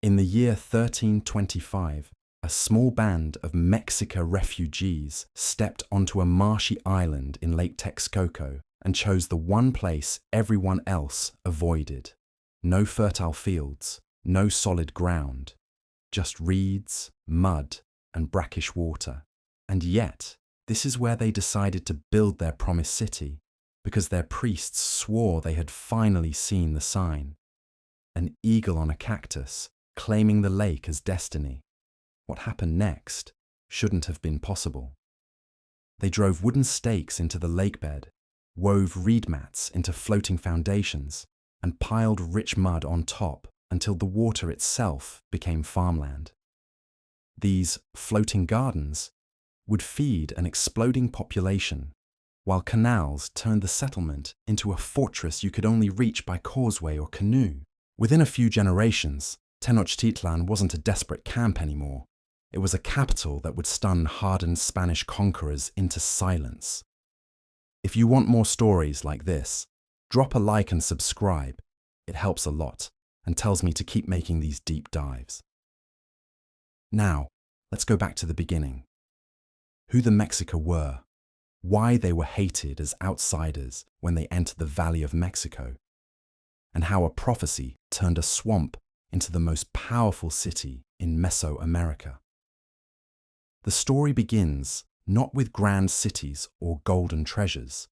In the year 1325, a small band of Mexica refugees stepped onto a marshy island in Lake Texcoco and chose the one place everyone else avoided. No fertile fields, no solid ground, just reeds, mud, and brackish water. And yet, this is where they decided to build their promised city, because their priests swore they had finally seen the sign. An eagle on a cactus, claiming the lake as destiny. What happened next shouldn't have been possible. They drove wooden stakes into the lakebed, wove reed mats into floating foundations, and piled rich mud on top until the water itself became farmland. These floating gardens would feed an exploding population, while canals turned the settlement into a fortress you could only reach by causeway or canoe. Within a few generations, Tenochtitlan wasn't a desperate camp anymore. It was a capital that would stun hardened Spanish conquerors into silence. If you want more stories like this, drop a like and subscribe. It helps a lot and tells me to keep making these deep dives. Now, let's go back to the beginning. Who the Mexica were, why they were hated as outsiders when they entered the Valley of Mexico, and how a prophecy turned a swamp into the most powerful city in Mesoamerica. The story begins not with grand cities or golden treasures,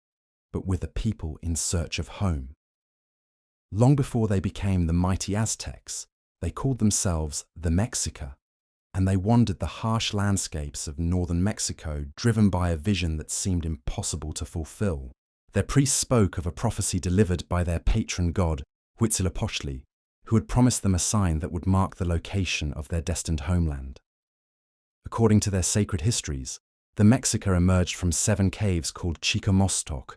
but with a people in search of home. Long before they became the mighty Aztecs, they called themselves the Mexica, and they wandered the harsh landscapes of northern Mexico, driven by a vision that seemed impossible to fulfill. Their priests spoke of a prophecy delivered by their patron god, Huitzilopochtli, who had promised them a sign that would mark the location of their destined homeland. According to their sacred histories, the Mexica emerged from 7 caves called Chicomostoc,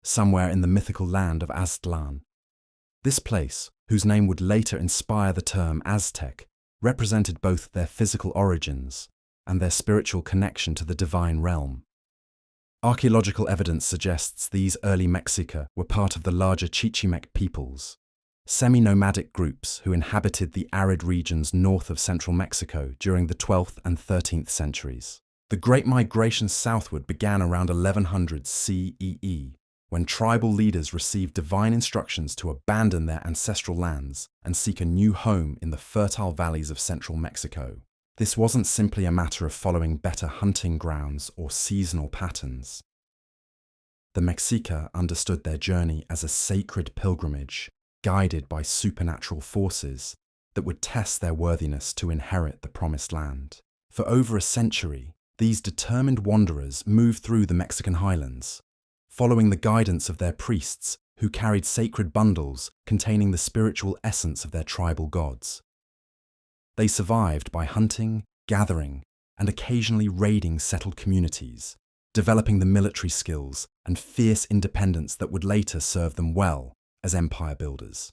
somewhere in the mythical land of Aztlan. This place, whose name would later inspire the term Aztec, represented both their physical origins and their spiritual connection to the divine realm. Archaeological evidence suggests these early Mexica were part of the larger Chichimec peoples, semi-nomadic groups who inhabited the arid regions north of central Mexico during the 12th and 13th centuries. The Great Migration southward began around 1100 CEE, when tribal leaders received divine instructions to abandon their ancestral lands and seek a new home in the fertile valleys of central Mexico. This wasn't simply a matter of following better hunting grounds or seasonal patterns. The Mexica understood their journey as a sacred pilgrimage, guided by supernatural forces that would test their worthiness to inherit the promised land. For over a century, these determined wanderers moved through the Mexican highlands, following the guidance of their priests who carried sacred bundles containing the spiritual essence of their tribal gods. They survived by hunting, gathering, and occasionally raiding settled communities, developing the military skills and fierce independence that would later serve them well as empire builders.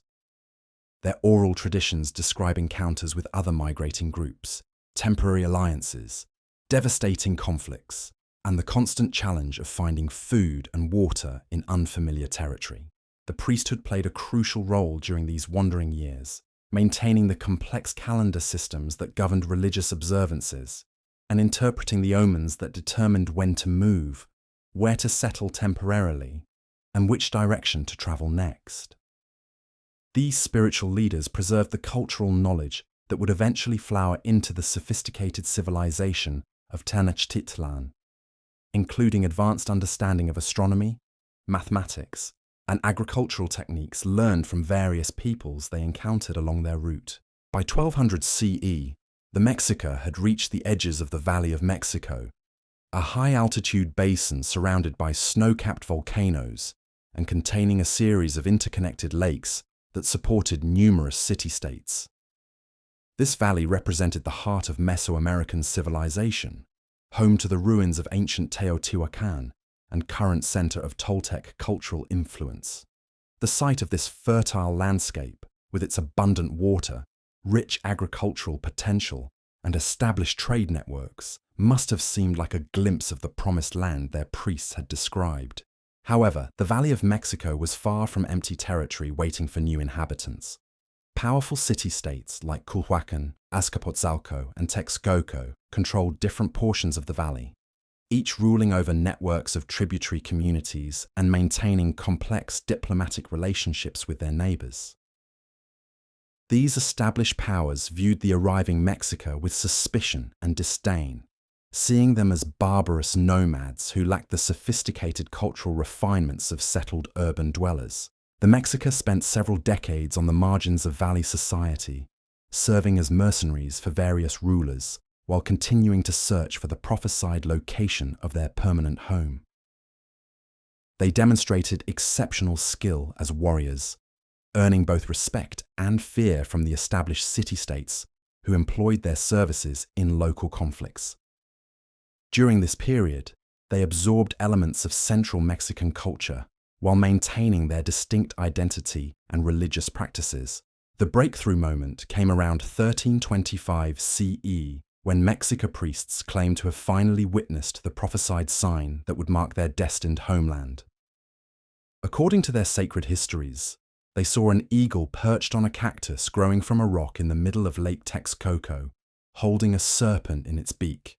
Their oral traditions describe encounters with other migrating groups, temporary alliances, devastating conflicts, and the constant challenge of finding food and water in unfamiliar territory. The priesthood played a crucial role during these wandering years, maintaining the complex calendar systems that governed religious observances and interpreting the omens that determined when to move, where to settle temporarily, and which direction to travel next. These spiritual leaders preserved the cultural knowledge that would eventually flower into the sophisticated civilization of Tenochtitlan, including advanced understanding of astronomy, mathematics, and agricultural techniques learned from various peoples they encountered along their route. By 1200 CE, the Mexica had reached the edges of the Valley of Mexico, a high-altitude basin surrounded by snow-capped volcanoes and containing a series of interconnected lakes that supported numerous city-states. This valley represented the heart of Mesoamerican civilization, home to the ruins of ancient Teotihuacan and current center of Toltec cultural influence. The site of this fertile landscape, with its abundant water, rich agricultural potential, and established trade networks, must have seemed like a glimpse of the promised land their priests had described. However, the Valley of Mexico was far from empty territory waiting for new inhabitants. Powerful city-states like Culhuacan, Azcapotzalco, and Texcoco controlled different portions of the valley, each ruling over networks of tributary communities and maintaining complex diplomatic relationships with their neighbors. These established powers viewed the arriving Mexica with suspicion and disdain, seeing them as barbarous nomads who lacked the sophisticated cultural refinements of settled urban dwellers. The Mexica spent several decades on the margins of valley society, serving as mercenaries for various rulers, while continuing to search for the prophesied location of their permanent home. They demonstrated exceptional skill as warriors, earning both respect and fear from the established city-states who employed their services in local conflicts. During this period, they absorbed elements of Central Mexican culture while maintaining their distinct identity and religious practices. The breakthrough moment came around 1325 CE, when Mexica priests claimed to have finally witnessed the prophesied sign that would mark their destined homeland. According to their sacred histories, they saw an eagle perched on a cactus growing from a rock in the middle of Lake Texcoco, holding a serpent in its beak.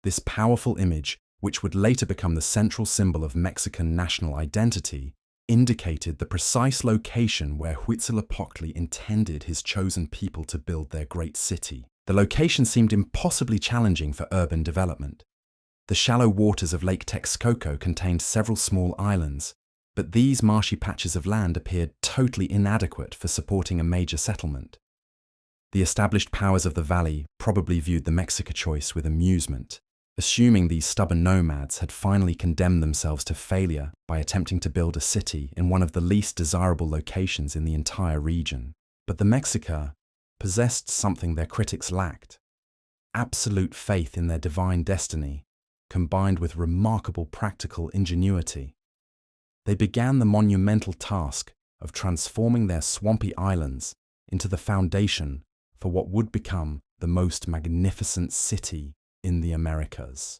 This powerful image, which would later become the central symbol of Mexican national identity, indicated the precise location where Huitzilopochtli intended his chosen people to build their great city. The location seemed impossibly challenging for urban development. The shallow waters of Lake Texcoco contained several small islands, but these marshy patches of land appeared totally inadequate for supporting a major settlement. The established powers of the valley probably viewed the Mexica choice with amusement, assuming these stubborn nomads had finally condemned themselves to failure by attempting to build a city in one of the least desirable locations in the entire region. But the Mexica possessed something their critics lacked: absolute faith in their divine destiny, combined with remarkable practical ingenuity. They began the monumental task of transforming their swampy islands into the foundation for what would become the most magnificent city in the Americas.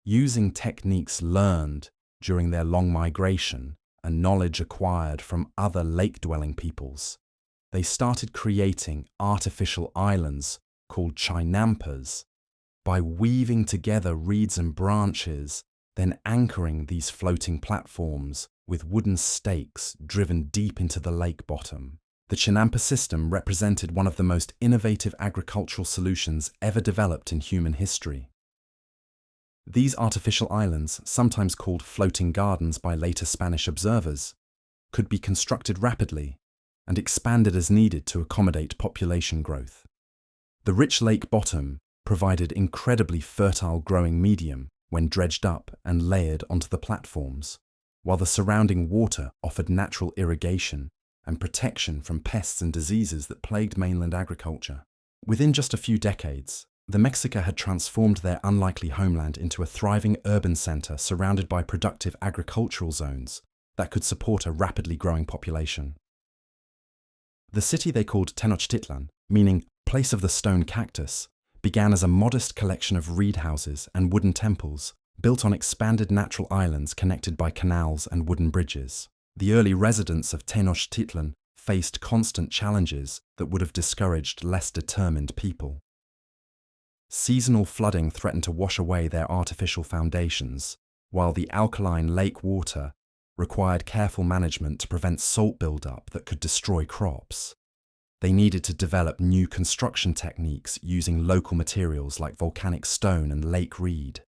Using techniques learned during their long migration and knowledge acquired from other lake-dwelling peoples, they started creating artificial islands called chinampas by weaving together reeds and branches, then anchoring these floating platforms with wooden stakes driven deep into the lake bottom. The chinampa system represented one of the most innovative agricultural solutions ever developed in human history. These artificial islands, sometimes called floating gardens by later Spanish observers, could be constructed rapidly and expanded as needed to accommodate population growth. The rich lake bottom provided incredibly fertile growing medium when dredged up and layered onto the platforms, while the surrounding water offered natural irrigation and protection from pests and diseases that plagued mainland agriculture. Within just a few decades, the Mexica had transformed their unlikely homeland into a thriving urban center surrounded by productive agricultural zones that could support a rapidly growing population. The city they called Tenochtitlan, meaning place of the stone cactus, began as a modest collection of reed houses and wooden temples built on expanded natural islands connected by canals and wooden bridges. The early residents of Tenochtitlan faced constant challenges that would have discouraged less determined people. Seasonal flooding threatened to wash away their artificial foundations, while the alkaline lake water required careful management to prevent salt buildup that could destroy crops. They needed to develop new construction techniques using local materials like volcanic stone and lake reed,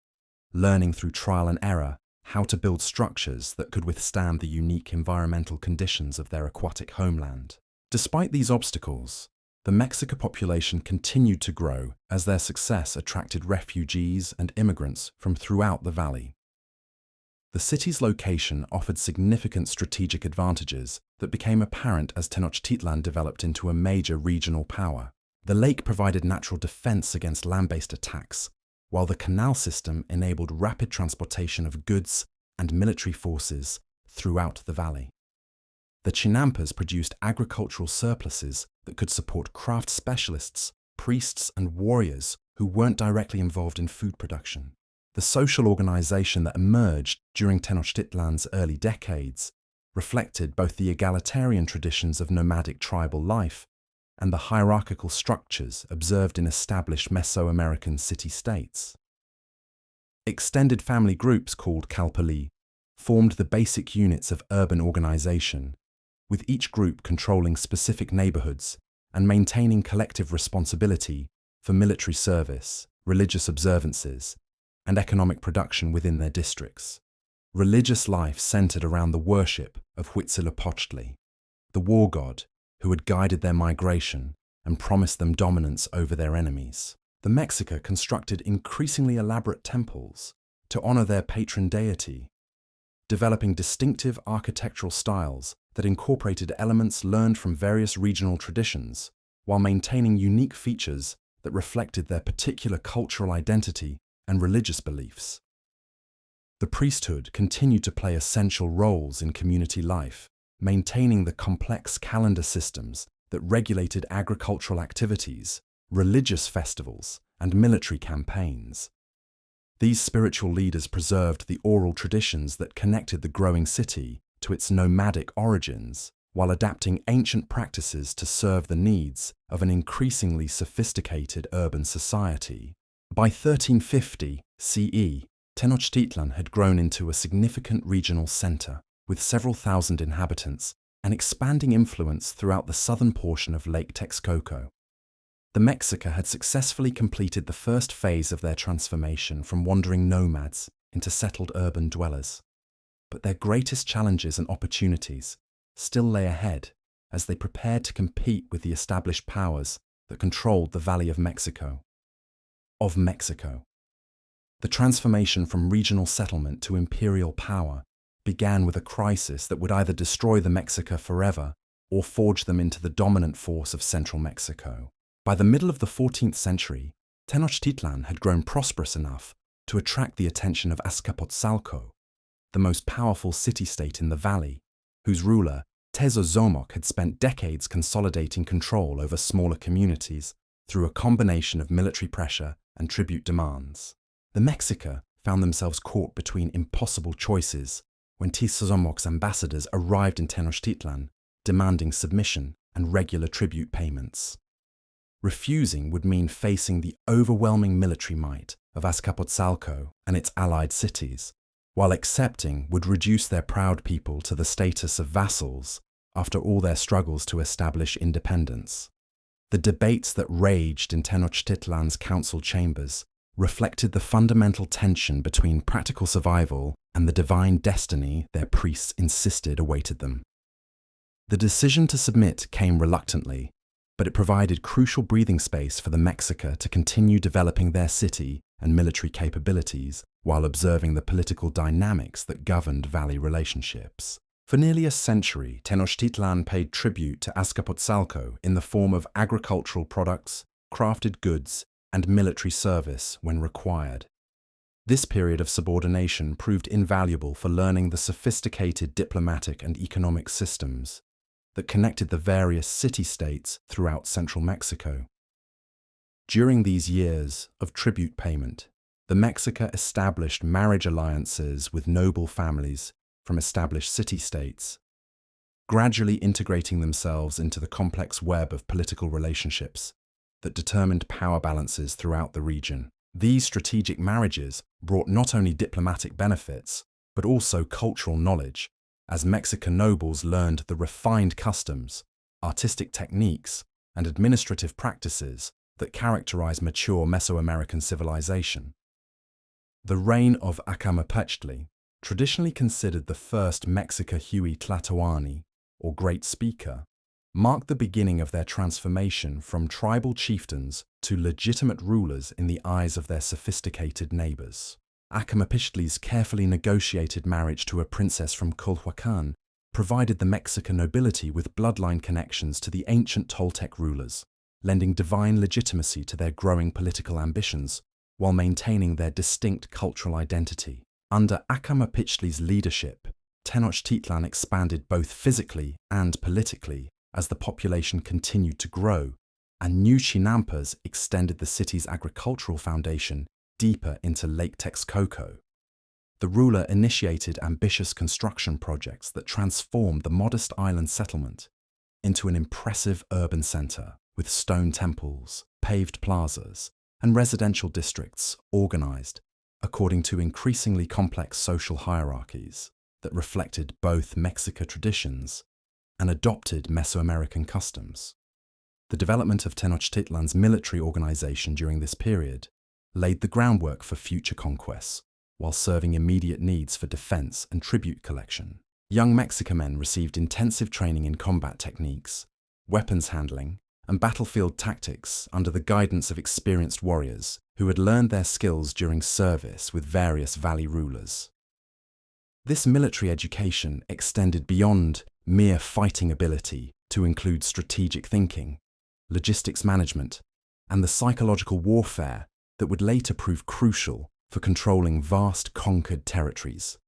learning through trial and error how to build structures that could withstand the unique environmental conditions of their aquatic homeland. Despite these obstacles, the Mexica population continued to grow as their success attracted refugees and immigrants from throughout the valley. The city's location offered significant strategic advantages that became apparent as Tenochtitlan developed into a major regional power. The lake provided natural defense against land-based attacks, while the canal system enabled rapid transportation of goods and military forces throughout the valley. The chinampas produced agricultural surpluses that could support craft specialists, priests, and warriors who weren't directly involved in food production. The social organization that emerged during Tenochtitlan's early decades reflected both the egalitarian traditions of nomadic tribal life and the hierarchical structures observed in established Mesoamerican city-states. Extended family groups called Calpulli formed the basic units of urban organization, with each group controlling specific neighborhoods and maintaining collective responsibility for military service, religious observances, and economic production within their districts. Religious life centered around the worship of Huitzilopochtli, the war god who had guided their migration and promised them dominance over their enemies. The Mexica constructed increasingly elaborate temples to honor their patron deity, developing distinctive architectural styles that incorporated elements learned from various regional traditions, while maintaining unique features that reflected their particular cultural identity and religious beliefs. The priesthood continued to play essential roles in community life, maintaining the complex calendar systems that regulated agricultural activities, religious festivals, and military campaigns. These spiritual leaders preserved the oral traditions that connected the growing city to its nomadic origins, while adapting ancient practices to serve the needs of an increasingly sophisticated urban society. By 1350 CE, Tenochtitlan had grown into a significant regional center, with several thousand inhabitants and expanding influence throughout the southern portion of Lake Texcoco. The Mexica had successfully completed the first phase of their transformation from wandering nomads into settled urban dwellers. But their greatest challenges and opportunities still lay ahead as they prepared to compete with the established powers that controlled the Valley of Mexico. The transformation from regional settlement to imperial power began with a crisis that would either destroy the Mexica forever or forge them into the dominant force of central Mexico. By the middle of the 14th century, Tenochtitlan had grown prosperous enough to attract the attention of Azcapotzalco, the most powerful city-state in the valley, whose ruler, Tezozomoc, had spent decades consolidating control over smaller communities through a combination of military pressure and tribute demands. The Mexica found themselves caught between impossible choices when Tezozomoc's ambassadors arrived in Tenochtitlan, demanding submission and regular tribute payments. Refusing would mean facing the overwhelming military might of Azcapotzalco and its allied cities, while accepting would reduce their proud people to the status of vassals after all their struggles to establish independence. The debates that raged in Tenochtitlan's council chambers reflected the fundamental tension between practical survival and the divine destiny their priests insisted awaited them. The decision to submit came reluctantly, but it provided crucial breathing space for the Mexica to continue developing their city and military capabilities while observing the political dynamics that governed valley relationships. For nearly a century, Tenochtitlan paid tribute to Azcapotzalco in the form of agricultural products, crafted goods, and military service when required. This period of subordination proved invaluable for learning the sophisticated diplomatic and economic systems that connected the various city-states throughout central Mexico. During these years of tribute payment, the Mexica established marriage alliances with noble families from established city-states, gradually integrating themselves into the complex web of political relationships that determined power balances throughout the region. These strategic marriages brought not only diplomatic benefits, but also cultural knowledge, as Mexican nobles learned the refined customs, artistic techniques, and administrative practices that characterize mature Mesoamerican civilization. The reign of Acamapechtli, traditionally considered the first Mexica Huey Tlatoani, or Great Speaker, marked the beginning of their transformation from tribal chieftains to legitimate rulers in the eyes of their sophisticated neighbors. Acamapechtli's carefully negotiated marriage to a princess from Culhuacan provided the Mexican nobility with bloodline connections to the ancient Toltec rulers, lending divine legitimacy to their growing political ambitions while maintaining their distinct cultural identity. Under Acamapechtli's leadership, Tenochtitlan expanded both physically and politically as the population continued to grow, and new chinampas extended the city's agricultural foundation deeper into Lake Texcoco. The ruler initiated ambitious construction projects that transformed the modest island settlement into an impressive urban center. with stone temples, paved plazas, and residential districts organized according to increasingly complex social hierarchies that reflected both Mexica traditions and adopted Mesoamerican customs. The development of Tenochtitlan's military organization during this period laid the groundwork for future conquests, while serving immediate needs for defense and tribute collection. Young Mexican men received intensive training in combat techniques, weapons handling, and battlefield tactics under the guidance of experienced warriors who had learned their skills during service with various valley rulers. This military education extended beyond mere fighting ability to include strategic thinking, logistics management, and the psychological warfare that would later prove crucial for controlling vast conquered territories.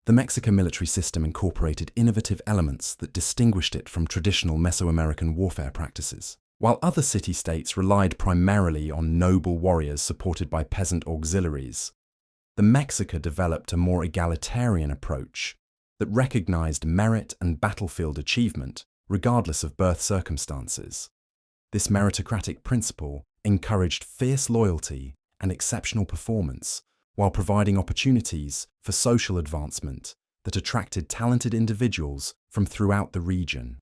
The Mexican military system incorporated innovative elements that distinguished it from traditional Mesoamerican warfare practices. While other city-states relied primarily on noble warriors supported by peasant auxiliaries, the Mexica developed a more egalitarian approach that recognized merit and battlefield achievement regardless of birth circumstances. This meritocratic principle encouraged fierce loyalty and exceptional performance while providing opportunities for social advancement that attracted talented individuals from throughout the region.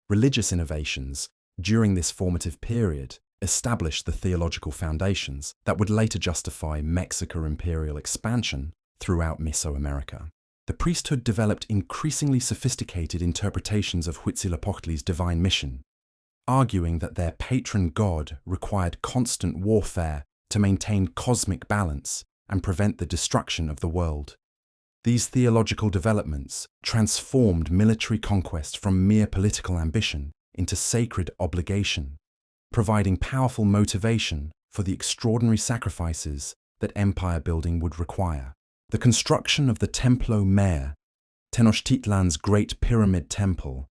Religious innovations during this formative period established the theological foundations that would later justify Mexican imperial expansion throughout Mesoamerica. The priesthood developed increasingly sophisticated interpretations of Huitzilopochtli's divine mission, arguing that their patron god required constant warfare to maintain cosmic balance and prevent the destruction of the world. These theological developments transformed military conquest from mere political ambition into sacred obligation, providing powerful motivation for the extraordinary sacrifices that empire building would require. The construction of the Templo Mayor, Tenochtitlan's Great Pyramid Temple,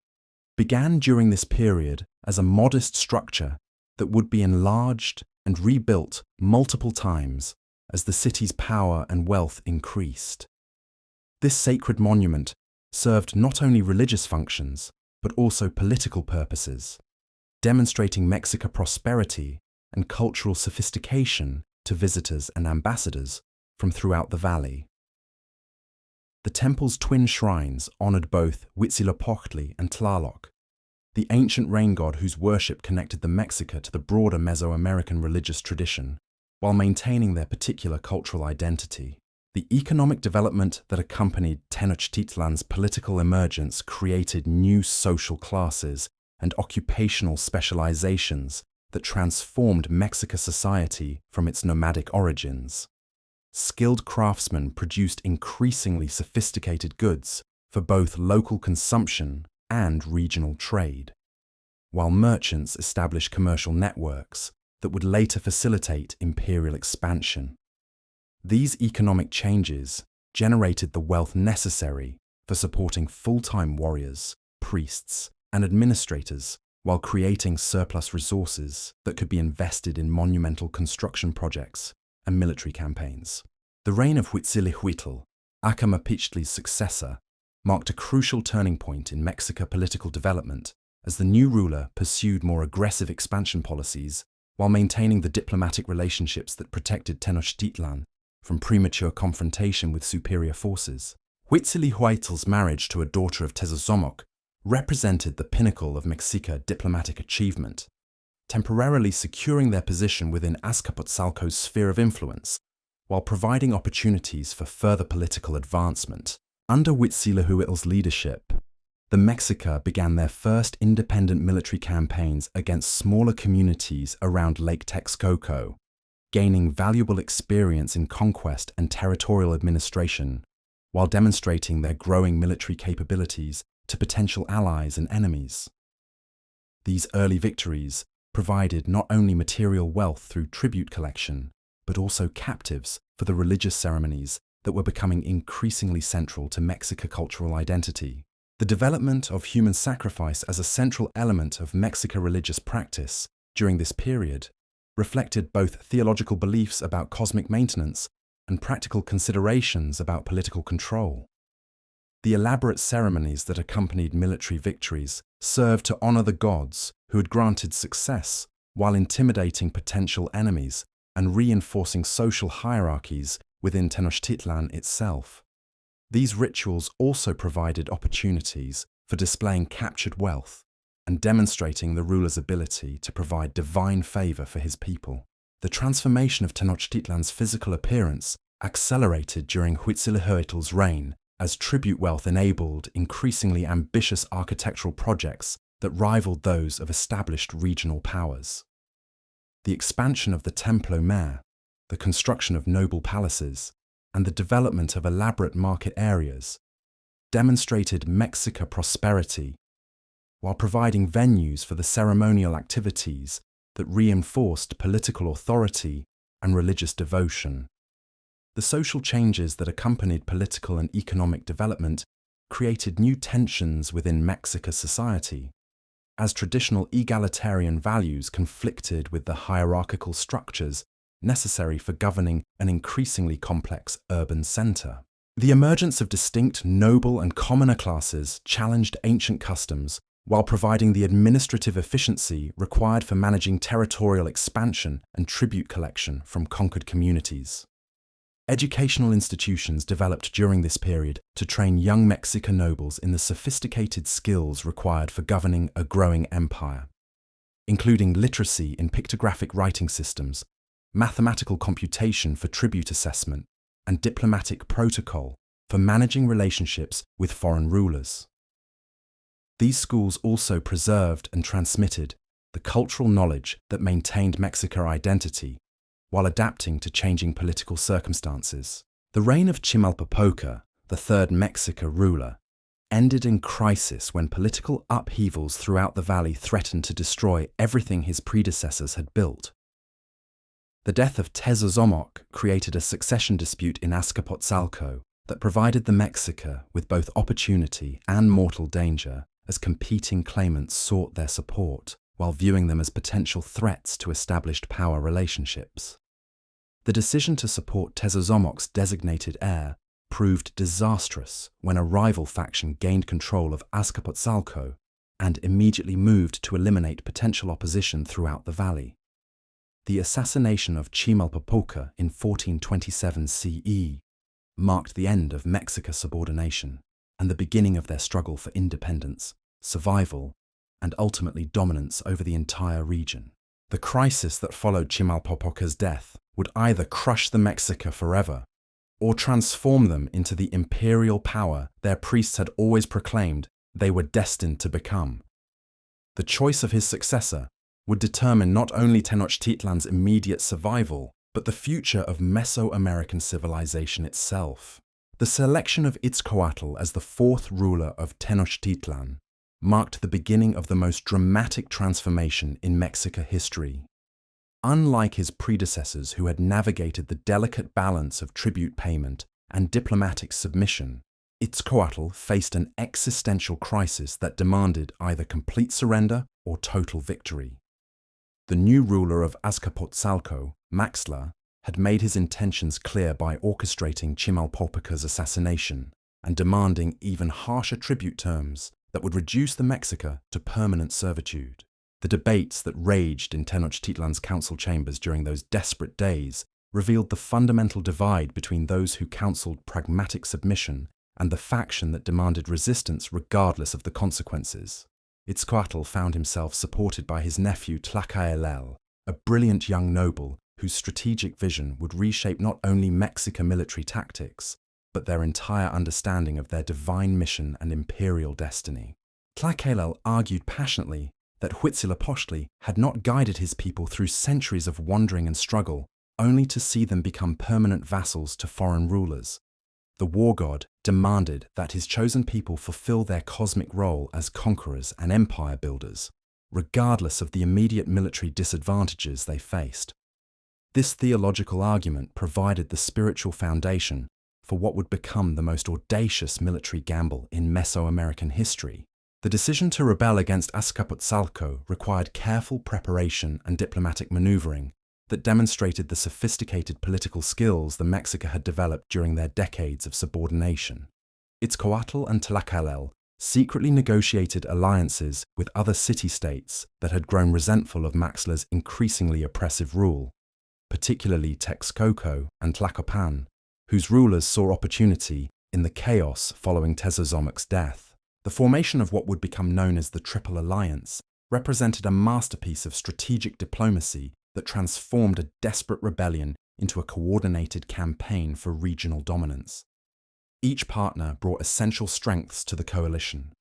began during this period as a modest structure that would be enlarged and rebuilt multiple times as the city's power and wealth increased. This sacred monument served not only religious functions, but also political purposes, demonstrating Mexican prosperity and cultural sophistication to visitors and ambassadors from throughout the valley. The temple's twin shrines honored both Huitzilopochtli and Tlaloc, the ancient rain god whose worship connected the Mexica to the broader Mesoamerican religious tradition, while maintaining their particular cultural identity. The economic development that accompanied Tenochtitlan's political emergence created new social classes and occupational specializations that transformed Mexican society from its nomadic origins. Skilled craftsmen produced increasingly sophisticated goods for both local consumption and regional trade, while merchants established commercial networks that would later facilitate imperial expansion. These economic changes generated the wealth necessary for supporting full-time warriors, priests, and administrators, while creating surplus resources that could be invested in monumental construction projects and military campaigns. The reign of Huitzilopochtli, Acamapichtli's successor, marked a crucial turning point in Mexican political development as the new ruler pursued more aggressive expansion policies while maintaining the diplomatic relationships that protected Tenochtitlan from premature confrontation with superior forces. Huitzilopochtli's marriage to a daughter of Tezozomoc represented the pinnacle of Mexican diplomatic achievement, temporarily securing their position within Azcapotzalco's sphere of influence, while providing opportunities for further political advancement. Under Huitzilopochtli's leadership, the Mexica began their first independent military campaigns against smaller communities around Lake Texcoco, gaining valuable experience in conquest and territorial administration, while demonstrating their growing military capabilities to potential allies and enemies. These early victories provided not only material wealth through tribute collection, but also captives for the religious ceremonies that were becoming increasingly central to Mexican cultural identity. The development of human sacrifice as a central element of Mexican religious practice during this period reflected both theological beliefs about cosmic maintenance and practical considerations about political control. The elaborate ceremonies that accompanied military victories served to honor the gods who had granted success while intimidating potential enemies and reinforcing social hierarchies within Tenochtitlan itself. These rituals also provided opportunities for displaying captured wealth and demonstrating the ruler's ability to provide divine favor for his people. The transformation of Tenochtitlan's physical appearance accelerated during Huitzilopochtli's reign as tribute wealth enabled increasingly ambitious architectural projects that rivaled those of established regional powers. The expansion of the Templo Mayor, the construction of noble palaces, and the development of elaborate market areas demonstrated Mexica prosperity while providing venues for the ceremonial activities that reinforced political authority and religious devotion. The social changes that accompanied political and economic development created new tensions within Mexica society, as traditional egalitarian values conflicted with the hierarchical structures necessary for governing an increasingly complex urban center. The emergence of distinct noble and commoner classes challenged ancient customs while providing the administrative efficiency required for managing territorial expansion and tribute collection from conquered communities. Educational institutions developed during this period to train young Mexican nobles in the sophisticated skills required for governing a growing empire, including literacy in pictographic writing systems, mathematical computation for tribute assessment, and diplomatic protocol for managing relationships with foreign rulers. These schools also preserved and transmitted the cultural knowledge that maintained Mexican identity while adapting to changing political circumstances. The reign of Chimalpopoca, the third Mexica ruler, ended in crisis when political upheavals throughout the valley threatened to destroy everything his predecessors had built. The death of Tezozomoc created a succession dispute in Azcapotzalco that provided the Mexica with both opportunity and mortal danger as competing claimants sought their support while viewing them as potential threats to established power relationships. The decision to support Tezozomoc's designated heir proved disastrous when a rival faction gained control of Azcapotzalco and immediately moved to eliminate potential opposition throughout the valley. The assassination of Chimalpopoca in 1427 CE marked the end of Mexica's subordination and the beginning of their struggle for independence, survival, and ultimately dominance over the entire region. The crisis that followed Chimalpopoca's death would either crush the Mexica forever or transform them into the imperial power their priests had always proclaimed they were destined to become. The choice of his successor would determine not only Tenochtitlan's immediate survival, but the future of Mesoamerican civilization itself. The selection of Itzcoatl as the fourth ruler of Tenochtitlan marked the beginning of the most dramatic transformation in Mexica history. Unlike his predecessors who had navigated the delicate balance of tribute payment and diplomatic submission, Itzcoatl faced an existential crisis that demanded either complete surrender or total victory. The new ruler of Azcapotzalco, Maxtla, had made his intentions clear by orchestrating Chimalpopoca's assassination and demanding even harsher tribute terms that would reduce the Mexica to permanent servitude. The debates that raged in Tenochtitlan's council chambers during those desperate days revealed the fundamental divide between those who counseled pragmatic submission and the faction that demanded resistance regardless of the consequences. Itzcoatl found himself supported by his nephew Tlacaelel, a brilliant young noble whose strategic vision would reshape not only Mexican military tactics, but their entire understanding of their divine mission and imperial destiny. Tlacaelel argued passionately that Huitzilopochtli had not guided his people through centuries of wandering and struggle, only to see them become permanent vassals to foreign rulers. The war god demanded that his chosen people fulfill their cosmic role as conquerors and empire builders, regardless of the immediate military disadvantages they faced. This theological argument provided the spiritual foundation for what would become the most audacious military gamble in Mesoamerican history. The decision to rebel against Azcapotzalco required careful preparation and diplomatic maneuvering that demonstrated the sophisticated political skills the Mexica had developed during their decades of subordination. Itzcoatl and Tlacaelel secretly negotiated alliances with other city-states that had grown resentful of Maxtla's increasingly oppressive rule, particularly Texcoco and Tlacopan, whose rulers saw opportunity in the chaos following Tezozomic's death. The formation of what would become known as the Triple Alliance represented a masterpiece of strategic diplomacy that transformed a desperate rebellion into a coordinated campaign for regional dominance. Each partner brought essential strengths to the coalition.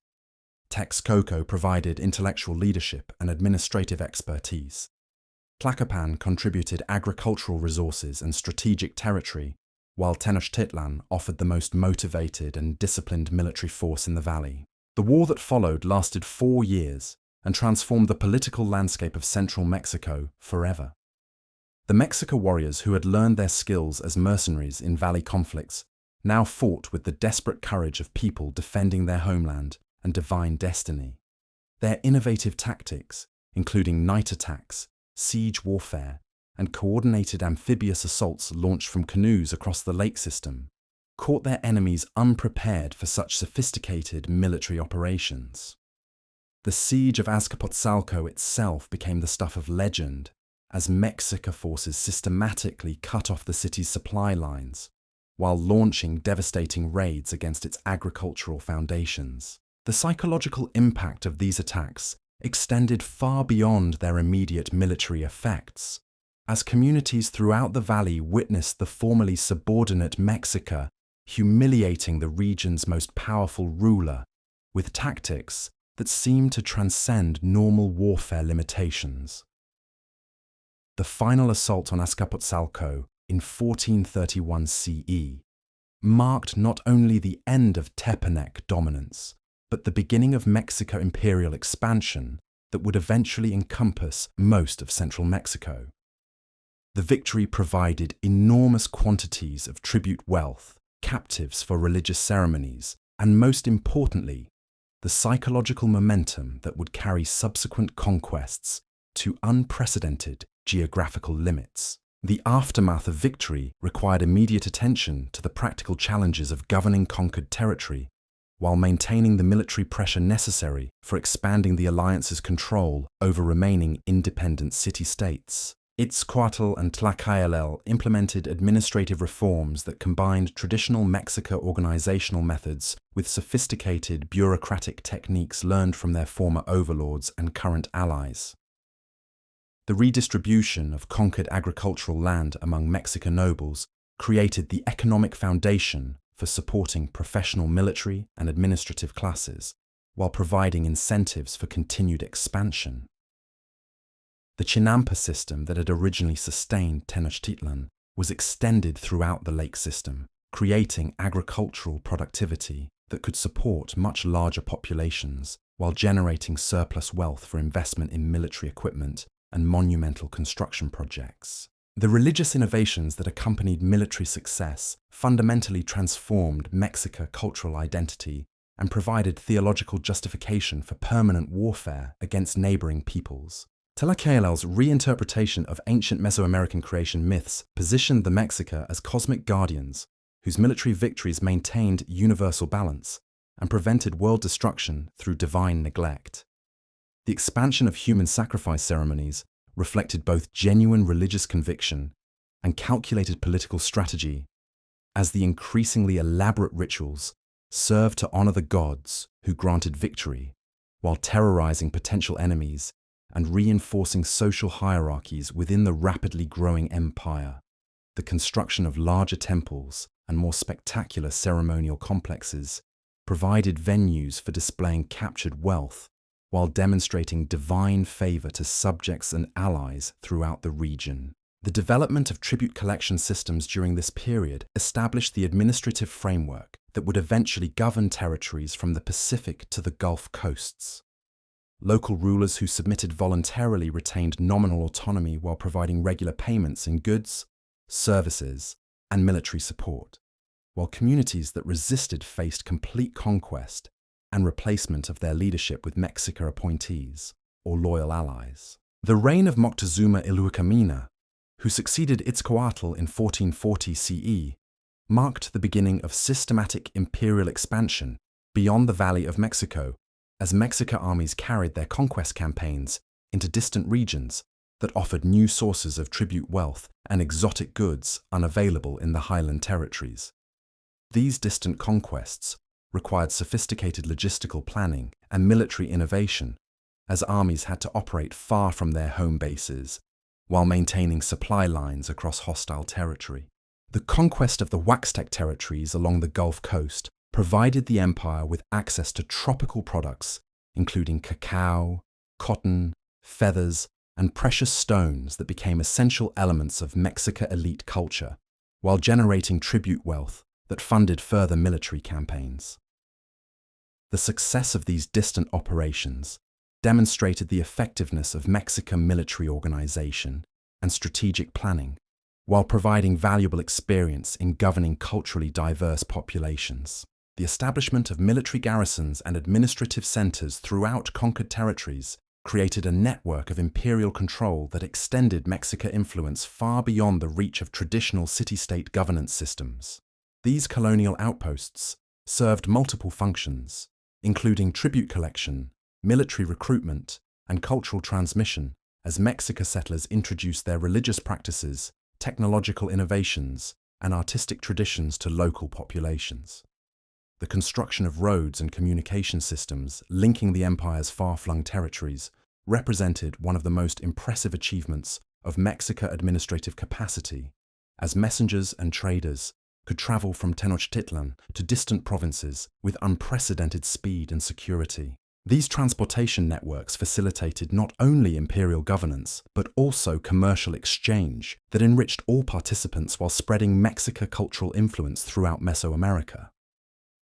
Texcoco provided intellectual leadership and administrative expertise. Tlacopan contributed agricultural resources and strategic territory, while Tenochtitlan offered the most motivated and disciplined military force in the valley. The war that followed lasted 4 years and transformed the political landscape of central Mexico forever. The Mexica warriors who had learned their skills as mercenaries in valley conflicts now fought with the desperate courage of people defending their homeland and divine destiny. Their innovative tactics, including night attacks, siege warfare, and coordinated amphibious assaults launched from canoes across the lake system, caught their enemies unprepared for such sophisticated military operations. The siege of Azcapotzalco itself became the stuff of legend, as Mexica forces systematically cut off the city's supply lines, while launching devastating raids against its agricultural foundations. The psychological impact of these attacks extended far beyond their immediate military effects, as communities throughout the valley witnessed the formerly subordinate Mexica humiliating the region's most powerful ruler with tactics that seemed to transcend normal warfare limitations. The final assault on Azcapotzalco in 1431 CE marked not only the end of Tepanec dominance, but the beginning of Mexican imperial expansion that would eventually encompass most of central Mexico. The victory provided enormous quantities of tribute wealth, captives for religious ceremonies, and most importantly, the psychological momentum that would carry subsequent conquests to unprecedented geographical limits. The aftermath of victory required immediate attention to the practical challenges of governing conquered territory, while maintaining the military pressure necessary for expanding the alliance's control over remaining independent city-states. Itzcoatl and Tlacaelel implemented administrative reforms that combined traditional Mexica organizational methods with sophisticated bureaucratic techniques learned from their former overlords and current allies. The redistribution of conquered agricultural land among Mexican nobles created the economic foundation for supporting professional military and administrative classes, while providing incentives for continued expansion. The Chinampa system that had originally sustained Tenochtitlan was extended throughout the lake system, creating agricultural productivity that could support much larger populations while generating surplus wealth for investment in military equipment and monumental construction projects. The religious innovations that accompanied military success fundamentally transformed Mexica's cultural identity and provided theological justification for permanent warfare against neighboring peoples. Tlacaelel's reinterpretation of ancient Mesoamerican creation myths positioned the Mexica as cosmic guardians whose military victories maintained universal balance and prevented world destruction through divine neglect. The expansion of human sacrifice ceremonies reflected both genuine religious conviction and calculated political strategy, as the increasingly elaborate rituals served to honor the gods who granted victory, while terrorizing potential enemies and reinforcing social hierarchies within the rapidly growing empire. The construction of larger temples and more spectacular ceremonial complexes provided venues for displaying captured wealth while demonstrating divine favor to subjects and allies throughout the region. The development of tribute collection systems during this period established the administrative framework that would eventually govern territories from the Pacific to the Gulf coasts. Local rulers who submitted voluntarily retained nominal autonomy while providing regular payments in goods, services, and military support, while communities that resisted faced complete conquest and replacement of their leadership with Mexica appointees or loyal allies. The reign of Moctezuma Ilukamina, who succeeded Itzcoatl in 1440 CE, marked the beginning of systematic imperial expansion beyond the Valley of Mexico, as Mexican armies carried their conquest campaigns into distant regions that offered new sources of tribute wealth and exotic goods unavailable in the highland territories. These distant conquests required sophisticated logistical planning and military innovation, as armies had to operate far from their home bases while maintaining supply lines across hostile territory. The conquest of the Aztec territories along the Gulf Coast provided the empire with access to tropical products, including cacao, cotton, feathers, and precious stones that became essential elements of Mexican elite culture, while generating tribute wealth that funded further military campaigns. The success of these distant operations demonstrated the effectiveness of Mexican military organization and strategic planning, while providing valuable experience in governing culturally diverse populations. The establishment of military garrisons and administrative centers throughout conquered territories created a network of imperial control that extended Mexican influence far beyond the reach of traditional city-state governance systems. These colonial outposts served multiple functions, including tribute collection, military recruitment, and cultural transmission, as Mexican settlers introduced their religious practices, technological innovations, and artistic traditions to local populations. The construction of roads and communication systems linking the empire's far-flung territories represented one of the most impressive achievements of Mexican administrative capacity, as messengers and traders could travel from Tenochtitlan to distant provinces with unprecedented speed and security. These transportation networks facilitated not only imperial governance, but also commercial exchange that enriched all participants while spreading Mexican cultural influence throughout Mesoamerica.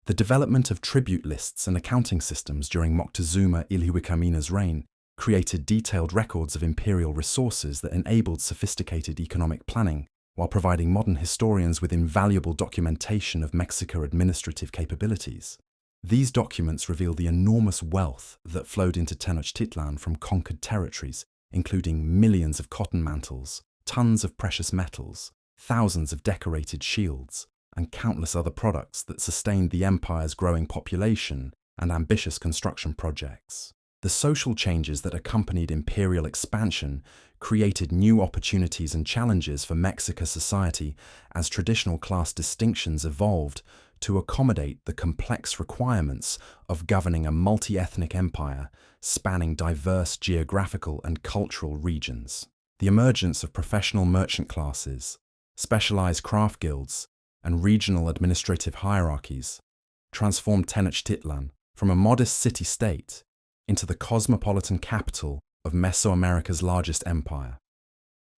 The development of tribute lists and accounting systems during Moctezuma Ilhuicamina's reign created detailed records of imperial resources that enabled sophisticated economic planning, while providing modern historians with invaluable documentation of Mexican administrative capabilities. These documents reveal the enormous wealth that flowed into Tenochtitlan from conquered territories, including millions of cotton mantles, tons of precious metals, thousands of decorated shields, and countless other products that sustained the empire's growing population and ambitious construction projects. The social changes that accompanied imperial expansion created new opportunities and challenges for Mexican society as traditional class distinctions evolved to accommodate the complex requirements of governing a multi-ethnic empire spanning diverse geographical and cultural regions. The emergence of professional merchant classes, specialized craft guilds, and regional administrative hierarchies transformed Tenochtitlan from a modest city-state into the cosmopolitan capital of Mesoamerica's largest empire.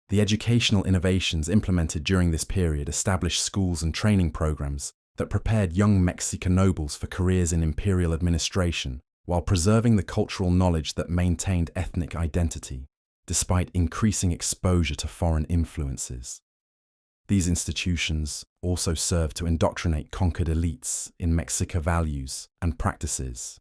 The educational innovations implemented during this period established schools and training programs that prepared young Mexican nobles for careers in imperial administration, while preserving the cultural knowledge that maintained ethnic identity, despite increasing exposure to foreign influences. These institutions also served to indoctrinate conquered elites in Mexican values and practices,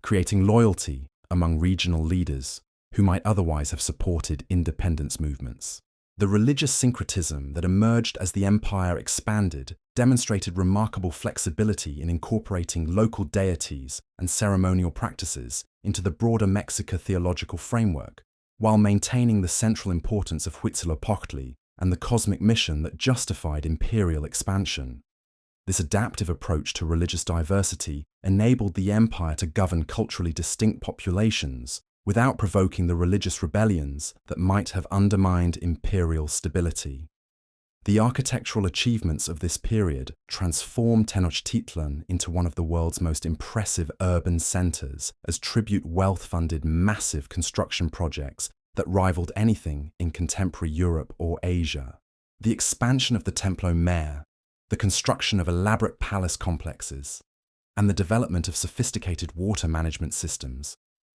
creating loyalty among regional leaders who might otherwise have supported independence movements. The religious syncretism that emerged as the empire expanded demonstrated remarkable flexibility in incorporating local deities and ceremonial practices into the broader Mexican theological framework, while maintaining the central importance of Huitzilopochtli and the cosmic mission that justified imperial expansion. This adaptive approach to religious diversity enabled the empire to govern culturally distinct populations without provoking the religious rebellions that might have undermined imperial stability. The architectural achievements of this period transformed Tenochtitlan into one of the world's most impressive urban centers, as tribute wealth funded massive construction projects that rivaled anything in contemporary Europe or Asia. The expansion of the Templo Mayor, the construction of elaborate palace complexes, and the development of sophisticated water management systems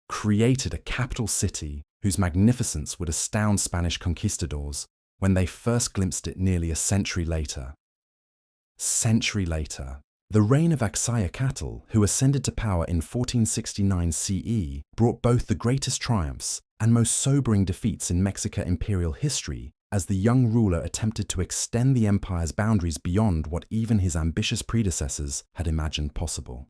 created a capital city whose magnificence would astound Spanish conquistadors when they first glimpsed it nearly a century later. The reign of Axayacatl, who ascended to power in 1469 CE, brought both the greatest triumphs and most sobering defeats in Mexican imperial history, as the young ruler attempted to extend the empire's boundaries beyond what even his ambitious predecessors had imagined possible.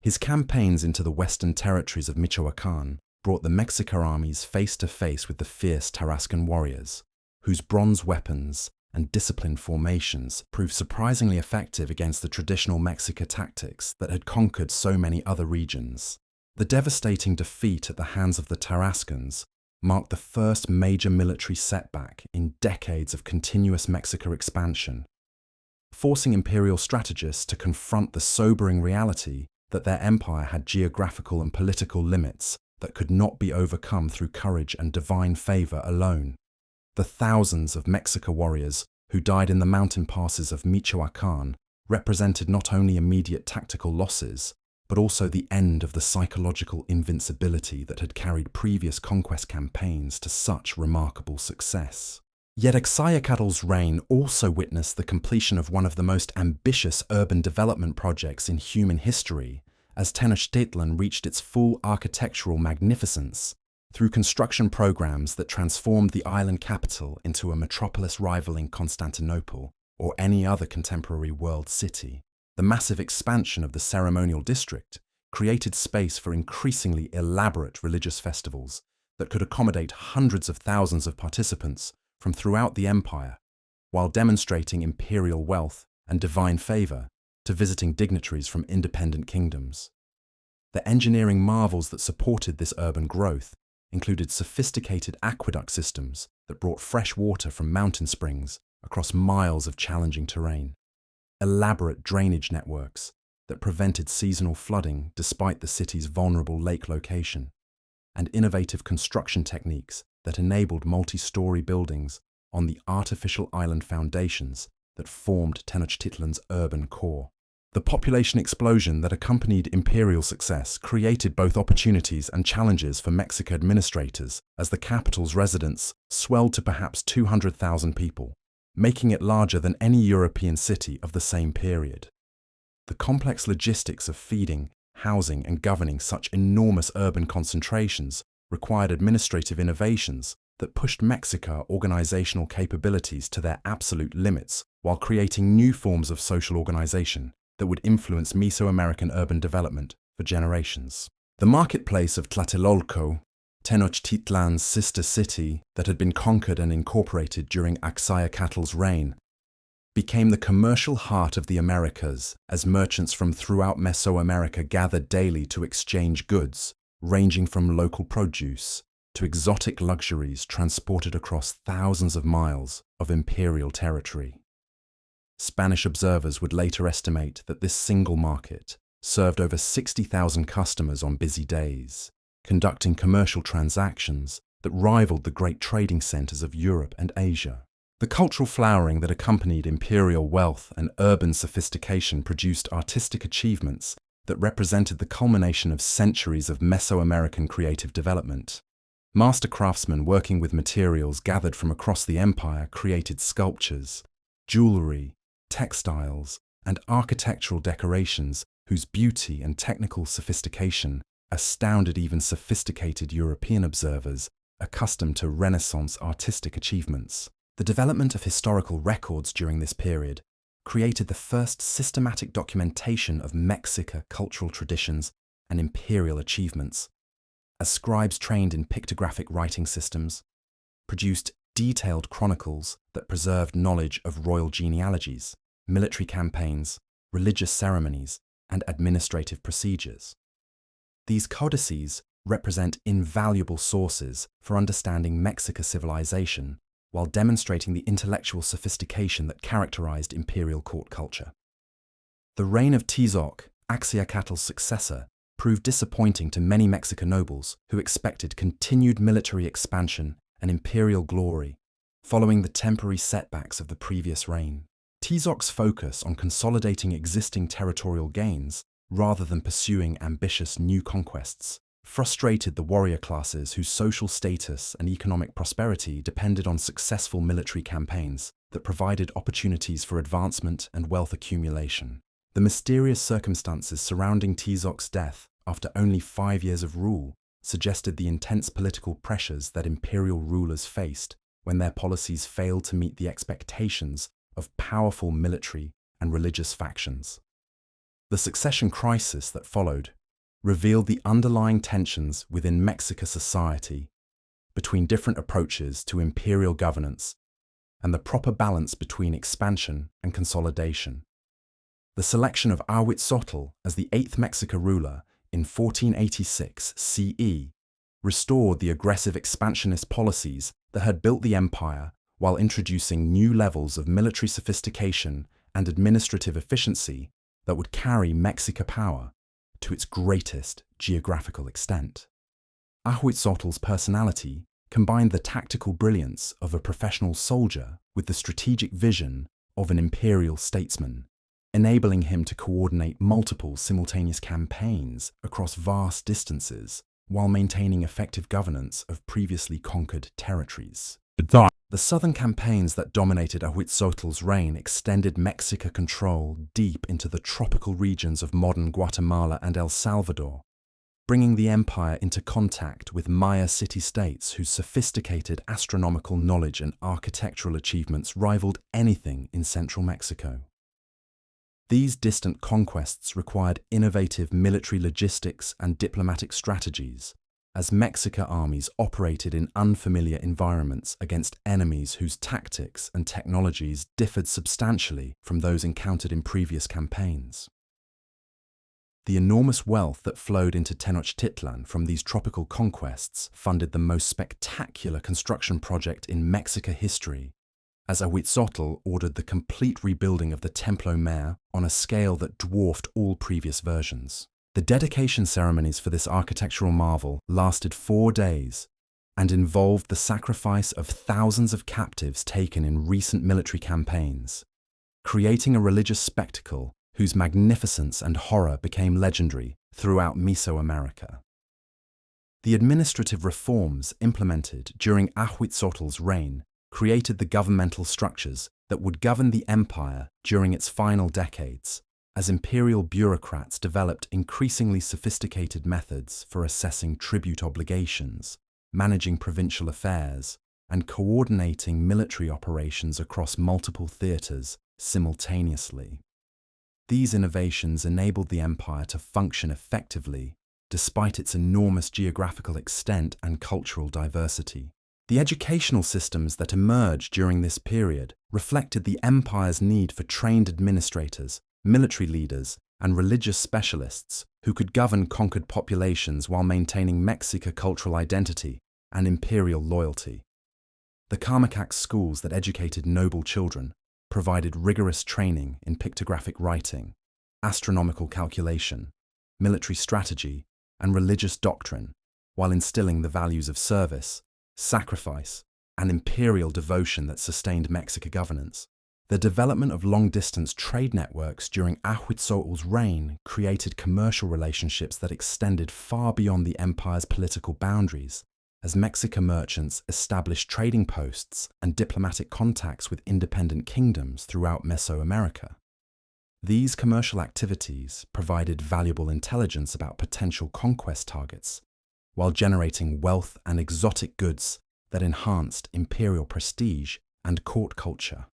His campaigns into the western territories of Michoacán brought the Mexica armies face to face with the fierce Tarascan warriors, whose bronze weapons and disciplined formations proved surprisingly effective against the traditional Mexica tactics that had conquered so many other regions. The devastating defeat at the hands of the Tarascans marked the first major military setback in decades of continuous Mexica expansion, forcing imperial strategists to confront the sobering reality that their empire had geographical and political limits that could not be overcome through courage and divine favor alone. The thousands of Mexica warriors who died in the mountain passes of Michoacán represented not only immediate tactical losses, but also the end of the psychological invincibility that had carried previous conquest campaigns to such remarkable success. Yet Axayacatl's reign also witnessed the completion of one of the most ambitious urban development projects in human history, as Tenochtitlan reached its full architectural magnificence through construction programs that transformed the island capital into a metropolis rivaling Constantinople or any other contemporary world city. The massive expansion of the ceremonial district created space for increasingly elaborate religious festivals that could accommodate hundreds of thousands of participants from throughout the empire, while demonstrating imperial wealth and divine favor to visiting dignitaries from independent kingdoms. The engineering marvels that supported this urban growth included sophisticated aqueduct systems that brought fresh water from mountain springs across miles of challenging terrain, elaborate drainage networks that prevented seasonal flooding despite the city's vulnerable lake location, and innovative construction techniques that enabled multi-story buildings on the artificial island foundations that formed Tenochtitlan's urban core. The population explosion that accompanied imperial success created both opportunities and challenges for Mexica administrators as the capital's residents swelled to perhaps 200,000 people, making it larger than any European city of the same period. The complex logistics of feeding, housing, and governing such enormous urban concentrations required administrative innovations that pushed Mexica's organizational capabilities to their absolute limits while creating new forms of social organization that would influence Mesoamerican urban development for generations. The marketplace of Tlatelolco, Tenochtitlan's sister city that had been conquered and incorporated during Axayacatl's reign, became the commercial heart of the Americas as merchants from throughout Mesoamerica gathered daily to exchange goods, ranging from local produce to exotic luxuries transported across thousands of miles of imperial territory. Spanish observers would later estimate that this single market served over 60,000 customers on busy days, conducting commercial transactions that rivaled the great trading centers of Europe and Asia. The cultural flowering that accompanied imperial wealth and urban sophistication produced artistic achievements that represented the culmination of centuries of Mesoamerican creative development. Master craftsmen working with materials gathered from across the empire created sculptures, jewelry, textiles, and architectural decorations whose beauty and technical sophistication astounded even sophisticated European observers accustomed to Renaissance artistic achievements. The development of historical records during this period created the first systematic documentation of Mexica cultural traditions and imperial achievements, as scribes trained in pictographic writing systems produced detailed chronicles that preserved knowledge of royal genealogies, military campaigns, religious ceremonies, and administrative procedures. These codices represent invaluable sources for understanding Mexica civilization while demonstrating the intellectual sophistication that characterized imperial court culture. The reign of Tizoc, Axayacatl's successor, proved disappointing to many Mexican nobles who expected continued military expansion and imperial glory following the temporary setbacks of the previous reign. Tizoc's focus on consolidating existing territorial gains rather than pursuing ambitious new conquests frustrated the warrior classes whose social status and economic prosperity depended on successful military campaigns that provided opportunities for advancement and wealth accumulation. The mysterious circumstances surrounding Tizoc's death after only 5 years of rule suggested the intense political pressures that imperial rulers faced when their policies failed to meet the expectations of powerful military and religious factions. The succession crisis that followed revealed the underlying tensions within Mexican society between different approaches to imperial governance and the proper balance between expansion and consolidation. The selection of Ahuitzotl as the 8th Mexica ruler in 1486 CE restored the aggressive expansionist policies that had built the empire while introducing new levels of military sophistication and administrative efficiency that would carry Mexica power to its greatest geographical extent. Ahuitzotl's personality combined the tactical brilliance of a professional soldier with the strategic vision of an imperial statesman, enabling him to coordinate multiple simultaneous campaigns across vast distances while maintaining effective governance of previously conquered territories. The southern campaigns that dominated Ahuitzotl's reign extended Mexica control deep into the tropical regions of modern Guatemala and El Salvador, bringing the empire into contact with Maya city-states whose sophisticated astronomical knowledge and architectural achievements rivaled anything in central Mexico. These distant conquests required innovative military logistics and diplomatic strategies, as Mexica armies operated in unfamiliar environments against enemies whose tactics and technologies differed substantially from those encountered in previous campaigns. The enormous wealth that flowed into Tenochtitlan from these tropical conquests funded the most spectacular construction project in Mexica history, as Ahuitzotl ordered the complete rebuilding of the Templo Mayor on a scale that dwarfed all previous versions. The dedication ceremonies for this architectural marvel lasted 4 days and involved the sacrifice of thousands of captives taken in recent military campaigns, creating a religious spectacle whose magnificence and horror became legendary throughout Mesoamerica. The administrative reforms implemented during Ahuitzotl's reign created the governmental structures that would govern the empire during its final decades, as imperial bureaucrats developed increasingly sophisticated methods for assessing tribute obligations, managing provincial affairs, and coordinating military operations across multiple theaters simultaneously. These innovations enabled the empire to function effectively, despite its enormous geographical extent and cultural diversity. The educational systems that emerged during this period reflected the empire's need for trained administrators, military leaders, and religious specialists who could govern conquered populations while maintaining Mexican cultural identity and imperial loyalty. The Carmacac schools that educated noble children provided rigorous training in pictographic writing, astronomical calculation, military strategy, and religious doctrine, while instilling the values of service, sacrifice, and imperial devotion that sustained Mexican governance. The development of long-distance trade networks during Ahuitzotl's reign created commercial relationships that extended far beyond the empire's political boundaries, as Mexican merchants established trading posts and diplomatic contacts with independent kingdoms throughout Mesoamerica. These commercial activities provided valuable intelligence about potential conquest targets, while generating wealth and exotic goods that enhanced imperial prestige and court culture.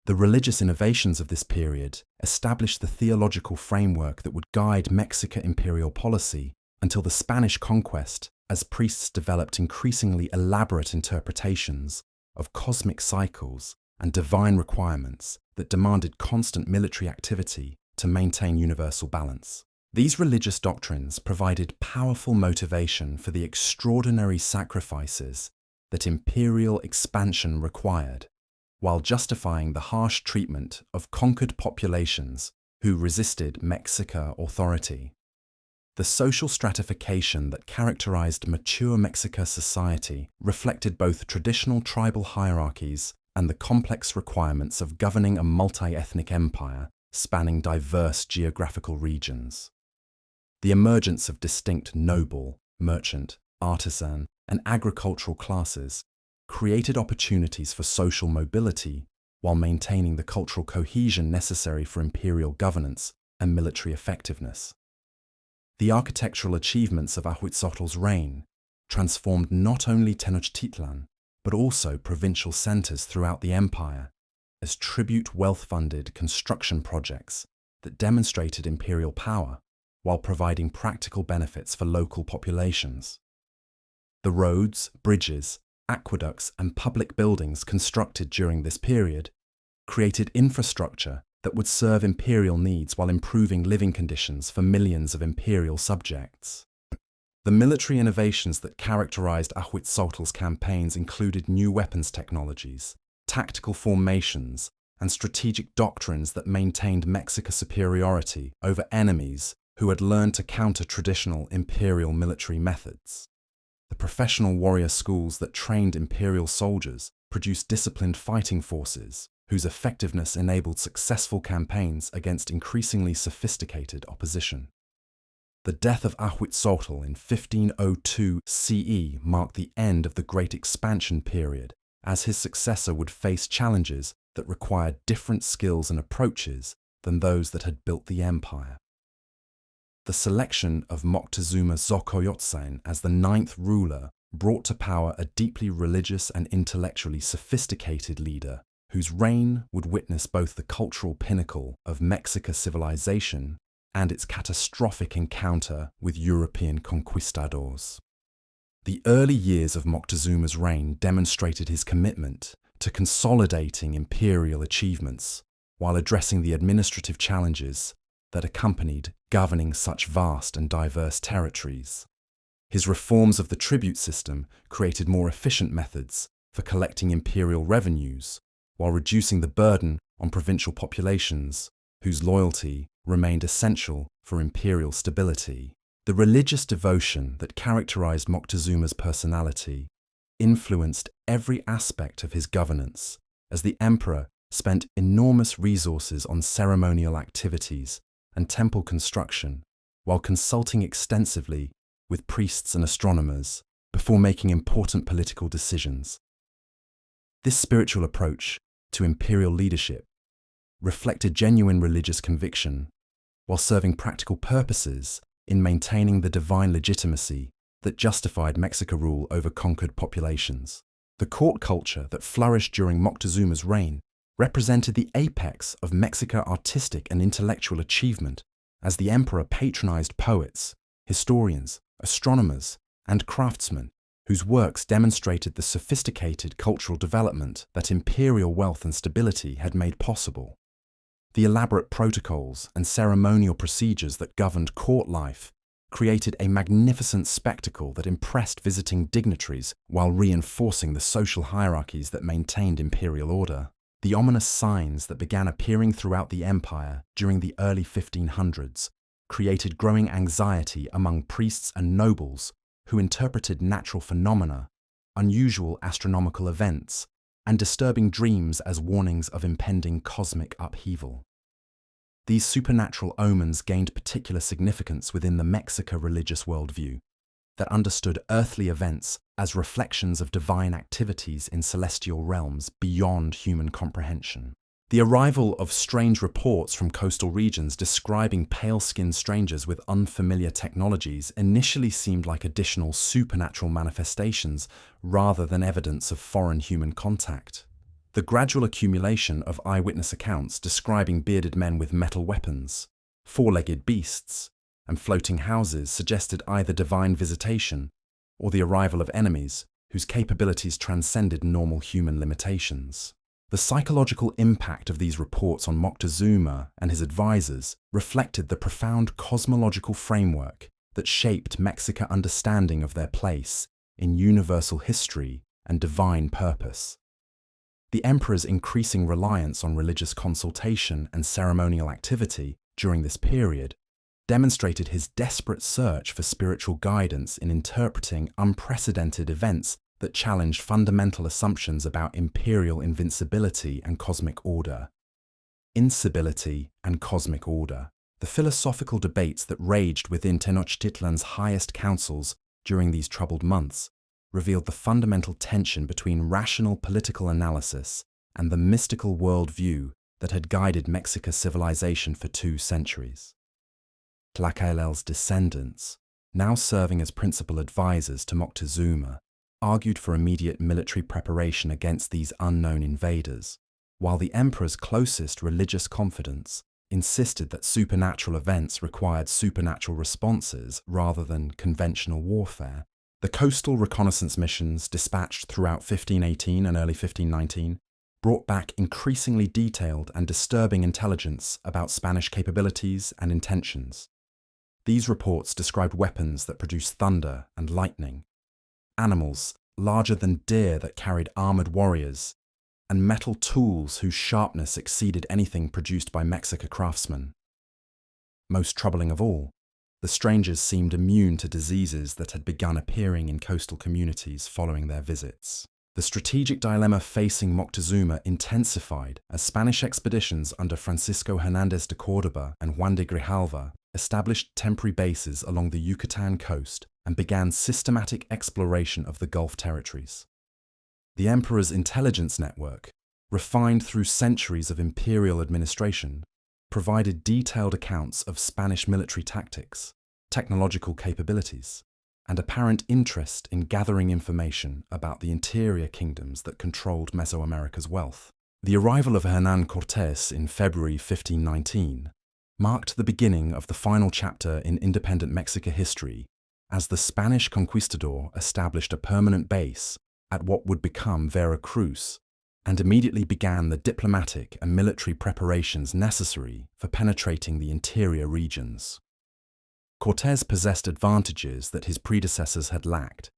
The religious innovations of this period established the theological framework that would guide Mexican imperial policy until the Spanish conquest, as priests developed increasingly elaborate interpretations of cosmic cycles and divine requirements that demanded constant military activity to maintain universal balance. These religious doctrines provided powerful motivation for the extraordinary sacrifices that imperial expansion required, while justifying the harsh treatment of conquered populations who resisted Mexican authority. The social stratification that characterized mature Mexican society reflected both traditional tribal hierarchies and the complex requirements of governing a multi-ethnic empire spanning diverse geographical regions. The emergence of distinct noble, merchant, artisan, and agricultural classes created opportunities for social mobility while maintaining the cultural cohesion necessary for imperial governance and military effectiveness. The architectural achievements of Ahuitzotl's reign transformed not only Tenochtitlan, but also provincial centers throughout the empire, as tribute wealth-funded construction projects that demonstrated imperial power while providing practical benefits for local populations. The roads, bridges, aqueducts, and public buildings constructed during this period created infrastructure that would serve imperial needs while improving living conditions for millions of imperial subjects. The military innovations that characterized Ahuitzottl's campaigns included new weapons technologies, tactical formations, and strategic doctrines that maintained Mexica's superiority over enemies who had learned to counter traditional imperial military methods. The professional warrior schools that trained imperial soldiers produced disciplined fighting forces whose effectiveness enabled successful campaigns against increasingly sophisticated opposition. The death of Ahuitzotl in 1502 CE marked the end of the Great Expansion period, as his successor would face challenges that required different skills and approaches than those that had built the empire. The selection of Moctezuma Xocoyotzin as the ninth ruler brought to power a deeply religious and intellectually sophisticated leader whose reign would witness both the cultural pinnacle of Mexican civilization and its catastrophic encounter with European conquistadors. The early years of Moctezuma's reign demonstrated his commitment to consolidating imperial achievements while addressing the administrative challenges that accompanied governing such vast and diverse territories. His reforms of the tribute system created more efficient methods for collecting imperial revenues while reducing the burden on provincial populations whose loyalty remained essential for imperial stability. The religious devotion that characterized Moctezuma's personality influenced every aspect of his governance, as the emperor spent enormous resources on ceremonial activities and temple construction, while consulting extensively with priests and astronomers before making important political decisions. This spiritual approach to imperial leadership reflected genuine religious conviction, while serving practical purposes in maintaining the divine legitimacy that justified Mexican rule over conquered populations. The court culture that flourished during Moctezuma's reign represented the apex of Mexican artistic and intellectual achievement, as the emperor patronized poets, historians, astronomers, and craftsmen whose works demonstrated the sophisticated cultural development that imperial wealth and stability had made possible. The elaborate protocols and ceremonial procedures that governed court life created a magnificent spectacle that impressed visiting dignitaries while reinforcing the social hierarchies that maintained imperial order. The ominous signs that began appearing throughout the empire during the early 1500s created growing anxiety among priests and nobles who interpreted natural phenomena, unusual astronomical events, and disturbing dreams as warnings of impending cosmic upheaval. These supernatural omens gained particular significance within the Mexican religious worldview that understood earthly events as reflections of divine activities in celestial realms beyond human comprehension. The arrival of strange reports from coastal regions describing pale-skinned strangers with unfamiliar technologies initially seemed like additional supernatural manifestations rather than evidence of foreign human contact. The gradual accumulation of eyewitness accounts describing bearded men with metal weapons, four-legged beasts, and floating houses suggested either divine visitation or the arrival of enemies whose capabilities transcended normal human limitations. The psychological impact of these reports on Moctezuma and his advisors reflected the profound cosmological framework that shaped Mexica's understanding of their place in universal history and divine purpose. The emperor's increasing reliance on religious consultation and ceremonial activity during this period demonstrated his desperate search for spiritual guidance in interpreting unprecedented events that challenged fundamental assumptions about imperial invincibility and cosmic order. Instability and cosmic order. The philosophical debates that raged within Tenochtitlan's highest councils during these troubled months revealed the fundamental tension between rational political analysis and the mystical worldview that had guided Mexica's civilization for 2 centuries. Tlacaelel's descendants, now serving as principal advisors to Moctezuma, argued for immediate military preparation against these unknown invaders, while the emperor's closest religious confidants insisted that supernatural events required supernatural responses rather than conventional warfare. The coastal reconnaissance missions dispatched throughout 1518 and early 1519 brought back increasingly detailed and disturbing intelligence about Spanish capabilities and intentions. These reports described weapons that produced thunder and lightning, animals larger than deer that carried armored warriors, and metal tools whose sharpness exceeded anything produced by Mexica craftsmen. Most troubling of all, the strangers seemed immune to diseases that had begun appearing in coastal communities following their visits. The strategic dilemma facing Moctezuma intensified as Spanish expeditions under Francisco Hernández de Córdoba and Juan de Grijalva established temporary bases along the Yucatan coast and began systematic exploration of the Gulf territories. The emperor's intelligence network, refined through centuries of imperial administration, provided detailed accounts of Spanish military tactics, technological capabilities, and apparent interest in gathering information about the interior kingdoms that controlled Mesoamerica's wealth. The arrival of Hernán Cortés in February 1519 marked the beginning of the final chapter in independent Mexica history, as the Spanish conquistador established a permanent base at what would become Veracruz, and immediately began the diplomatic and military preparations necessary for penetrating the interior regions. Cortés possessed advantages that his predecessors had lacked,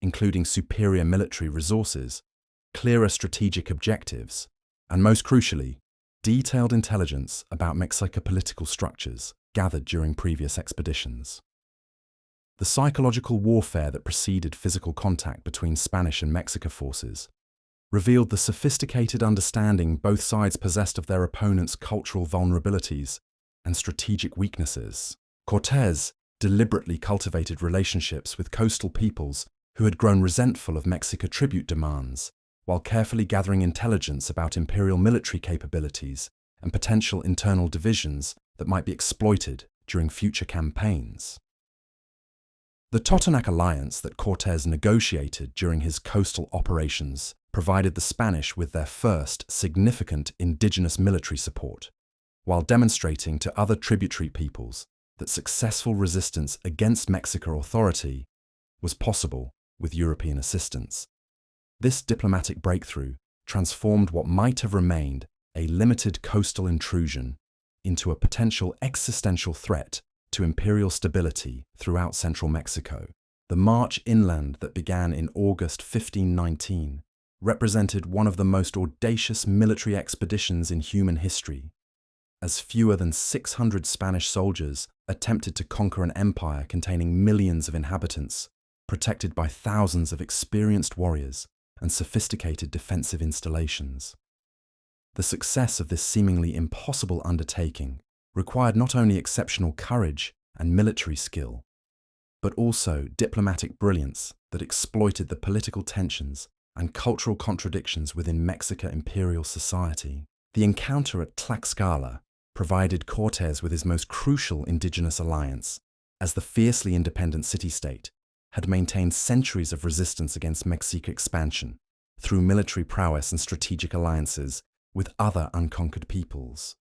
including superior military resources, clearer strategic objectives, and most crucially, detailed intelligence about Mexican political structures gathered during previous expeditions. The psychological warfare that preceded physical contact between Spanish and Mexican forces revealed the sophisticated understanding both sides possessed of their opponents' cultural vulnerabilities and strategic weaknesses. Cortés deliberately cultivated relationships with coastal peoples who had grown resentful of Mexican tribute demands, while carefully gathering intelligence about imperial military capabilities and potential internal divisions that might be exploited during future campaigns. The Totonac alliance that Cortés negotiated during his coastal operations provided the Spanish with their first significant indigenous military support, while demonstrating to other tributary peoples that successful resistance against Mexican authority was possible with European assistance. This diplomatic breakthrough transformed what might have remained a limited coastal intrusion into a potential existential threat to imperial stability throughout central Mexico. The march inland that began in August 1519 represented one of the most audacious military expeditions in human history, as fewer than 600 Spanish soldiers attempted to conquer an empire containing millions of inhabitants, protected by thousands of experienced warriors and sophisticated defensive installations. The success of this seemingly impossible undertaking required not only exceptional courage and military skill, but also diplomatic brilliance that exploited the political tensions and cultural contradictions within Mexican imperial society. The encounter at Tlaxcala provided Cortés with his most crucial indigenous alliance, as the fiercely independent city-state had maintained centuries of resistance against Mexican expansion through military prowess and strategic alliances with other unconquered peoples.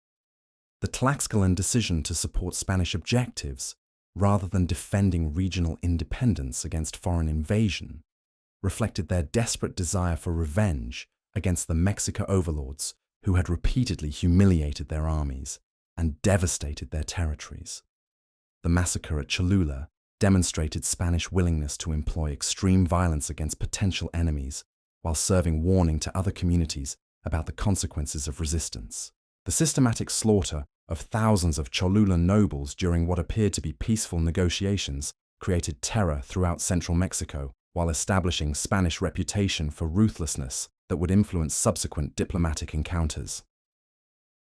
The Tlaxcalan decision to support Spanish objectives, rather than defending regional independence against foreign invasion, reflected their desperate desire for revenge against the Mexican overlords who had repeatedly humiliated their armies and devastated their territories. The massacre at Cholula demonstrated Spanish willingness to employ extreme violence against potential enemies while serving warning to other communities about the consequences of resistance. The systematic slaughter of thousands of Cholulan nobles during what appeared to be peaceful negotiations created terror throughout central Mexico while establishing Spanish reputation for ruthlessness that would influence subsequent diplomatic encounters.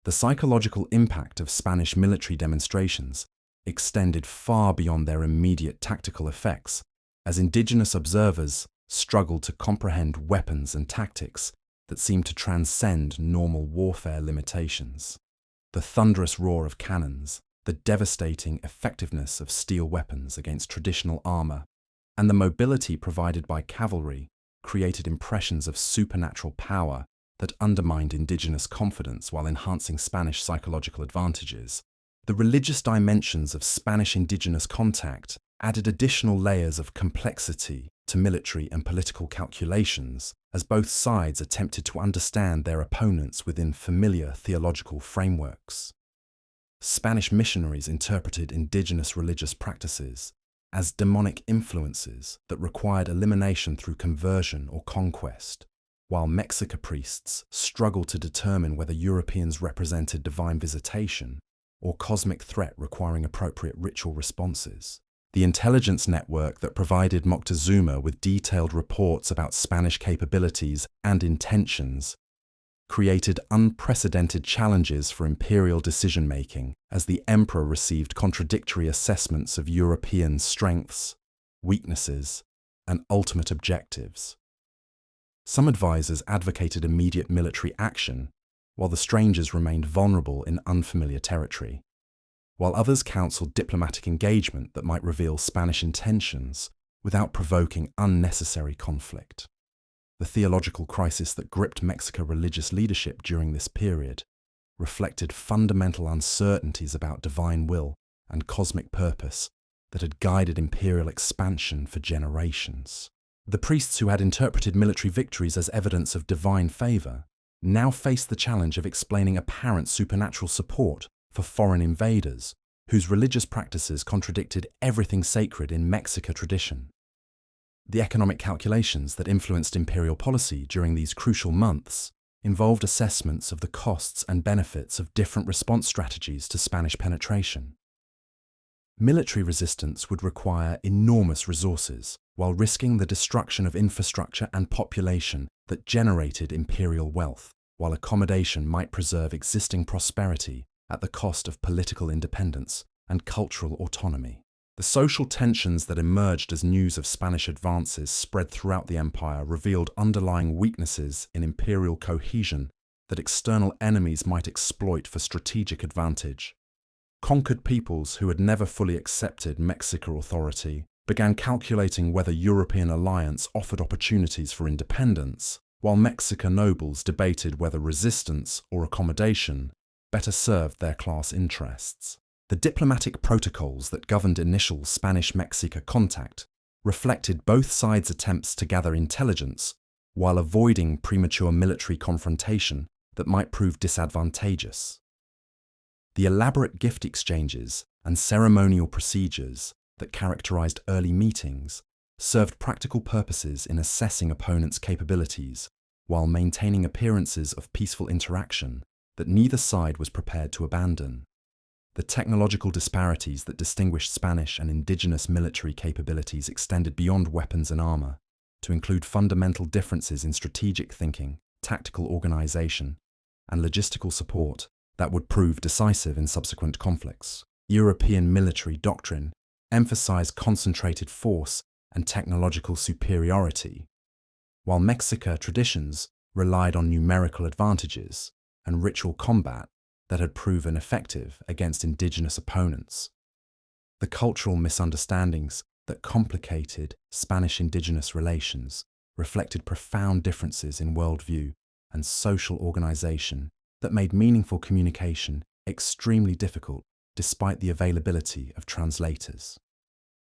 The psychological impact of Spanish military demonstrations extended far beyond their immediate tactical effects, as indigenous observers struggled to comprehend weapons and tactics that seemed to transcend normal warfare limitations. The thunderous roar of cannons, the devastating effectiveness of steel weapons against traditional armor, and the mobility provided by cavalry created impressions of supernatural power that undermined indigenous confidence while enhancing Spanish psychological advantages. The religious dimensions of Spanish indigenous contact added additional layers of complexity to military and political calculations as both sides attempted to understand their opponents within familiar theological frameworks. Spanish missionaries interpreted indigenous religious practices as demonic influences that required elimination through conversion or conquest, while Mexica priests struggled to determine whether Europeans represented divine visitation or cosmic threat requiring appropriate ritual responses. The intelligence network that provided Moctezuma with detailed reports about Spanish capabilities and intentions created unprecedented challenges for imperial decision-making as the emperor received contradictory assessments of European strengths, weaknesses, and ultimate objectives. Some advisors advocated immediate military action, while the strangers remained vulnerable in unfamiliar territory, while others counseled diplomatic engagement that might reveal Spanish intentions without provoking unnecessary conflict. The theological crisis that gripped Mexican religious leadership during this period reflected fundamental uncertainties about divine will and cosmic purpose that had guided imperial expansion for generations. The priests who had interpreted military victories as evidence of divine favor now faced the challenge of explaining apparent supernatural support for foreign invaders whose religious practices contradicted everything sacred in Mexican tradition. The economic calculations that influenced imperial policy during these crucial months involved assessments of the costs and benefits of different response strategies to Spanish penetration. Military resistance would require enormous resources while risking the destruction of infrastructure and population that generated imperial wealth, while accommodation might preserve existing prosperity at the cost of political independence and cultural autonomy. The social tensions that emerged as news of Spanish advances spread throughout the empire revealed underlying weaknesses in imperial cohesion that external enemies might exploit for strategic advantage. Conquered peoples who had never fully accepted Mexican authority began calculating whether European alliance offered opportunities for independence, while Mexican nobles debated whether resistance or accommodation better served their class interests. The diplomatic protocols that governed initial Spanish-Mexica contact reflected both sides' attempts to gather intelligence while avoiding premature military confrontation that might prove disadvantageous. The elaborate gift exchanges and ceremonial procedures that characterized early meetings served practical purposes in assessing opponents' capabilities while maintaining appearances of peaceful interaction that neither side was prepared to abandon. The technological disparities that distinguished Spanish and indigenous military capabilities extended beyond weapons and armor, to include fundamental differences in strategic thinking, tactical organization, and logistical support that would prove decisive in subsequent conflicts. European military doctrine emphasized concentrated force and technological superiority, while Mexica traditions relied on numerical advantages and ritual combat that had proven effective against indigenous opponents. The cultural misunderstandings that complicated Spanish-indigenous relations reflected profound differences in worldview and social organization that made meaningful communication extremely difficult despite the availability of translators.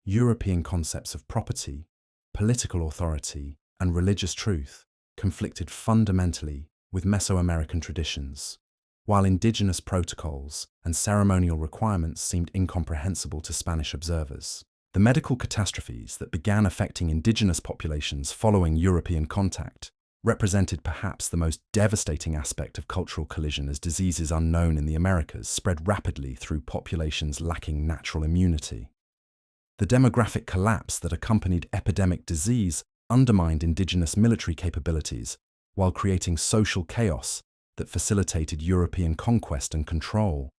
European concepts of property, political authority, and religious truth conflicted fundamentally with Mesoamerican traditions, while indigenous protocols and ceremonial requirements seemed incomprehensible to Spanish observers. The medical catastrophes that began affecting indigenous populations following European contact represented perhaps the most devastating aspect of cultural collision, as diseases unknown in the Americas spread rapidly through populations lacking natural immunity. The demographic collapse that accompanied epidemic disease undermined indigenous military capabilities while creating social chaos that facilitated European conquest and control.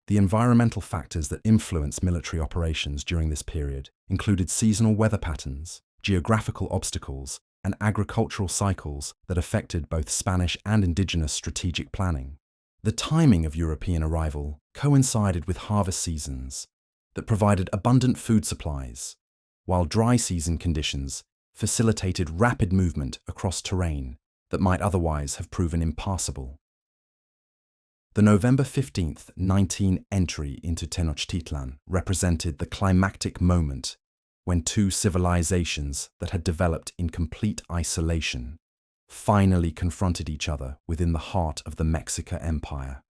The environmental factors that influenced military operations during this period included seasonal weather patterns, geographical obstacles, and agricultural cycles that affected both Spanish and indigenous strategic planning. The timing of European arrival coincided with harvest seasons that provided abundant food supplies, while dry season conditions facilitated rapid movement across terrain that might otherwise have proven impassable. The November 15th, 19 entry into Tenochtitlan represented the climactic moment when two civilizations that had developed in complete isolation finally confronted each other within the heart of the Mexican Empire.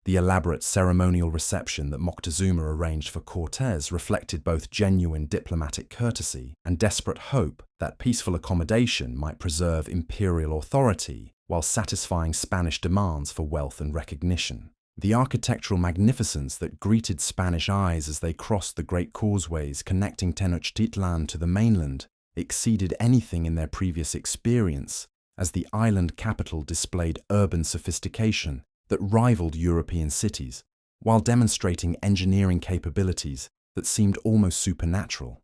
The elaborate ceremonial reception that Moctezuma arranged for Cortés reflected both genuine diplomatic courtesy and desperate hope that peaceful accommodation might preserve imperial authority while satisfying Spanish demands for wealth and recognition. The architectural magnificence that greeted Spanish eyes as they crossed the great causeways connecting Tenochtitlan to the mainland exceeded anything in their previous experience, as the island capital displayed urban sophistication that rivaled European cities, while demonstrating engineering capabilities that seemed almost supernatural.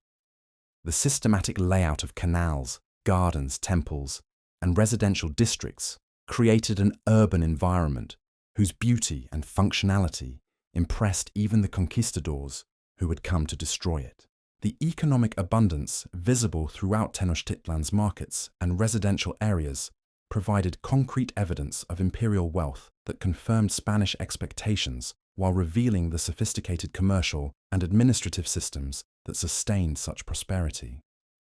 The systematic layout of canals, gardens, temples, and residential districts created an urban environment whose beauty and functionality impressed even the conquistadors who had come to destroy it. The economic abundance visible throughout Tenochtitlan's markets and residential areas provided concrete evidence of imperial wealth that confirmed Spanish expectations while revealing the sophisticated commercial and administrative systems that sustained such prosperity.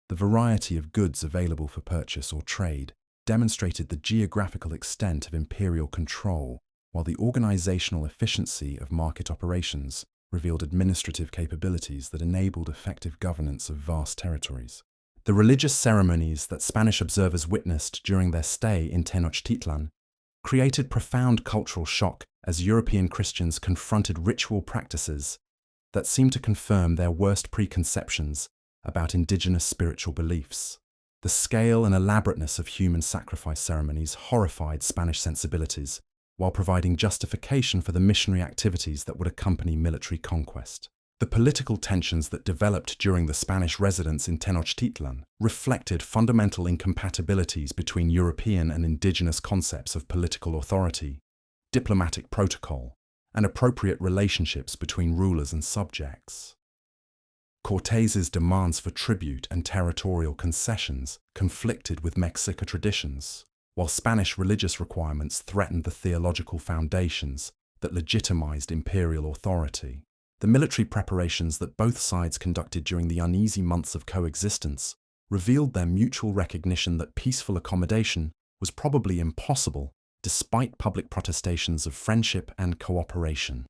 The variety of goods available for purchase or trade demonstrated the geographical extent of imperial control, while the organizational efficiency of market operations revealed administrative capabilities that enabled effective governance of vast territories. The religious ceremonies that Spanish observers witnessed during their stay in Tenochtitlan created profound cultural shock as European Christians confronted ritual practices that seemed to confirm their worst preconceptions about indigenous spiritual beliefs. The scale and elaborateness of human sacrifice ceremonies horrified Spanish sensibilities, while providing justification for the missionary activities that would accompany military conquest. The political tensions that developed during the Spanish residence in Tenochtitlan reflected fundamental incompatibilities between European and indigenous concepts of political authority, diplomatic protocol, and appropriate relationships between rulers and subjects. Cortés's demands for tribute and territorial concessions conflicted with Mexica traditions, while Spanish religious requirements threatened the theological foundations that legitimized imperial authority. The military preparations that both sides conducted during the uneasy months of coexistence revealed their mutual recognition that peaceful accommodation was probably impossible despite public protestations of friendship and cooperation.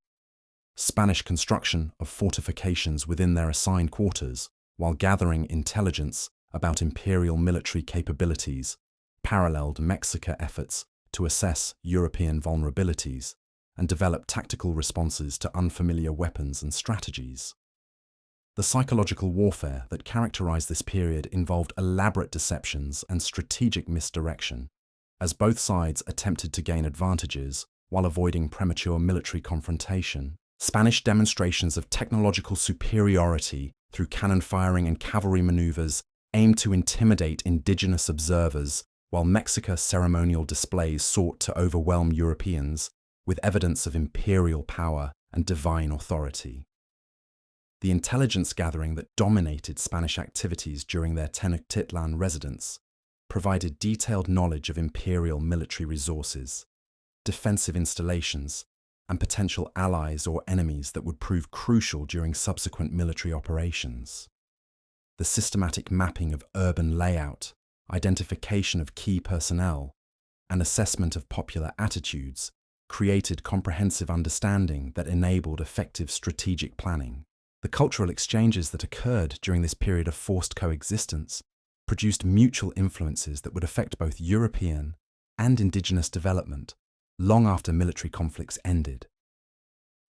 Spanish construction of fortifications within their assigned quarters, while gathering intelligence about imperial military capabilities, paralleled Mexican efforts to assess European vulnerabilities and develop tactical responses to unfamiliar weapons and strategies. The psychological warfare that characterized this period involved elaborate deceptions and strategic misdirection, as both sides attempted to gain advantages while avoiding premature military confrontation. Spanish demonstrations of technological superiority through cannon firing and cavalry maneuvers aimed to intimidate indigenous observers, while Mexica's ceremonial displays sought to overwhelm Europeans with evidence of imperial power and divine authority. The intelligence gathering that dominated Spanish activities during their Tenochtitlan residence provided detailed knowledge of imperial military resources, defensive installations, and potential allies or enemies that would prove crucial during subsequent military operations. The systematic mapping of urban layout, identification of key personnel, and assessment of popular attitudes created comprehensive understanding that enabled effective strategic planning. The cultural exchanges that occurred during this period of forced coexistence produced mutual influences that would affect both European and indigenous development long after military conflicts ended.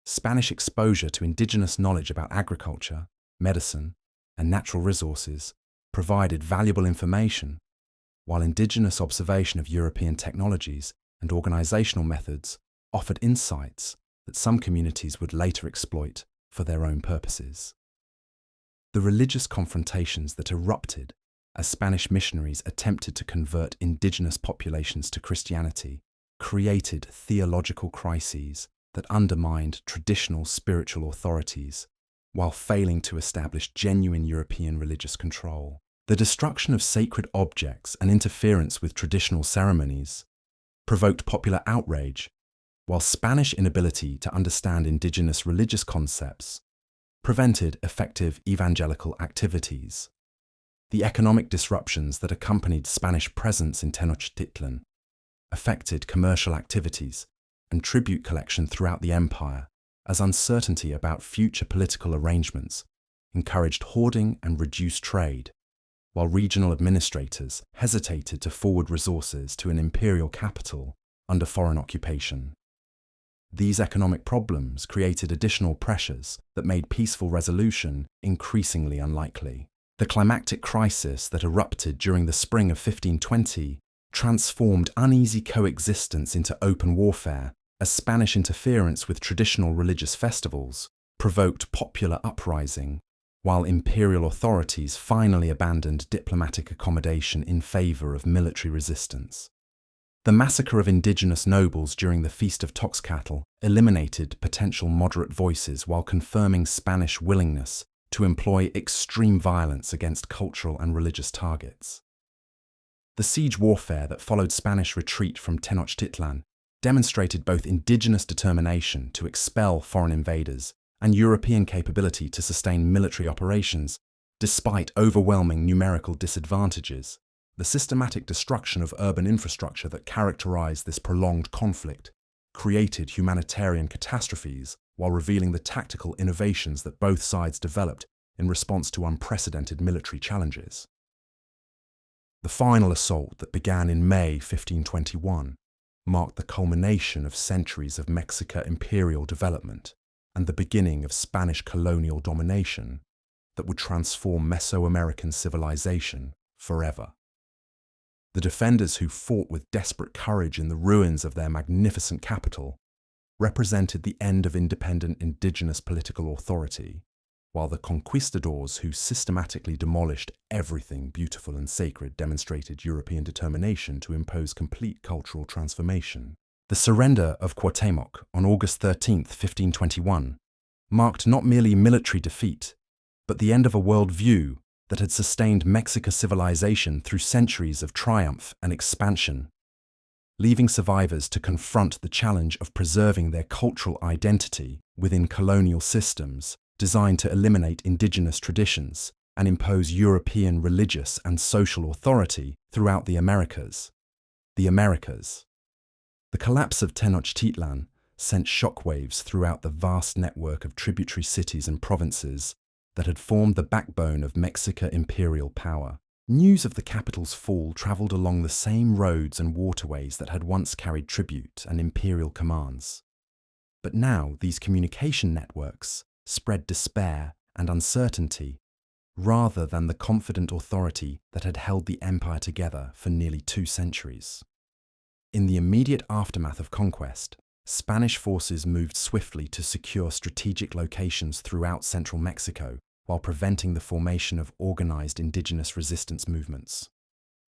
Spanish exposure to indigenous knowledge about agriculture, medicine, and natural resources provided valuable information, while indigenous observation of European technologies and organizational methods offered insights that some communities would later exploit for their own purposes. The religious confrontations that erupted as Spanish missionaries attempted to convert indigenous populations to Christianity created theological crises that undermined traditional spiritual authorities while failing to establish genuine European religious control. The destruction of sacred objects and interference with traditional ceremonies provoked popular outrage, while Spanish inability to understand indigenous religious concepts prevented effective evangelical activities. The economic disruptions that accompanied Spanish presence in Tenochtitlan affected commercial activities and tribute collection throughout the empire, as uncertainty about future political arrangements encouraged hoarding and reduced trade, while regional administrators hesitated to forward resources to an imperial capital under foreign occupation. These economic problems created additional pressures that made peaceful resolution increasingly unlikely. The climactic crisis that erupted during the spring of 1520 transformed uneasy coexistence into open warfare as Spanish interference with traditional religious festivals provoked popular uprising, while imperial authorities finally abandoned diplomatic accommodation in favor of military resistance. The massacre of indigenous nobles during the Feast of Toxcatl eliminated potential moderate voices while confirming Spanish willingness to employ extreme violence against cultural and religious targets. The siege warfare that followed Spanish retreat from Tenochtitlan demonstrated both indigenous determination to expel foreign invaders and European capability to sustain military operations despite overwhelming numerical disadvantages. The systematic destruction of urban infrastructure that characterized this prolonged conflict created humanitarian catastrophes while revealing the tactical innovations that both sides developed in response to unprecedented military challenges. The final assault that began in May 1521 marked the culmination of centuries of Mexican imperial development and the beginning of Spanish colonial domination that would transform Mesoamerican civilization forever. The defenders who fought with desperate courage in the ruins of their magnificent capital represented the end of independent indigenous political authority, while the conquistadors who systematically demolished everything beautiful and sacred demonstrated European determination to impose complete cultural transformation. The surrender of Cuauhtémoc on August 13, 1521, marked not merely military defeat, but the end of a worldview that had sustained Mexican civilization through centuries of triumph and expansion, leaving survivors to confront the challenge of preserving their cultural identity within colonial systems designed to eliminate indigenous traditions and impose European religious and social authority throughout the Americas. The Americas. The collapse of Tenochtitlan sent shockwaves throughout the vast network of tributary cities and provinces that had formed the backbone of Mexican imperial power. News of the capital's fall travelled along the same roads and waterways that had once carried tribute and imperial commands. But now these communication networks spread despair and uncertainty rather than the confident authority that had held the empire together for nearly 2 centuries. In the immediate aftermath of conquest, Spanish forces moved swiftly to secure strategic locations throughout central Mexico while preventing the formation of organized indigenous resistance movements.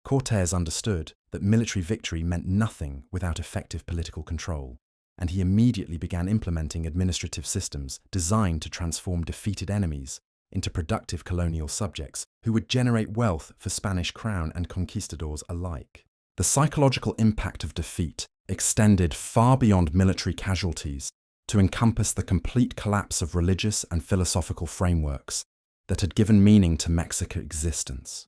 Cortés understood that military victory meant nothing without effective political control, and he immediately began implementing administrative systems designed to transform defeated enemies into productive colonial subjects who would generate wealth for Spanish crown and conquistadors alike. The psychological impact of defeat extended far beyond military casualties to encompass the complete collapse of religious and philosophical frameworks that had given meaning to Mexican existence.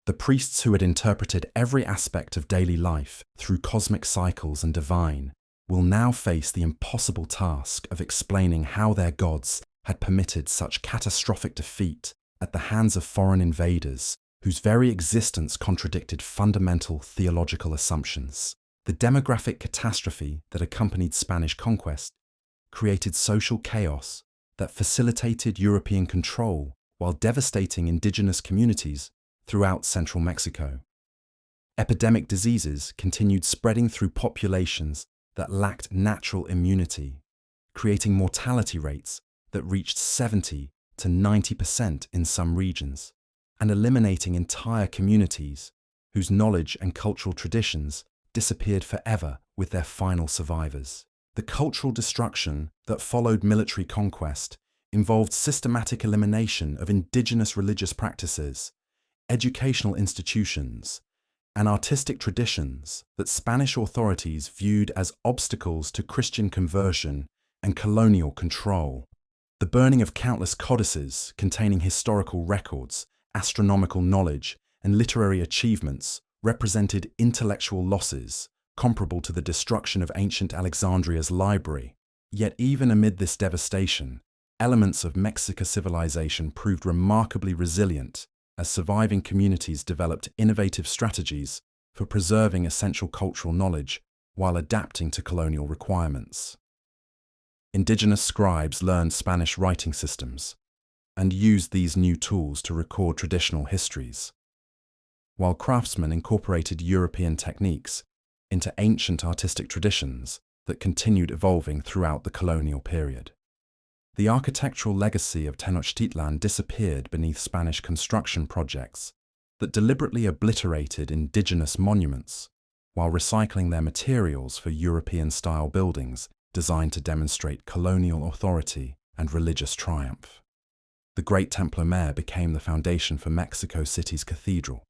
The priests who had interpreted every aspect of daily life through cosmic cycles and divine will now face the impossible task of explaining how their gods had permitted such catastrophic defeat at the hands of foreign invaders whose very existence contradicted fundamental theological assumptions. The demographic catastrophe that accompanied Spanish conquest created social chaos that facilitated European control while devastating indigenous communities throughout central Mexico. Epidemic diseases continued spreading through populations that lacked natural immunity, creating mortality rates that reached 70 to 90% in some regions, and eliminating entire communities whose knowledge and cultural traditions disappeared forever with their final survivors. The cultural destruction that followed military conquest involved systematic elimination of indigenous religious practices, educational institutions, and artistic traditions that Spanish authorities viewed as obstacles to Christian conversion and colonial control. The burning of countless codices containing historical records, astronomical knowledge, and literary achievements represented intellectual losses comparable to the destruction of ancient Alexandria's library. Yet even amid this devastation, elements of Mexican civilization proved remarkably resilient as surviving communities developed innovative strategies for preserving essential cultural knowledge while adapting to colonial requirements. Indigenous scribes learned Spanish writing systems and used these new tools to record traditional histories, while craftsmen incorporated European techniques into ancient artistic traditions that continued evolving throughout the colonial period. The architectural legacy of Tenochtitlan disappeared beneath Spanish construction projects that deliberately obliterated indigenous monuments while recycling their materials for European-style buildings designed to demonstrate colonial authority and religious triumph. The Great Templo Mayor became the foundation for Mexico City's cathedral,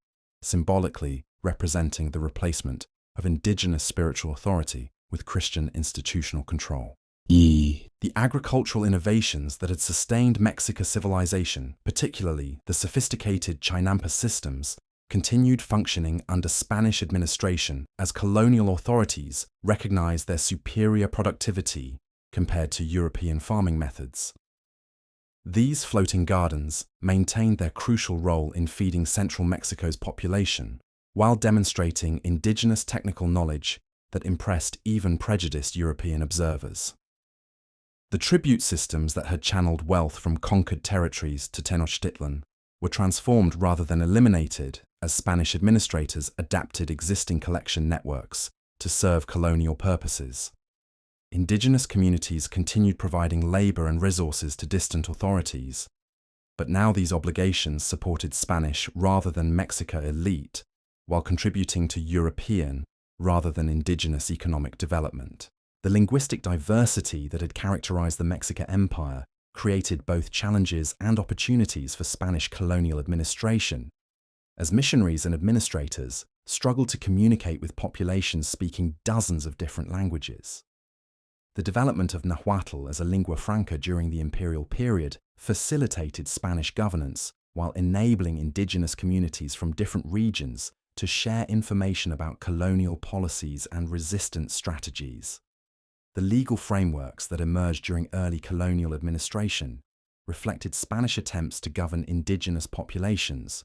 symbolically representing the replacement of indigenous spiritual authority with Christian institutional control. The agricultural innovations that had sustained Mexican civilization, particularly the sophisticated Chinampa systems, continued functioning under Spanish administration as colonial authorities recognized their superior productivity compared to European farming methods. These floating gardens maintained their crucial role in feeding central Mexico's population, while demonstrating indigenous technical knowledge that impressed even prejudiced European observers. The tribute systems that had channeled wealth from conquered territories to Tenochtitlan were transformed rather than eliminated as Spanish administrators adapted existing collection networks to serve colonial purposes. Indigenous communities continued providing labor and resources to distant authorities, but now these obligations supported Spanish rather than Mexican elite, while contributing to European rather than indigenous economic development. The linguistic diversity that had characterized the Mexican Empire created both challenges and opportunities for Spanish colonial administration, as missionaries and administrators struggled to communicate with populations speaking dozens of different languages. The development of Nahuatl as a lingua franca during the imperial period facilitated Spanish governance while enabling indigenous communities from different regions to share information about colonial policies and resistance strategies. The legal frameworks that emerged during early colonial administration reflected Spanish attempts to govern indigenous populations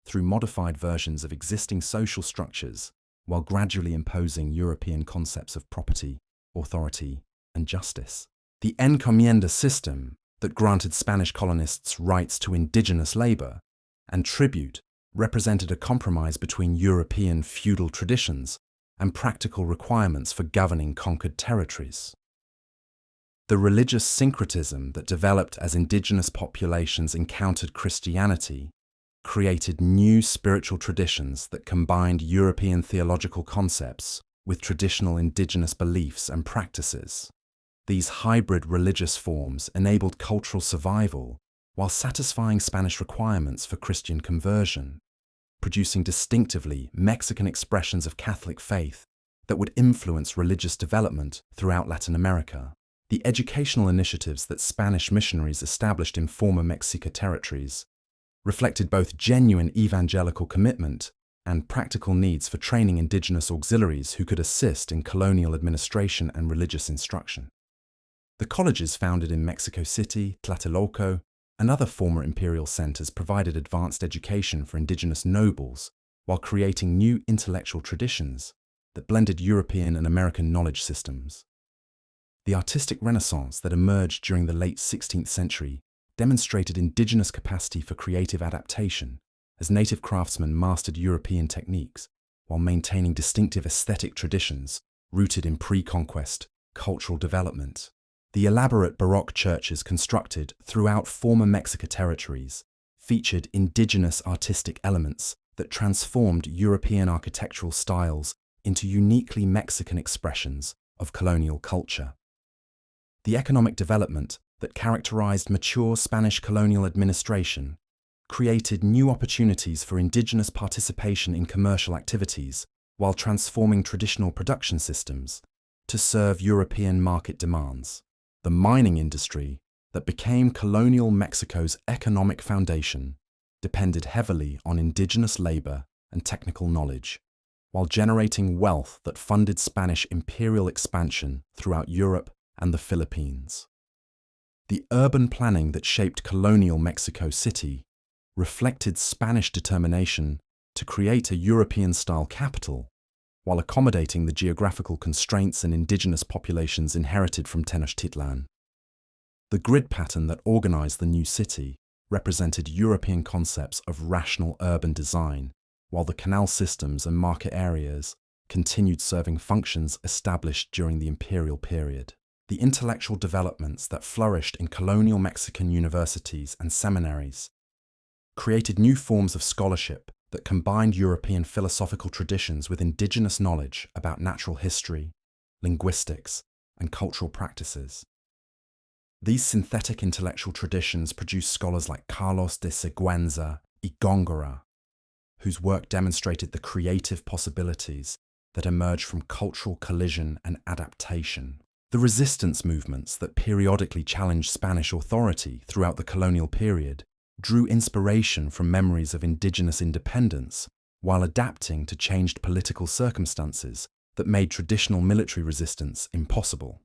through modified versions of existing social structures while gradually imposing European concepts of property, authority, and justice. The encomienda system that granted Spanish colonists rights to indigenous labor and tribute represented a compromise between European feudal traditions and practical requirements for governing conquered territories. The religious syncretism that developed as indigenous populations encountered Christianity created new spiritual traditions that combined European theological concepts with traditional indigenous beliefs and practices. These hybrid religious forms enabled cultural survival while satisfying Spanish requirements for Christian conversion, producing distinctively Mexican expressions of Catholic faith that would influence religious development throughout Latin America. The educational initiatives that Spanish missionaries established in former Mexica territories reflected both genuine evangelical commitment and practical needs for training indigenous auxiliaries who could assist in colonial administration and religious instruction. The colleges founded in Mexico City, Tlatelolco, and other former imperial centers provided advanced education for indigenous nobles while creating new intellectual traditions that blended European and American knowledge systems. The artistic renaissance that emerged during the late 16th century demonstrated indigenous capacity for creative adaptation as native craftsmen mastered European techniques while maintaining distinctive aesthetic traditions rooted in pre-conquest cultural development. The elaborate Baroque churches constructed throughout former Mexica territories featured indigenous artistic elements that transformed European architectural styles into uniquely Mexican expressions of colonial culture. The economic development that characterized mature Spanish colonial administration created new opportunities for indigenous participation in commercial activities while transforming traditional production systems to serve European market demands. The mining industry, that became colonial Mexico's economic foundation, depended heavily on indigenous labor and technical knowledge, while generating wealth that funded Spanish imperial expansion throughout Europe and the Philippines. The urban planning that shaped colonial Mexico City reflected Spanish determination to create a European-style capital while accommodating the geographical constraints and indigenous populations inherited from Tenochtitlan. The grid pattern that organized the new city represented European concepts of rational urban design, while the canal systems and market areas continued serving functions established during the imperial period. The intellectual developments that flourished in colonial Mexican universities and seminaries created new forms of scholarship that combined European philosophical traditions with indigenous knowledge about natural history, linguistics, and cultural practices. These synthetic intellectual traditions produced scholars like Carlos de Sigüenza y Góngora, whose work demonstrated the creative possibilities that emerged from cultural collision and adaptation. The resistance movements that periodically challenged Spanish authority throughout the colonial period drew inspiration from memories of indigenous independence while adapting to changed political circumstances that made traditional military resistance impossible.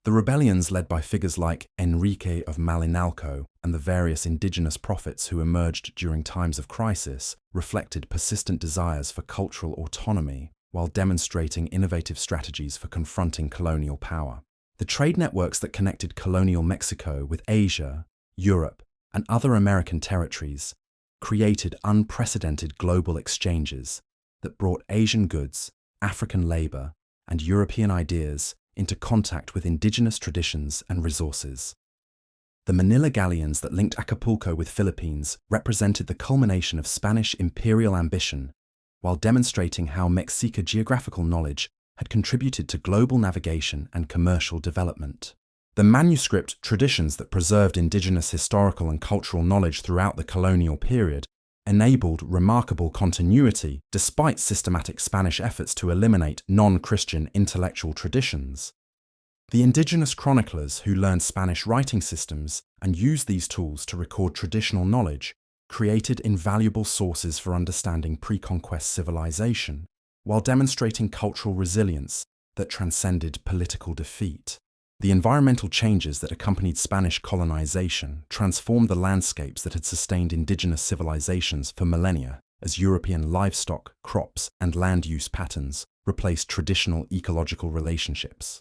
The rebellions led by figures like Enrique of Malinalco and the various indigenous prophets who emerged during times of crisis reflected persistent desires for cultural autonomy while demonstrating innovative strategies for confronting colonial power. The trade networks that connected colonial Mexico with Asia, Europe, and other American territories created unprecedented global exchanges that brought Asian goods, African labor, and European ideas into contact with indigenous traditions and resources. The Manila galleons that linked Acapulco with Philippines represented the culmination of Spanish imperial ambition, while demonstrating how Mexica geographical knowledge had contributed to global navigation and commercial development. The manuscript traditions that preserved indigenous historical and cultural knowledge throughout the colonial period enabled remarkable continuity despite systematic Spanish efforts to eliminate non-Christian intellectual traditions. The indigenous chroniclers who learned Spanish writing systems and used these tools to record traditional knowledge created invaluable sources for understanding pre-conquest civilization, while demonstrating cultural resilience that transcended political defeat. The environmental changes that accompanied Spanish colonization transformed the landscapes that had sustained indigenous civilizations for millennia as European livestock, crops, and land use patterns replaced traditional ecological relationships.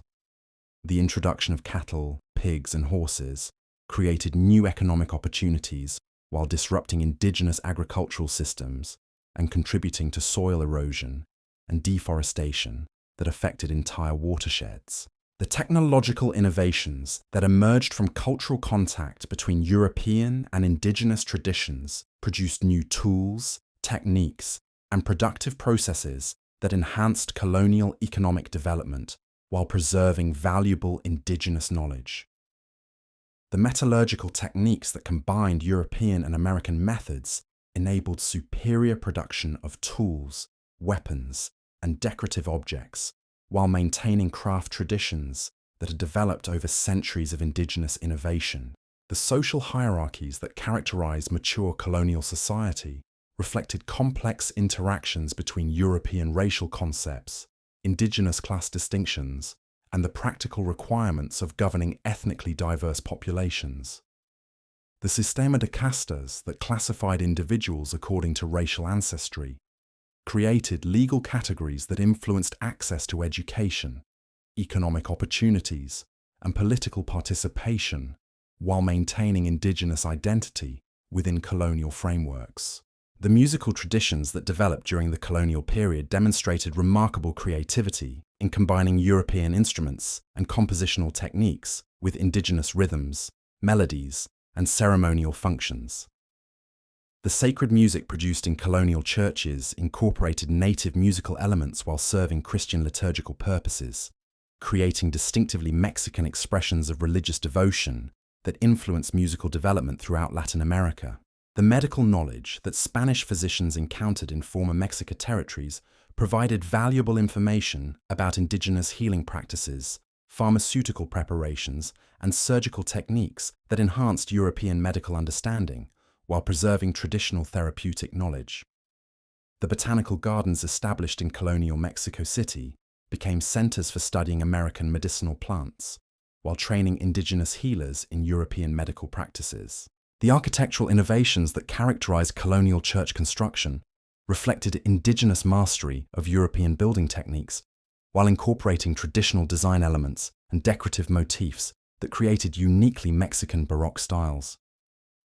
The introduction of cattle, pigs, and horses created new economic opportunities while disrupting indigenous agricultural systems and contributing to soil erosion and deforestation that affected entire watersheds. The technological innovations that emerged from cultural contact between European and indigenous traditions produced new tools, techniques, and productive processes that enhanced colonial economic development while preserving valuable indigenous knowledge. The metallurgical techniques that combined European and American methods enabled superior production of tools, weapons, and decorative objects, while maintaining craft traditions that had developed over centuries of indigenous innovation. The social hierarchies that characterized mature colonial society reflected complex interactions between European racial concepts, indigenous class distinctions, and the practical requirements of governing ethnically diverse populations. The sistema de castas that classified individuals according to racial ancestry created legal categories that influenced access to education, economic opportunities, and political participation, while maintaining indigenous identity within colonial frameworks. The musical traditions that developed during the colonial period demonstrated remarkable creativity in combining European instruments and compositional techniques with indigenous rhythms, melodies, and ceremonial functions. The sacred music produced in colonial churches incorporated native musical elements while serving Christian liturgical purposes, creating distinctively Mexican expressions of religious devotion that influenced musical development throughout Latin America. The medical knowledge that Spanish physicians encountered in former Mexica territories provided valuable information about indigenous healing practices, pharmaceutical preparations, and surgical techniques that enhanced European medical understanding while preserving traditional therapeutic knowledge. The botanical gardens established in colonial Mexico City became centers for studying American medicinal plants, while training indigenous healers in European medical practices. The architectural innovations that characterized colonial church construction reflected indigenous mastery of European building techniques, while incorporating traditional design elements and decorative motifs that created uniquely Mexican Baroque styles.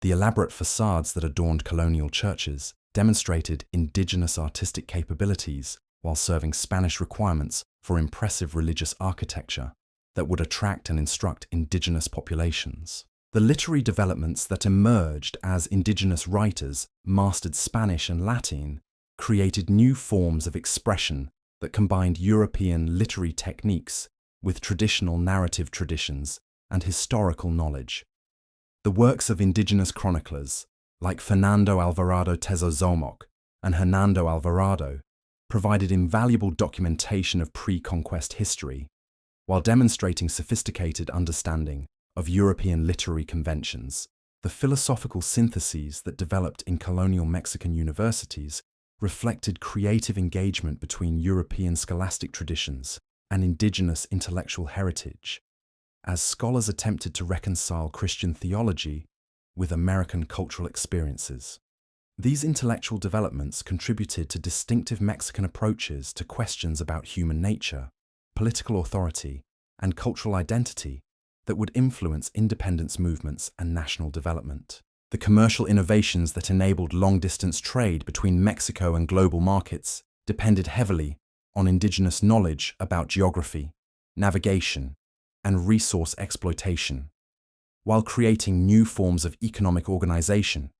The elaborate facades that adorned colonial churches demonstrated indigenous artistic capabilities while serving Spanish requirements for impressive religious architecture that would attract and instruct indigenous populations. The literary developments that emerged as indigenous writers mastered Spanish and Latin created new forms of expression that combined European literary techniques with traditional narrative traditions and historical knowledge. The works of indigenous chroniclers, like Fernando Alvarado Tezozomoc and Hernando Alvarado, provided invaluable documentation of pre-conquest history, while demonstrating sophisticated understanding of European literary conventions. The philosophical syntheses that developed in colonial Mexican universities reflected creative engagement between European scholastic traditions and indigenous intellectual heritage, as scholars attempted to reconcile Christian theology with American cultural experiences. These intellectual developments contributed to distinctive Mexican approaches to questions about human nature, political authority, and cultural identity that would influence independence movements and national development. The commercial innovations that enabled long-distance trade between Mexico and global markets depended heavily on indigenous knowledge about geography, navigation, and resource exploitation, while creating new forms of economic organization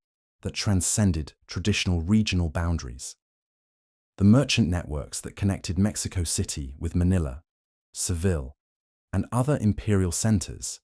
that transcended traditional regional boundaries. The merchant networks that connected Mexico City with Manila, Seville, and other imperial centers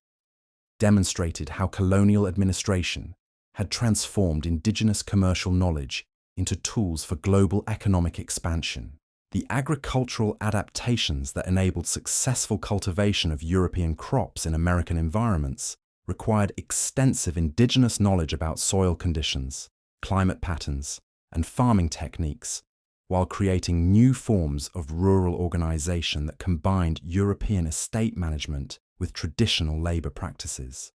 demonstrated how colonial administration had transformed indigenous commercial knowledge into tools for global economic expansion. The agricultural adaptations that enabled successful cultivation of European crops in American environments required extensive indigenous knowledge about soil conditions, climate patterns, and farming techniques, while creating new forms of rural organization that combined European estate management with traditional labor practices.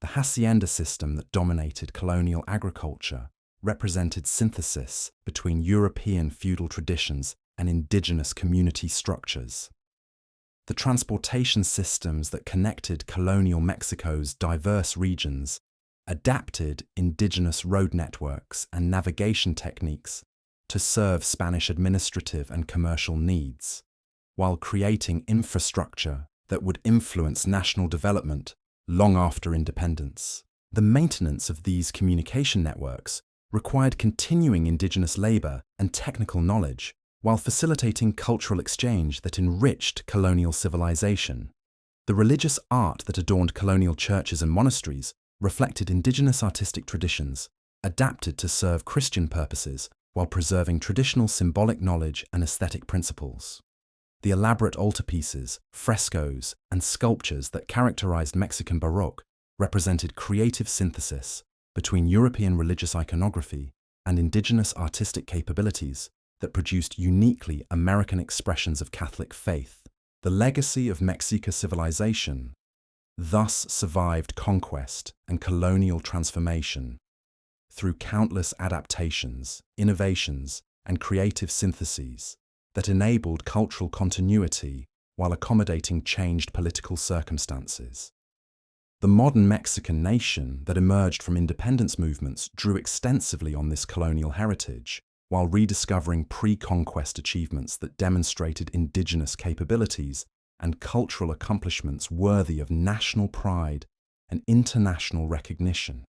The hacienda system that dominated colonial agriculture represented synthesis between European feudal traditions and indigenous community structures. The transportation systems that connected colonial Mexico's diverse regions adapted indigenous road networks and navigation techniques to serve Spanish administrative and commercial needs, while creating infrastructure that would influence national development long after independence. The maintenance of these communication networks required continuing indigenous labor and technical knowledge, while facilitating cultural exchange that enriched colonial civilization. The religious art that adorned colonial churches and monasteries reflected indigenous artistic traditions, adapted to serve Christian purposes while preserving traditional symbolic knowledge and aesthetic principles. The elaborate altarpieces, frescoes, and sculptures that characterized Mexican Baroque represented creative synthesis between European religious iconography and indigenous artistic capabilities that produced uniquely American expressions of Catholic faith. The legacy of Mexica civilization thus survived conquest and colonial transformation through countless adaptations, innovations, and creative syntheses that enabled cultural continuity while accommodating changed political circumstances. The modern Mexican nation that emerged from independence movements drew extensively on this colonial heritage, while rediscovering pre-conquest achievements that demonstrated indigenous capabilities and cultural accomplishments worthy of national pride and international recognition.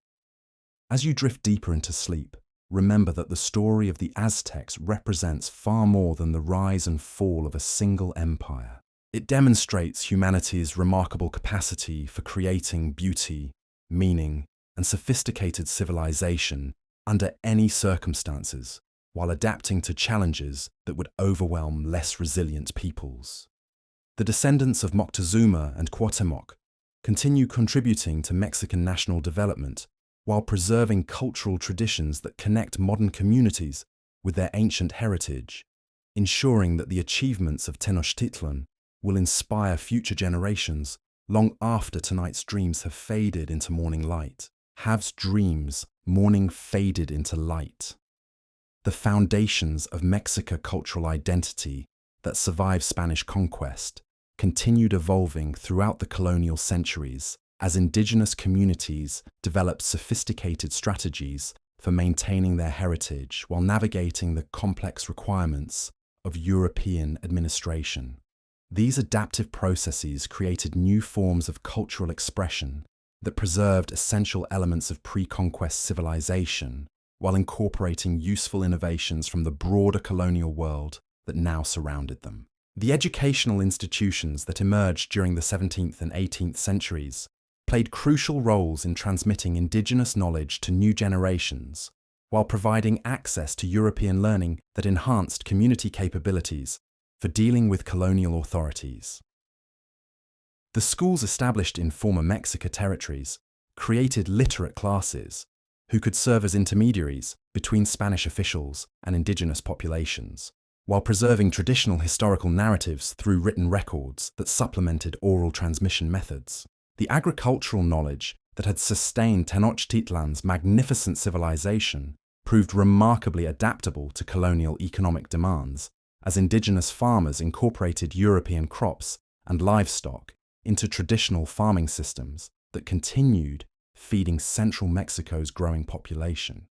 As you drift deeper into sleep, remember that the story of the Aztecs represents far more than the rise and fall of a single empire. It demonstrates humanity's remarkable capacity for creating beauty, meaning, and sophisticated civilization under any circumstances, while adapting to challenges that would overwhelm less resilient peoples. The descendants of Moctezuma and Cuauhtémoc continue contributing to Mexican national development while preserving cultural traditions that connect modern communities with their ancient heritage, ensuring that the achievements of Tenochtitlan will inspire future generations long after tonight's dreams have faded into morning light. Hav's dreams, morning faded into light. The foundations of Mexican cultural identity that survived Spanish conquest continued evolving throughout the colonial centuries as indigenous communities developed sophisticated strategies for maintaining their heritage while navigating the complex requirements of European administration. These adaptive processes created new forms of cultural expression that preserved essential elements of pre-conquest civilization while incorporating useful innovations from the broader colonial world that now surrounded them. The educational institutions that emerged during the 17th and 18th centuries played crucial roles in transmitting indigenous knowledge to new generations, while providing access to European learning that enhanced community capabilities for dealing with colonial authorities. The schools established in former Mexica territories created literate classes who could serve as intermediaries between Spanish officials and indigenous populations, while preserving traditional historical narratives through written records that supplemented oral transmission methods. The agricultural knowledge that had sustained Tenochtitlan's magnificent civilization proved remarkably adaptable to colonial economic demands, as indigenous farmers incorporated European crops and livestock into traditional farming systems that continued feeding central Mexico's growing population.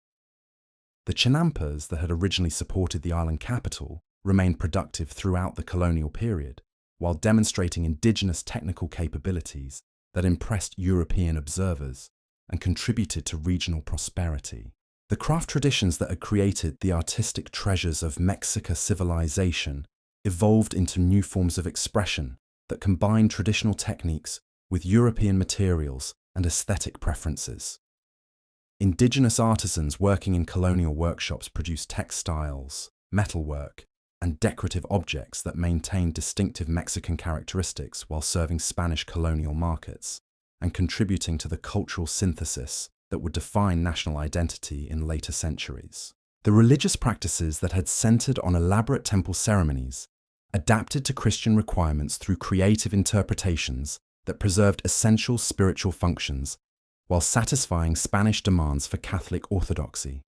The Chinampas that had originally supported the island capital remained productive throughout the colonial period, while demonstrating indigenous technical capabilities that impressed European observers and contributed to regional prosperity. The craft traditions that had created the artistic treasures of Mexica civilization evolved into new forms of expression that combined traditional techniques with European materials and aesthetic preferences. Indigenous artisans working in colonial workshops produced textiles, metalwork, and decorative objects that maintained distinctive Mexican characteristics while serving Spanish colonial markets and contributing to the cultural synthesis that would define national identity in later centuries. The religious practices that had centered on elaborate temple ceremonies adapted to Christian requirements through creative interpretations that preserved essential spiritual functions while satisfying Spanish demands for Catholic orthodoxy.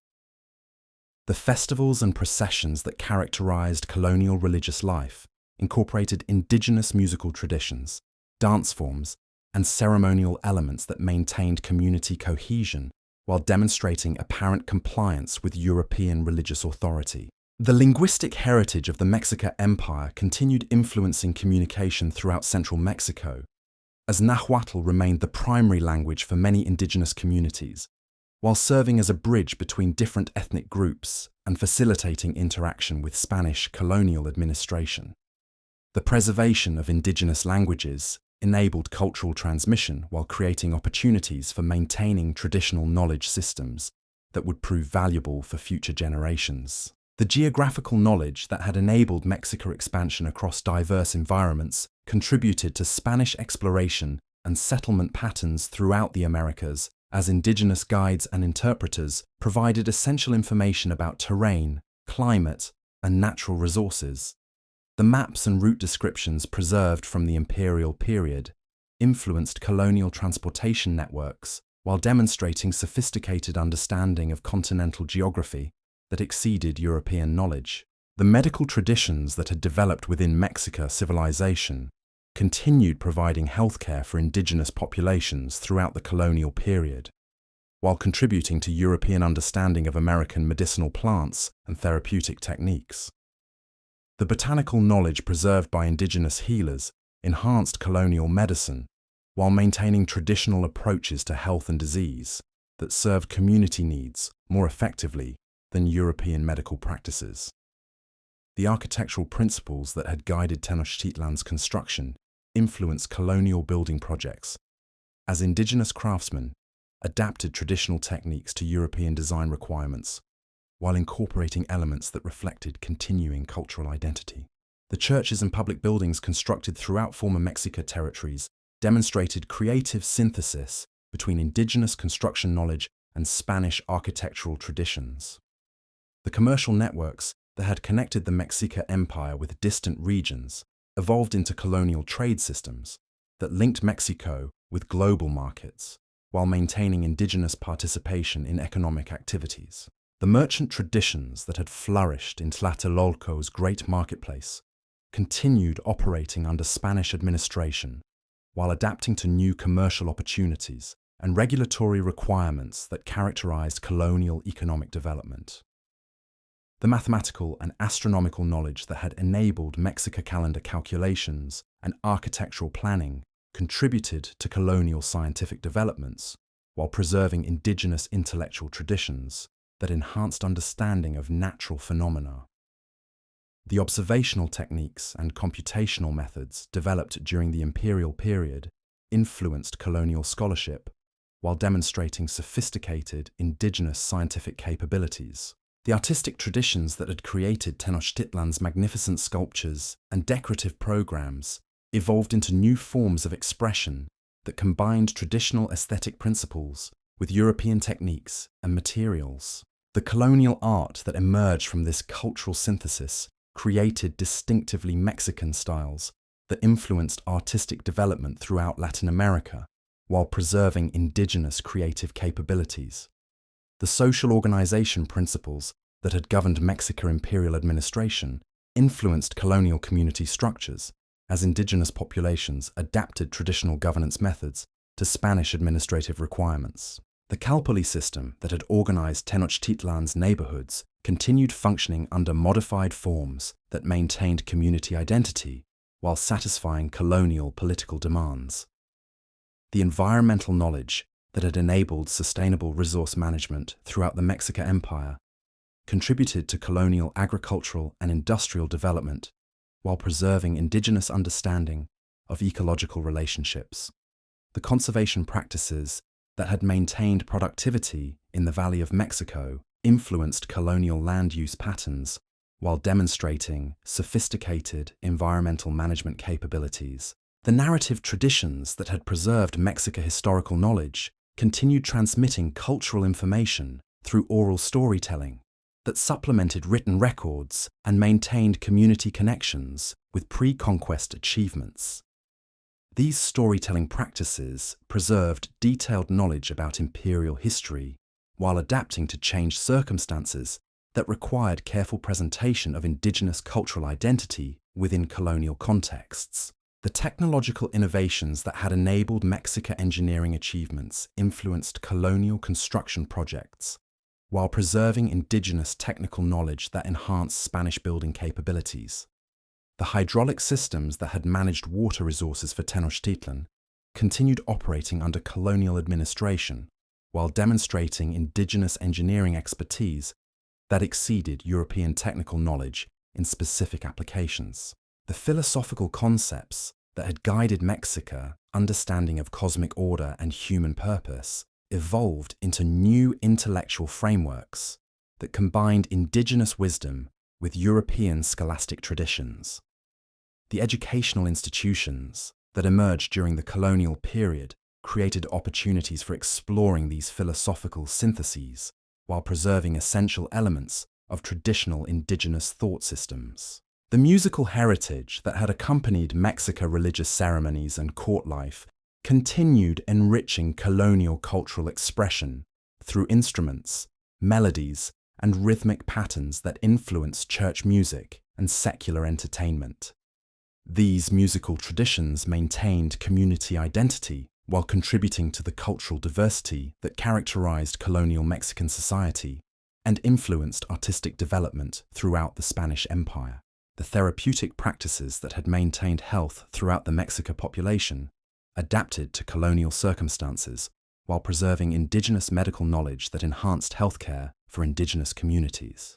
The festivals and processions that characterized colonial religious life incorporated indigenous musical traditions, dance forms, and ceremonial elements that maintained community cohesion while demonstrating apparent compliance with European religious authority. The linguistic heritage of the Aztec Empire continued influencing communication throughout central Mexico, as Nahuatl remained the primary language for many indigenous communities, while serving as a bridge between different ethnic groups and facilitating interaction with Spanish colonial administration. The preservation of indigenous languages enabled cultural transmission while creating opportunities for maintaining traditional knowledge systems that would prove valuable for future generations. The geographical knowledge that had enabled Mexican expansion across diverse environments contributed to Spanish exploration and settlement patterns throughout the Americas, as indigenous guides and interpreters provided essential information about terrain, climate, and natural resources. The maps and route descriptions preserved from the imperial period influenced colonial transportation networks while demonstrating sophisticated understanding of continental geography that exceeded European knowledge. The medical traditions that had developed within Mexica civilization continued providing healthcare for indigenous populations throughout the colonial period, while contributing to European understanding of American medicinal plants and therapeutic techniques. The botanical knowledge preserved by indigenous healers enhanced colonial medicine while maintaining traditional approaches to health and disease that served community needs more effectively than European medical practices. The architectural principles that had guided Tenochtitlan's construction influenced colonial building projects, as indigenous craftsmen adapted traditional techniques to European design requirements, while incorporating elements that reflected continuing cultural identity. The churches and public buildings constructed throughout former Mexica territories demonstrated creative synthesis between indigenous construction knowledge and Spanish architectural traditions. The commercial networks that had connected the Mexica Empire with distant regions evolved into colonial trade systems that linked Mexico with global markets while maintaining indigenous participation in economic activities. The merchant traditions that had flourished in Tlatelolco's great marketplace continued operating under Spanish administration while adapting to new commercial opportunities and regulatory requirements that characterized colonial economic development. The mathematical and astronomical knowledge that had enabled Mexica calendar calculations and architectural planning contributed to colonial scientific developments while preserving indigenous intellectual traditions that enhanced understanding of natural phenomena. The observational techniques and computational methods developed during the imperial period influenced colonial scholarship while demonstrating sophisticated indigenous scientific capabilities. The artistic traditions that had created Tenochtitlan's magnificent sculptures and decorative programs evolved into new forms of expression that combined traditional aesthetic principles with European techniques and materials. The colonial art that emerged from this cultural synthesis created distinctively Mexican styles that influenced artistic development throughout Latin America while preserving indigenous creative capabilities. The social organization principles that had governed Mexican imperial administration influenced colonial community structures as indigenous populations adapted traditional governance methods to Spanish administrative requirements. The Calpulli system that had organized Tenochtitlan's neighborhoods continued functioning under modified forms that maintained community identity while satisfying colonial political demands. The environmental knowledge that had enabled sustainable resource management throughout the Mexica Empire contributed to colonial agricultural and industrial development while preserving indigenous understanding of ecological relationships. The conservation practices that had maintained productivity in the Valley of Mexico influenced colonial land use patterns while demonstrating sophisticated environmental management capabilities. The narrative traditions that had preserved Mexica historical knowledge continued transmitting cultural information through oral storytelling that supplemented written records and maintained community connections with pre-conquest achievements. These storytelling practices preserved detailed knowledge about imperial history while adapting to changed circumstances that required careful presentation of indigenous cultural identity within colonial contexts. The technological innovations that had enabled Mexica engineering achievements influenced colonial construction projects, while preserving indigenous technical knowledge that enhanced Spanish building capabilities. The hydraulic systems that had managed water resources for Tenochtitlan continued operating under colonial administration, while demonstrating indigenous engineering expertise that exceeded European technical knowledge in specific applications. The philosophical concepts that had guided Mexica's understanding of cosmic order and human purpose evolved into new intellectual frameworks that combined indigenous wisdom with European scholastic traditions. The educational institutions that emerged during the colonial period created opportunities for exploring these philosophical syntheses while preserving essential elements of traditional indigenous thought systems. The musical heritage that had accompanied Mexica religious ceremonies and court life continued enriching colonial cultural expression through instruments, melodies, and rhythmic patterns that influenced church music and secular entertainment. These musical traditions maintained community identity while contributing to the cultural diversity that characterized colonial Mexican society and influenced artistic development throughout the Spanish Empire. The therapeutic practices that had maintained health throughout the Mexica population adapted to colonial circumstances while preserving indigenous medical knowledge that enhanced healthcare for indigenous communities.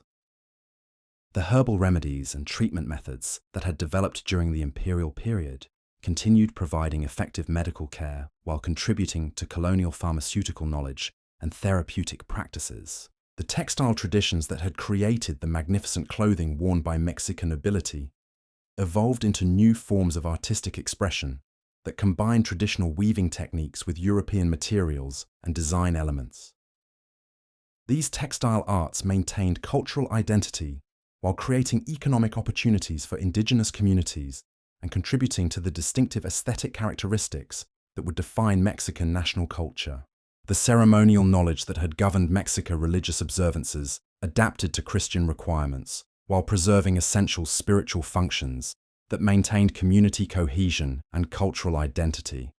The herbal remedies and treatment methods that had developed during the imperial period continued providing effective medical care while contributing to colonial pharmaceutical knowledge and therapeutic practices. The textile traditions that had created the magnificent clothing worn by Mexican nobility evolved into new forms of artistic expression that combined traditional weaving techniques with European materials and design elements. These textile arts maintained cultural identity while creating economic opportunities for indigenous communities and contributing to the distinctive aesthetic characteristics that would define Mexican national culture. The ceremonial knowledge that had governed Mexican religious observances adapted to Christian requirements while preserving essential spiritual functions that maintained community cohesion and cultural identity.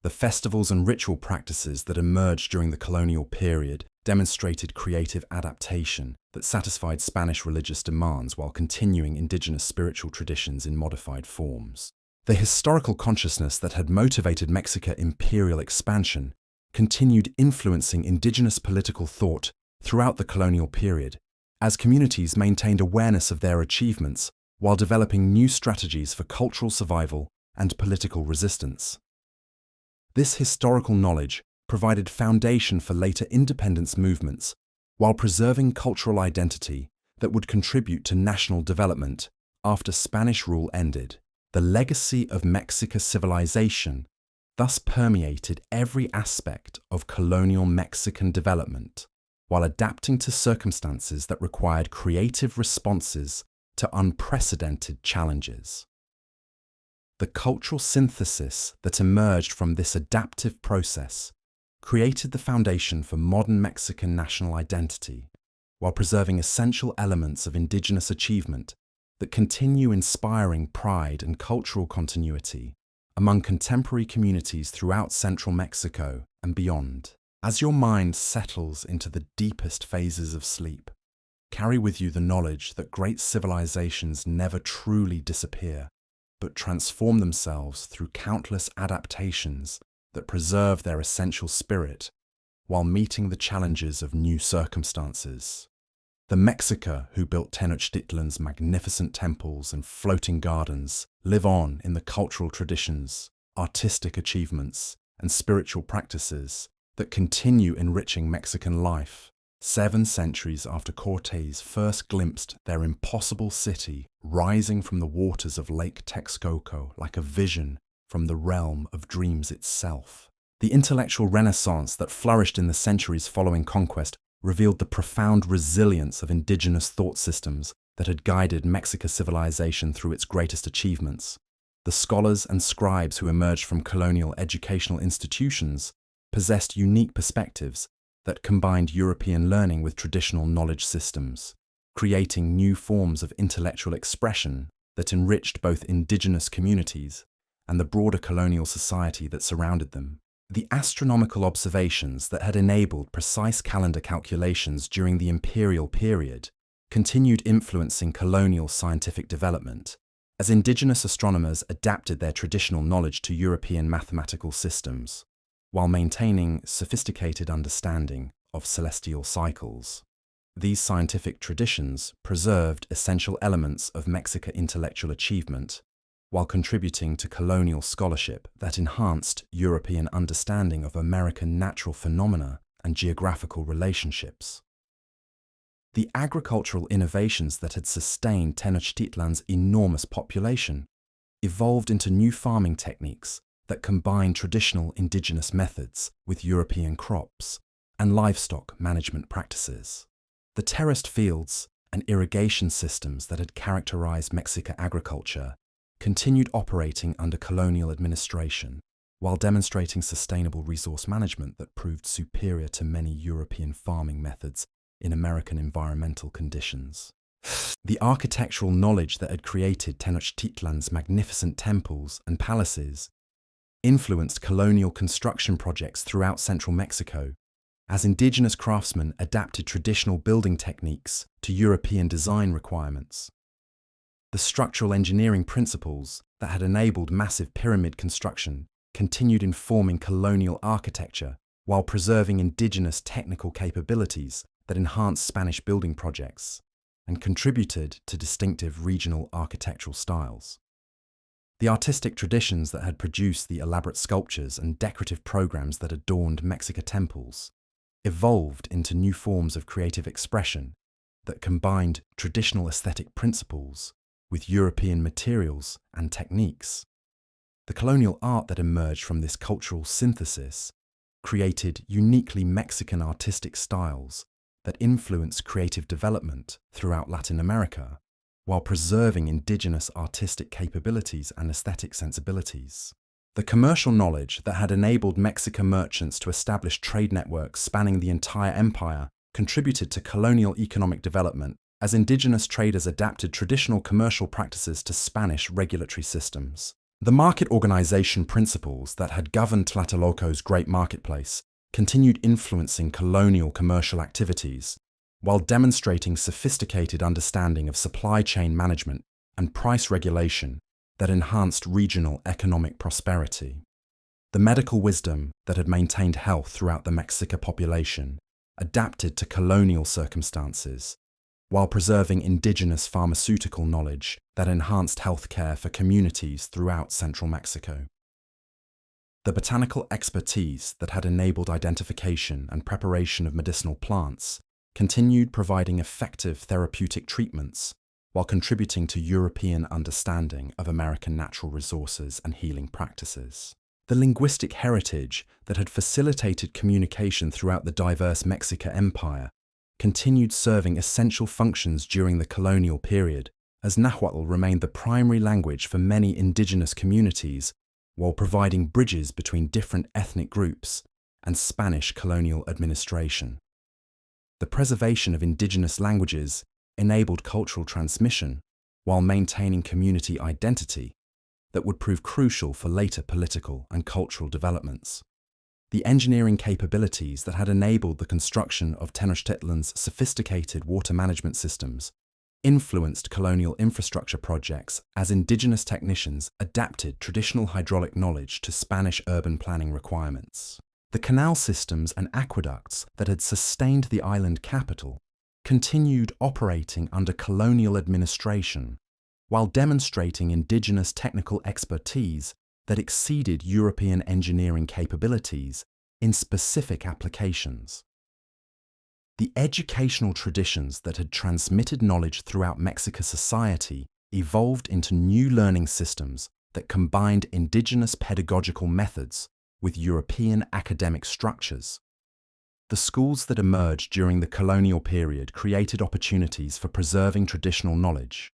The festivals and ritual practices that emerged during the colonial period demonstrated creative adaptation that satisfied Spanish religious demands while continuing indigenous spiritual traditions in modified forms. The historical consciousness that had motivated Mexican imperial expansion continued influencing indigenous political thought throughout the colonial period, as communities maintained awareness of their achievements while developing new strategies for cultural survival and political resistance. This historical knowledge provided foundation for later independence movements while preserving cultural identity that would contribute to national development after Spanish rule ended. The legacy of Mexican civilization thus permeated every aspect of colonial Mexican development, while adapting to circumstances that required creative responses to unprecedented challenges. The cultural synthesis that emerged from this adaptive process created the foundation for modern Mexican national identity, while preserving essential elements of indigenous achievement that continue inspiring pride and cultural continuity among contemporary communities throughout central Mexico and beyond. As your mind settles into the deepest phases of sleep, carry with you the knowledge that great civilizations never truly disappear, but transform themselves through countless adaptations that preserve their essential spirit while meeting the challenges of new circumstances. The Mexica who built Tenochtitlan's magnificent temples and floating gardens live on in the cultural traditions, artistic achievements, and spiritual practices that continue enriching Mexican life. 7 centuries after Cortés first glimpsed their impossible city rising from the waters of Lake Texcoco like a vision from the realm of dreams itself. The intellectual renaissance that flourished in the centuries following conquest revealed the profound resilience of indigenous thought systems that had guided Mexican civilization through its greatest achievements. The scholars and scribes who emerged from colonial educational institutions possessed unique perspectives that combined European learning with traditional knowledge systems, creating new forms of intellectual expression that enriched both indigenous communities and the broader colonial society that surrounded them. The astronomical observations that had enabled precise calendar calculations during the imperial period continued influencing colonial scientific development, as indigenous astronomers adapted their traditional knowledge to European mathematical systems, while maintaining sophisticated understanding of celestial cycles. These scientific traditions preserved essential elements of Mexican intellectual achievement, while contributing to colonial scholarship that enhanced European understanding of American natural phenomena and geographical relationships. The agricultural innovations that had sustained Tenochtitlan's enormous population evolved into new farming techniques that combined traditional indigenous methods with European crops and livestock management practices. The terraced fields and irrigation systems that had characterized Mexican agriculture continued operating under colonial administration, while demonstrating sustainable resource management that proved superior to many European farming methods in American environmental conditions. The architectural knowledge that had created Tenochtitlan's magnificent temples and palaces influenced colonial construction projects throughout central Mexico, as indigenous craftsmen adapted traditional building techniques to European design requirements. The structural engineering principles that had enabled massive pyramid construction continued informing colonial architecture while preserving indigenous technical capabilities that enhanced Spanish building projects and contributed to distinctive regional architectural styles. The artistic traditions that had produced the elaborate sculptures and decorative programs that adorned Mexican temples evolved into new forms of creative expression that combined traditional aesthetic principles with European materials and techniques. The colonial art that emerged from this cultural synthesis created uniquely Mexican artistic styles that influenced creative development throughout Latin America, while preserving indigenous artistic capabilities and aesthetic sensibilities. The commercial knowledge that had enabled Mexican merchants to establish trade networks spanning the entire empire contributed to colonial economic development as indigenous traders adapted traditional commercial practices to Spanish regulatory systems. The market organization principles that had governed Tlatelolco's great marketplace continued influencing colonial commercial activities, while demonstrating sophisticated understanding of supply chain management and price regulation that enhanced regional economic prosperity. The medical wisdom that had maintained health throughout the Mexica population adapted to colonial circumstances, while preserving indigenous pharmaceutical knowledge that enhanced healthcare for communities throughout central Mexico. The botanical expertise that had enabled identification and preparation of medicinal plants continued providing effective therapeutic treatments while contributing to European understanding of American natural resources and healing practices. The linguistic heritage that had facilitated communication throughout the diverse Mexican Empire continued serving essential functions during the colonial period, as Nahuatl remained the primary language for many indigenous communities while providing bridges between different ethnic groups and Spanish colonial administration. The preservation of indigenous languages enabled cultural transmission while maintaining community identity that would prove crucial for later political and cultural developments. The engineering capabilities that had enabled the construction of Tenochtitlan's sophisticated water management systems influenced colonial infrastructure projects as indigenous technicians adapted traditional hydraulic knowledge to Spanish urban planning requirements. The canal systems and aqueducts that had sustained the island capital continued operating under colonial administration, while demonstrating indigenous technical expertise that exceeded European engineering capabilities in specific applications. The educational traditions that had transmitted knowledge throughout Mexican society evolved into new learning systems that combined indigenous pedagogical methods with European academic structures. The schools that emerged during the colonial period created opportunities for preserving traditional knowledge,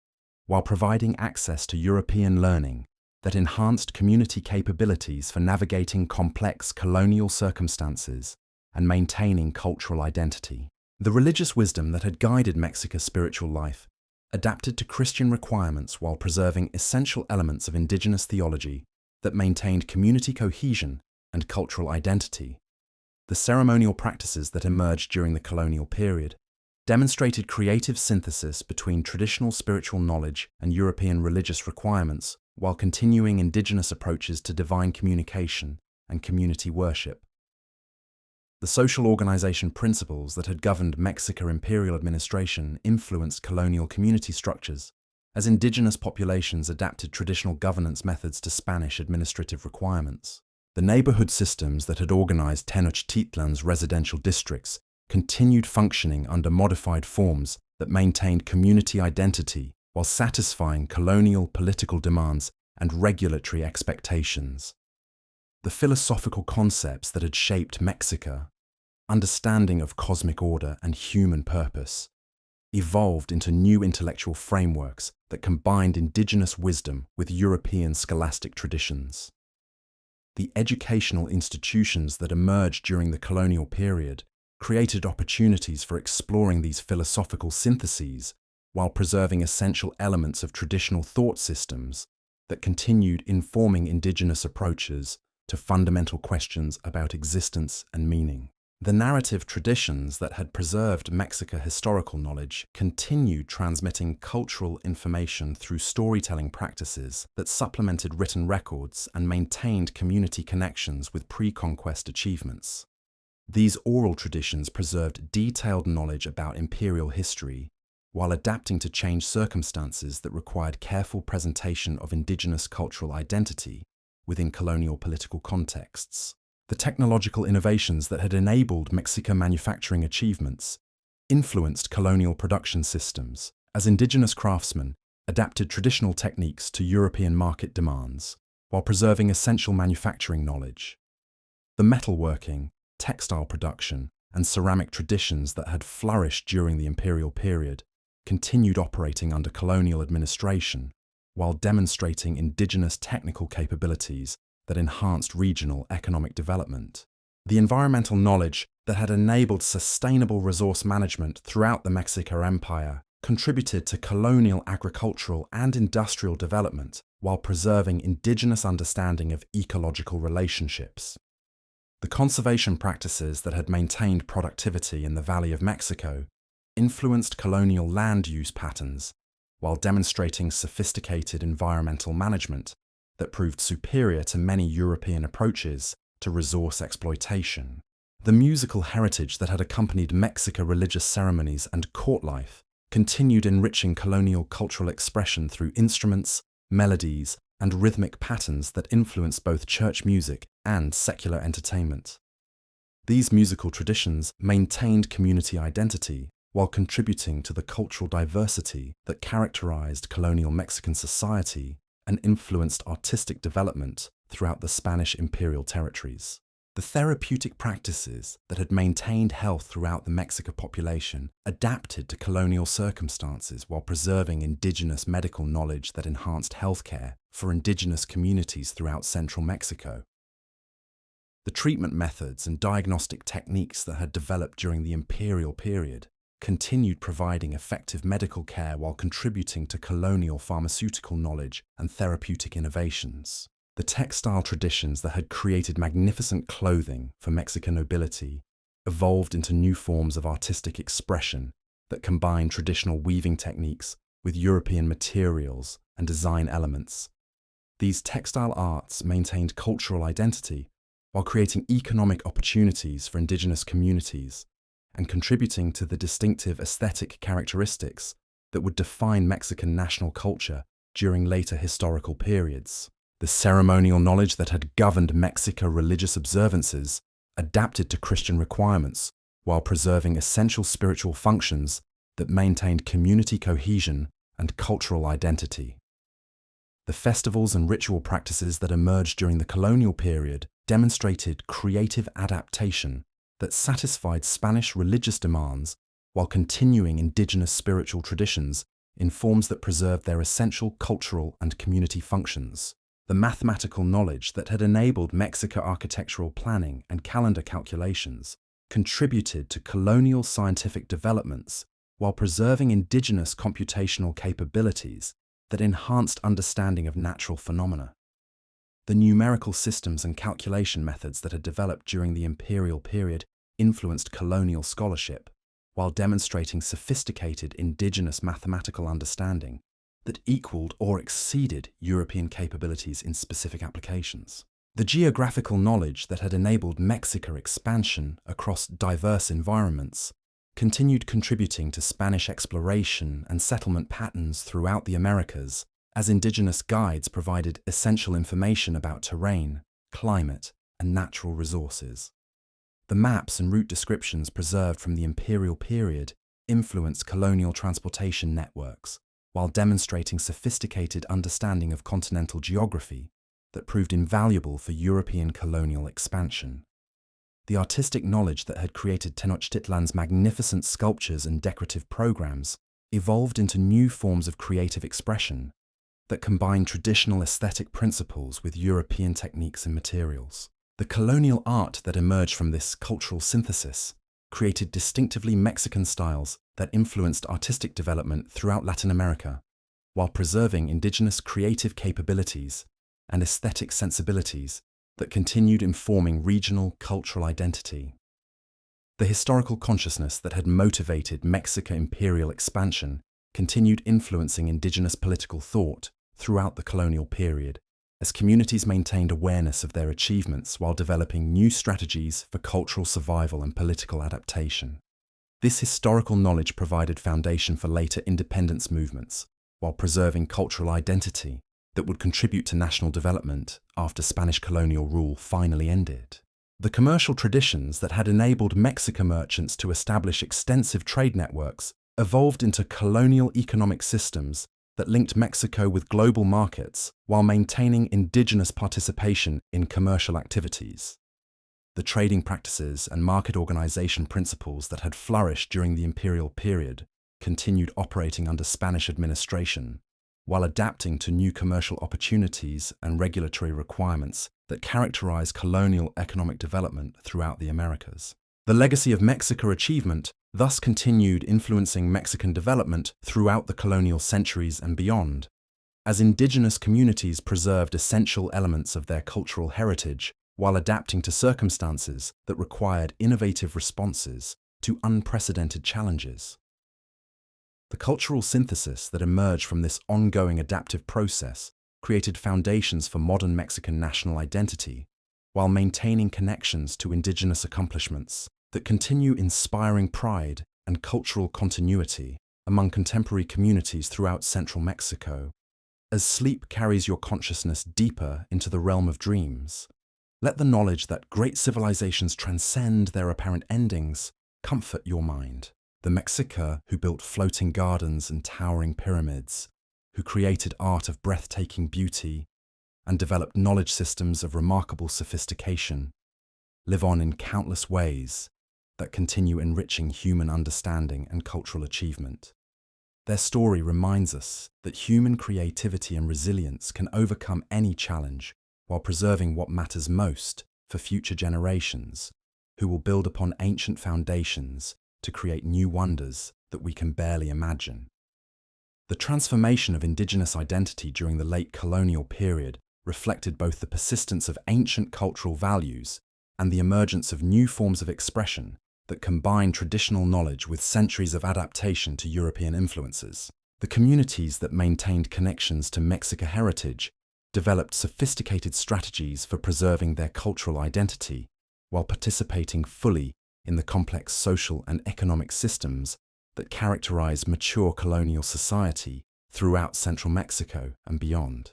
while providing access to European learning that enhanced community capabilities for navigating complex colonial circumstances and maintaining cultural identity. The religious wisdom that had guided Mexica's spiritual life adapted to Christian requirements while preserving essential elements of indigenous theology that maintained community cohesion and cultural identity. The ceremonial practices that emerged during the colonial period demonstrated creative synthesis between traditional spiritual knowledge and European religious requirements while continuing indigenous approaches to divine communication and community worship. The social organization principles that had governed Mexican imperial administration influenced colonial community structures as indigenous populations adapted traditional governance methods to Spanish administrative requirements. The neighborhood systems that had organized Tenochtitlan's residential districts continued functioning under modified forms that maintained community identity while satisfying colonial political demands and regulatory expectations. The philosophical concepts that had shaped Mexico, understanding of cosmic order and human purpose, evolved into new intellectual frameworks that combined indigenous wisdom with European scholastic traditions. The educational institutions that emerged during the colonial period created opportunities for exploring these philosophical syntheses while preserving essential elements of traditional thought systems that continued informing indigenous approaches to fundamental questions about existence and meaning. The narrative traditions that had preserved Mexican historical knowledge continued transmitting cultural information through storytelling practices that supplemented written records and maintained community connections with pre-conquest achievements. These oral traditions preserved detailed knowledge about imperial history, while adapting to changed circumstances that required careful presentation of indigenous cultural identity within colonial political contexts. The technological innovations that had enabled Mexican manufacturing achievements influenced colonial production systems as indigenous craftsmen adapted traditional techniques to European market demands while preserving essential manufacturing knowledge. The metalworking, textile production, and ceramic traditions that had flourished during the imperial period continued operating under colonial administration while demonstrating indigenous technical capabilities that enhanced regional economic development. The environmental knowledge that had enabled sustainable resource management throughout the Aztec Empire contributed to colonial agricultural and industrial development while preserving indigenous understanding of ecological relationships. The conservation practices that had maintained productivity in the Valley of Mexico influenced colonial land use patterns while demonstrating sophisticated environmental management that proved superior to many European approaches to resource exploitation. The musical heritage that had accompanied Mexican religious ceremonies and court life continued enriching colonial cultural expression through instruments, melodies, and rhythmic patterns that influenced both church music and secular entertainment. These musical traditions maintained community identity while contributing to the cultural diversity that characterized colonial Mexican society and influenced artistic development throughout the Spanish imperial territories. The therapeutic practices that had maintained health throughout the Mexican population adapted to colonial circumstances while preserving indigenous medical knowledge that enhanced healthcare for indigenous communities throughout central Mexico. The treatment methods and diagnostic techniques that had developed during the imperial period continued providing effective medical care while contributing to colonial pharmaceutical knowledge and therapeutic innovations. The textile traditions that had created magnificent clothing for Mexican nobility evolved into new forms of artistic expression that combined traditional weaving techniques with European materials and design elements. These textile arts maintained cultural identity while creating economic opportunities for indigenous communities and contributing to the distinctive aesthetic characteristics that would define Mexican national culture during later historical periods. The ceremonial knowledge that had governed Mexican religious observances adapted to Christian requirements while preserving essential spiritual functions that maintained community cohesion and cultural identity. The festivals and ritual practices that emerged during the colonial period demonstrated creative adaptation that satisfied Spanish religious demands while continuing indigenous spiritual traditions in forms that preserved their essential cultural and community functions. The mathematical knowledge that had enabled Mexican architectural planning and calendar calculations contributed to colonial scientific developments while preserving indigenous computational capabilities that enhanced understanding of natural phenomena. The numerical systems and calculation methods that had developed during the imperial period influenced colonial scholarship while demonstrating sophisticated indigenous mathematical understanding that equaled or exceeded European capabilities in specific applications. The geographical knowledge that had enabled Mexican expansion across diverse environments continued contributing to Spanish exploration and settlement patterns throughout the Americas, as indigenous guides provided essential information about terrain, climate, and natural resources. The maps and route descriptions preserved from the imperial period influenced colonial transportation networks, while demonstrating sophisticated understanding of continental geography that proved invaluable for European colonial expansion. The artistic knowledge that had created Tenochtitlan's magnificent sculptures and decorative programs evolved into new forms of creative expression that combined traditional aesthetic principles with European techniques and materials. The colonial art that emerged from this cultural synthesis created distinctively Mexican styles that influenced artistic development throughout Latin America, while preserving indigenous creative capabilities and aesthetic sensibilities that continued informing regional cultural identity. The historical consciousness that had motivated Mexican imperial expansion continued influencing indigenous political thought throughout the colonial period, as communities maintained awareness of their achievements while developing new strategies for cultural survival and political adaptation. This historical knowledge provided foundation for later independence movements, while preserving cultural identity that would contribute to national development after Spanish colonial rule finally ended. The commercial traditions that had enabled Mexican merchants to establish extensive trade networks evolved into colonial economic systems that linked Mexico with global markets while maintaining indigenous participation in commercial activities. The trading practices and market organization principles that had flourished during the imperial period continued operating under Spanish administration, while adapting to new commercial opportunities and regulatory requirements that characterize colonial economic development throughout the Americas. The legacy of Mexican achievement thus continued influencing Mexican development throughout the colonial centuries and beyond, as indigenous communities preserved essential elements of their cultural heritage while adapting to circumstances that required innovative responses to unprecedented challenges. The cultural synthesis that emerged from this ongoing adaptive process created foundations for modern Mexican national identity, while maintaining connections to indigenous accomplishments that continue inspiring pride and cultural continuity among contemporary communities throughout central Mexico. As sleep carries your consciousness deeper into the realm of dreams, let the knowledge that great civilizations transcend their apparent endings comfort your mind. The Mexica who built floating gardens and towering pyramids, who created art of breathtaking beauty and developed knowledge systems of remarkable sophistication, live on in countless ways that continue enriching human understanding and cultural achievement. Their story reminds us that human creativity and resilience can overcome any challenge while preserving what matters most for future generations, who will build upon ancient foundations to create new wonders that we can barely imagine. The transformation of indigenous identity during the late colonial period reflected both the persistence of ancient cultural values and the emergence of new forms of expression that combine traditional knowledge with centuries of adaptation to European influences. The communities that maintained connections to Mexican heritage developed sophisticated strategies for preserving their cultural identity while participating fully in the complex social and economic systems that characterize mature colonial society throughout central Mexico and beyond.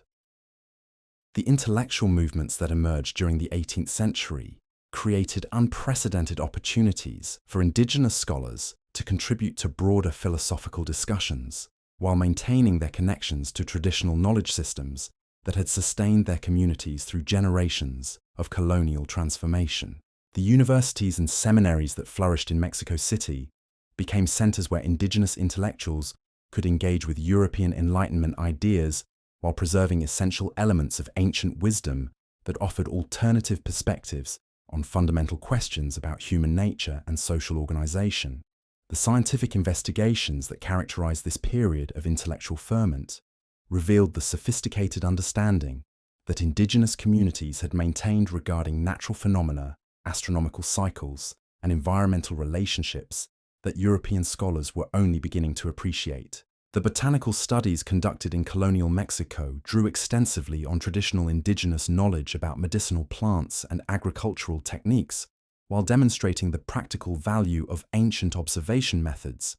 The intellectual movements that emerged during the 18th century created unprecedented opportunities for indigenous scholars to contribute to broader philosophical discussions while maintaining their connections to traditional knowledge systems that had sustained their communities through generations of colonial transformation. The universities and seminaries that flourished in Mexico City became centers where indigenous intellectuals could engage with European Enlightenment ideas while preserving essential elements of ancient wisdom that offered alternative perspectives on fundamental questions about human nature and social organization. The scientific investigations that characterized this period of intellectual ferment revealed the sophisticated understanding that indigenous communities had maintained regarding natural phenomena, astronomical cycles, and environmental relationships that European scholars were only beginning to appreciate. The botanical studies conducted in colonial Mexico drew extensively on traditional indigenous knowledge about medicinal plants and agricultural techniques, while demonstrating the practical value of ancient observation methods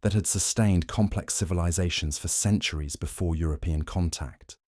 that had sustained complex civilizations for centuries before European contact.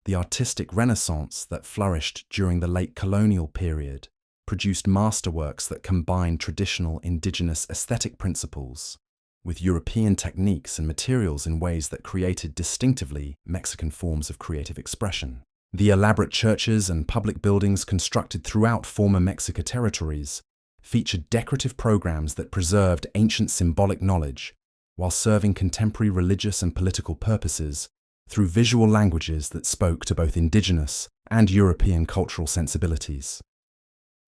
The artistic renaissance that flourished during the late colonial period produced masterworks that combined traditional indigenous aesthetic principles with European techniques and materials in ways that created distinctively Mexican forms of creative expression. The elaborate churches and public buildings constructed throughout former Mexican territories featured decorative programs that preserved ancient symbolic knowledge while serving contemporary religious and political purposes through visual languages that spoke to both indigenous and European cultural sensibilities.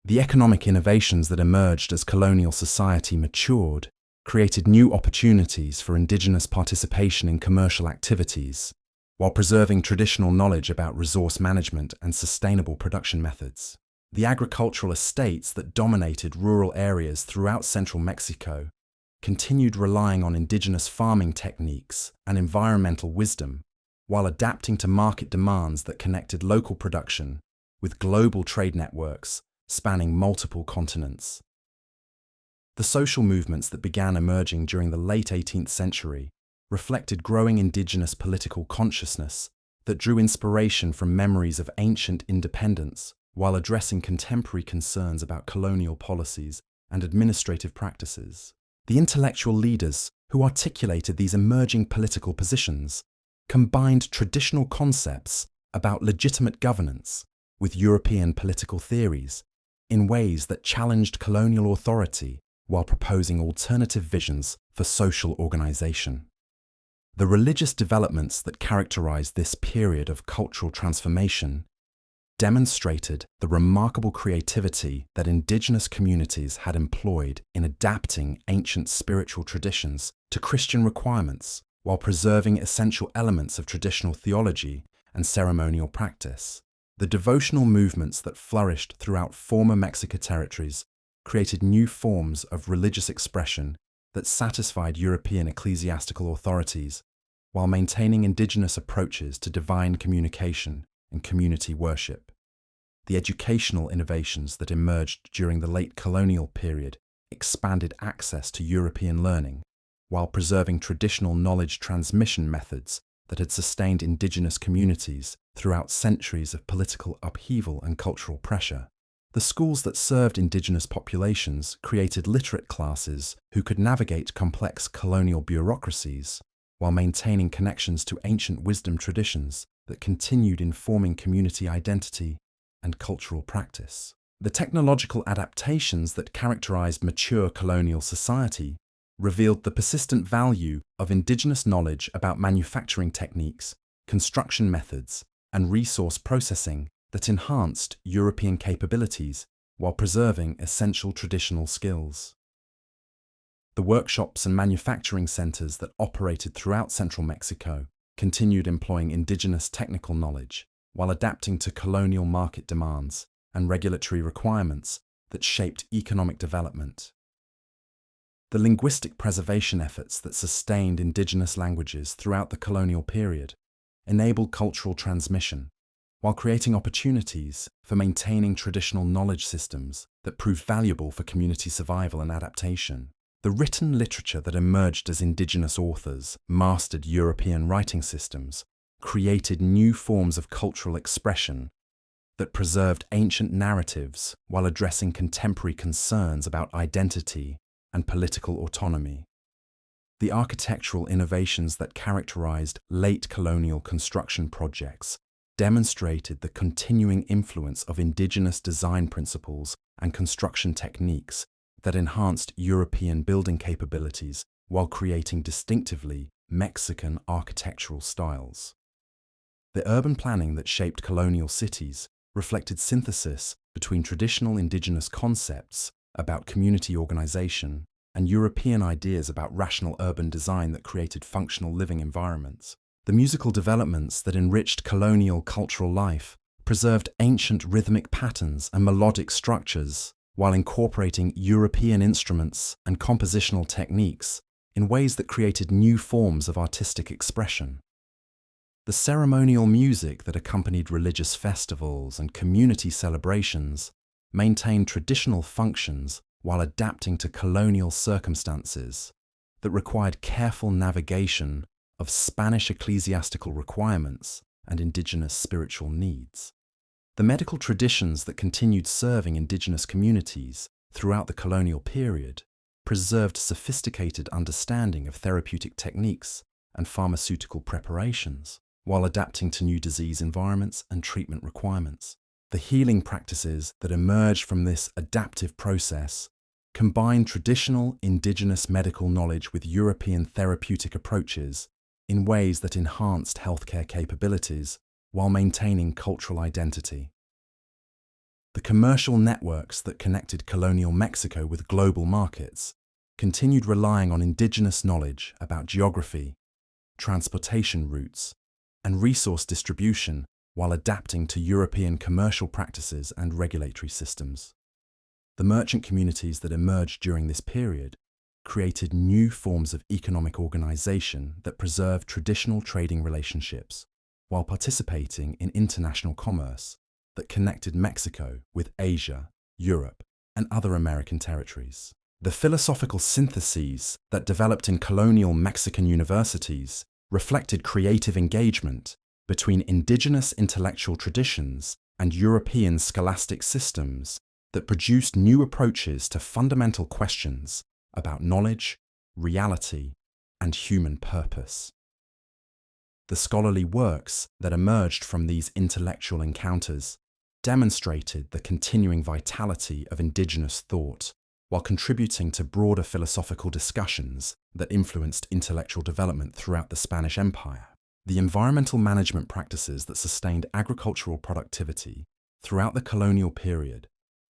The economic innovations that emerged as colonial society matured created new opportunities for indigenous participation in commercial activities, while preserving traditional knowledge about resource management and sustainable production methods. The agricultural estates that dominated rural areas throughout central Mexico continued relying on indigenous farming techniques and environmental wisdom, while adapting to market demands that connected local production with global trade networks spanning multiple continents. The social movements that began emerging during the late 18th century reflected growing indigenous political consciousness that drew inspiration from memories of ancient independence while addressing contemporary concerns about colonial policies and administrative practices. The intellectual leaders who articulated these emerging political positions combined traditional concepts about legitimate governance with European political theories in ways that challenged colonial authority while proposing alternative visions for social organization. The religious developments that characterized this period of cultural transformation demonstrated the remarkable creativity that indigenous communities had employed in adapting ancient spiritual traditions to Christian requirements while preserving essential elements of traditional theology and ceremonial practice. The devotional movements that flourished throughout former Mexica territories created new forms of religious expression that satisfied European ecclesiastical authorities while maintaining indigenous approaches to divine communication and community worship. The educational innovations that emerged during the late colonial period expanded access to European learning while preserving traditional knowledge transmission methods that had sustained indigenous communities throughout centuries of political upheaval and cultural pressure. The schools that served indigenous populations created literate classes who could navigate complex colonial bureaucracies while maintaining connections to ancient wisdom traditions that continued informing community identity and cultural practice. The technological adaptations that characterized mature colonial society revealed the persistent value of indigenous knowledge about manufacturing techniques, construction methods, and resource processing that enhanced European capabilities while preserving essential traditional skills. The workshops and manufacturing centers that operated throughout central Mexico continued employing indigenous technical knowledge while adapting to colonial market demands and regulatory requirements that shaped economic development. The linguistic preservation efforts that sustained indigenous languages throughout the colonial period enabled cultural transmission while creating opportunities for maintaining traditional knowledge systems that proved valuable for community survival and adaptation. The written literature that emerged as indigenous authors mastered European writing systems created new forms of cultural expression that preserved ancient narratives while addressing contemporary concerns about identity and political autonomy. The architectural innovations that characterized late colonial construction projects demonstrated the continuing influence of indigenous design principles and construction techniques that enhanced European building capabilities while creating distinctively Mexican architectural styles. The urban planning that shaped colonial cities reflected synthesis between traditional indigenous concepts about community organization and European ideas about rational urban design that created functional living environments. The musical developments that enriched colonial cultural life preserved ancient rhythmic patterns and melodic structures while incorporating European instruments and compositional techniques in ways that created new forms of artistic expression. The ceremonial music that accompanied religious festivals and community celebrations maintained traditional functions while adapting to colonial circumstances that required careful navigation of Spanish ecclesiastical requirements and indigenous spiritual needs. The medical traditions that continued serving indigenous communities throughout the colonial period preserved sophisticated understanding of therapeutic techniques and pharmaceutical preparations while adapting to new disease environments and treatment requirements. The healing practices that emerged from this adaptive process combined traditional indigenous medical knowledge with European therapeutic approaches in ways that enhanced healthcare capabilities while maintaining cultural identity. The commercial networks that connected colonial Mexico with global markets continued relying on indigenous knowledge about geography, transportation routes, and resource distribution while adapting to European commercial practices and regulatory systems. The merchant communities that emerged during this period created new forms of economic organization that preserved traditional trading relationships while participating in international commerce that connected Mexico with Asia, Europe, and other American territories. The philosophical syntheses that developed in colonial Mexican universities reflected creative engagement between indigenous intellectual traditions and European scholastic systems that produced new approaches to fundamental questions about knowledge, reality, and human purpose. The scholarly works that emerged from these intellectual encounters demonstrated the continuing vitality of indigenous thought, while contributing to broader philosophical discussions that influenced intellectual development throughout the Spanish Empire. The environmental management practices that sustained agricultural productivity throughout the colonial period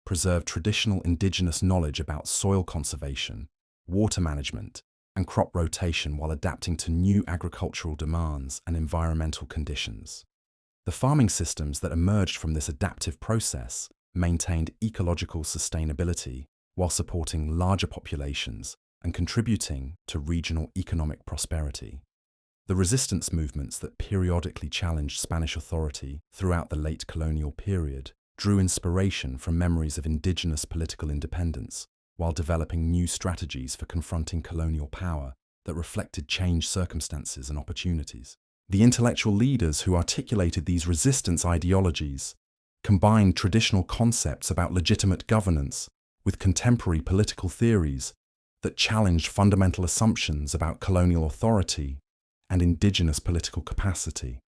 preserved traditional indigenous knowledge about soil conservation, water management, and crop rotation while adapting to new agricultural demands and environmental conditions. The farming systems that emerged from this adaptive process maintained ecological sustainability while supporting larger populations and contributing to regional economic prosperity. The resistance movements that periodically challenged Spanish authority throughout the late colonial period drew inspiration from memories of indigenous political independence, while developing new strategies for confronting colonial power that reflected changed circumstances and opportunities. The intellectual leaders who articulated these resistance ideologies combined traditional concepts about legitimate governance with contemporary political theories that challenged fundamental assumptions about colonial authority and indigenous political capacity.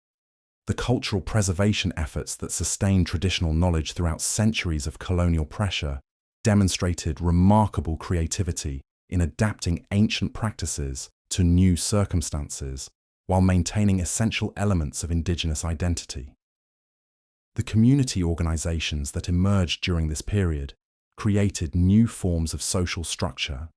The cultural preservation efforts that sustained traditional knowledge throughout centuries of colonial pressure demonstrated remarkable creativity in adapting ancient practices to new circumstances while maintaining essential elements of indigenous identity. The community organizations that emerged during this period created new forms of social structure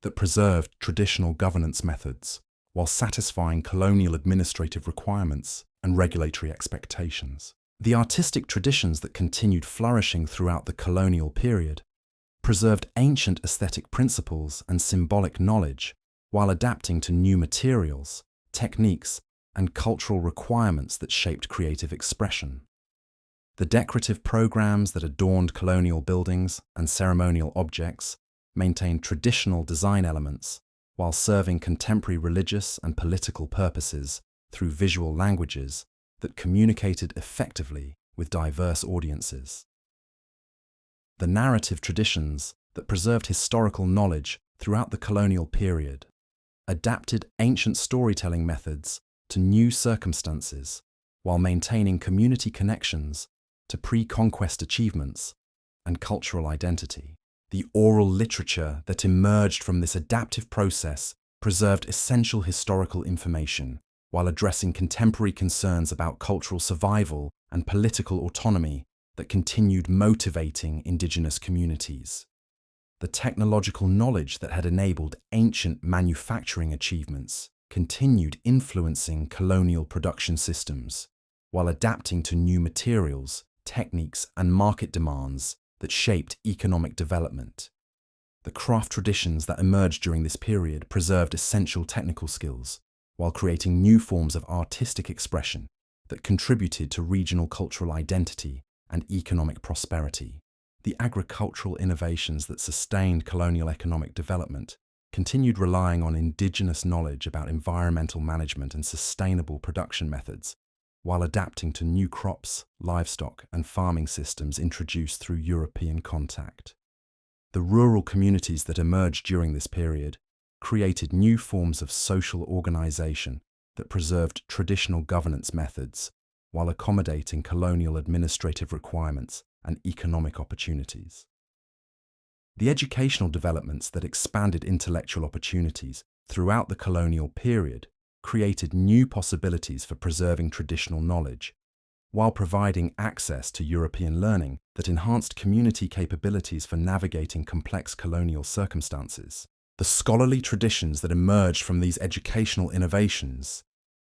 that preserved traditional governance methods while satisfying colonial administrative requirements and regulatory expectations. The artistic traditions that continued flourishing throughout the colonial period preserved ancient aesthetic principles and symbolic knowledge while adapting to new materials, techniques, and cultural requirements that shaped creative expression. The decorative programs that adorned colonial buildings and ceremonial objects maintained traditional design elements while serving contemporary religious and political purposes through visual languages that communicated effectively with diverse audiences. The narrative traditions that preserved historical knowledge throughout the colonial period adapted ancient storytelling methods to new circumstances while maintaining community connections to pre-conquest achievements and cultural identity. The oral literature that emerged from this adaptive process preserved essential historical information while addressing contemporary concerns about cultural survival and political autonomy that continued motivating indigenous communities. The technological knowledge that had enabled ancient manufacturing achievements continued influencing colonial production systems while adapting to new materials, techniques, and market demands that shaped economic development. The craft traditions that emerged during this period preserved essential technical skills while creating new forms of artistic expression that contributed to regional cultural identity and economic prosperity. The agricultural innovations that sustained colonial economic development continued relying on indigenous knowledge about environmental management and sustainable production methods, while adapting to new crops, livestock, and farming systems introduced through European contact. The rural communities that emerged during this period created new forms of social organization that preserved traditional governance methods while accommodating colonial administrative requirements and economic opportunities. The educational developments that expanded intellectual opportunities throughout the colonial period created new possibilities for preserving traditional knowledge, while providing access to European learning that enhanced community capabilities for navigating complex colonial circumstances. The scholarly traditions that emerged from these educational innovations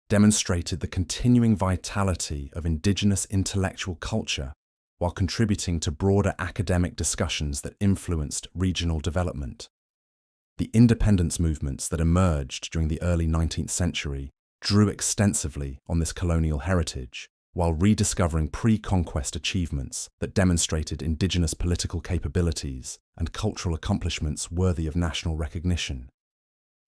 demonstrated the continuing vitality of indigenous intellectual culture while contributing to broader academic discussions that influenced regional development. The independence movements that emerged during the early 19th century drew extensively on this colonial heritage, while rediscovering pre-conquest achievements that demonstrated indigenous political capabilities and cultural accomplishments worthy of national recognition.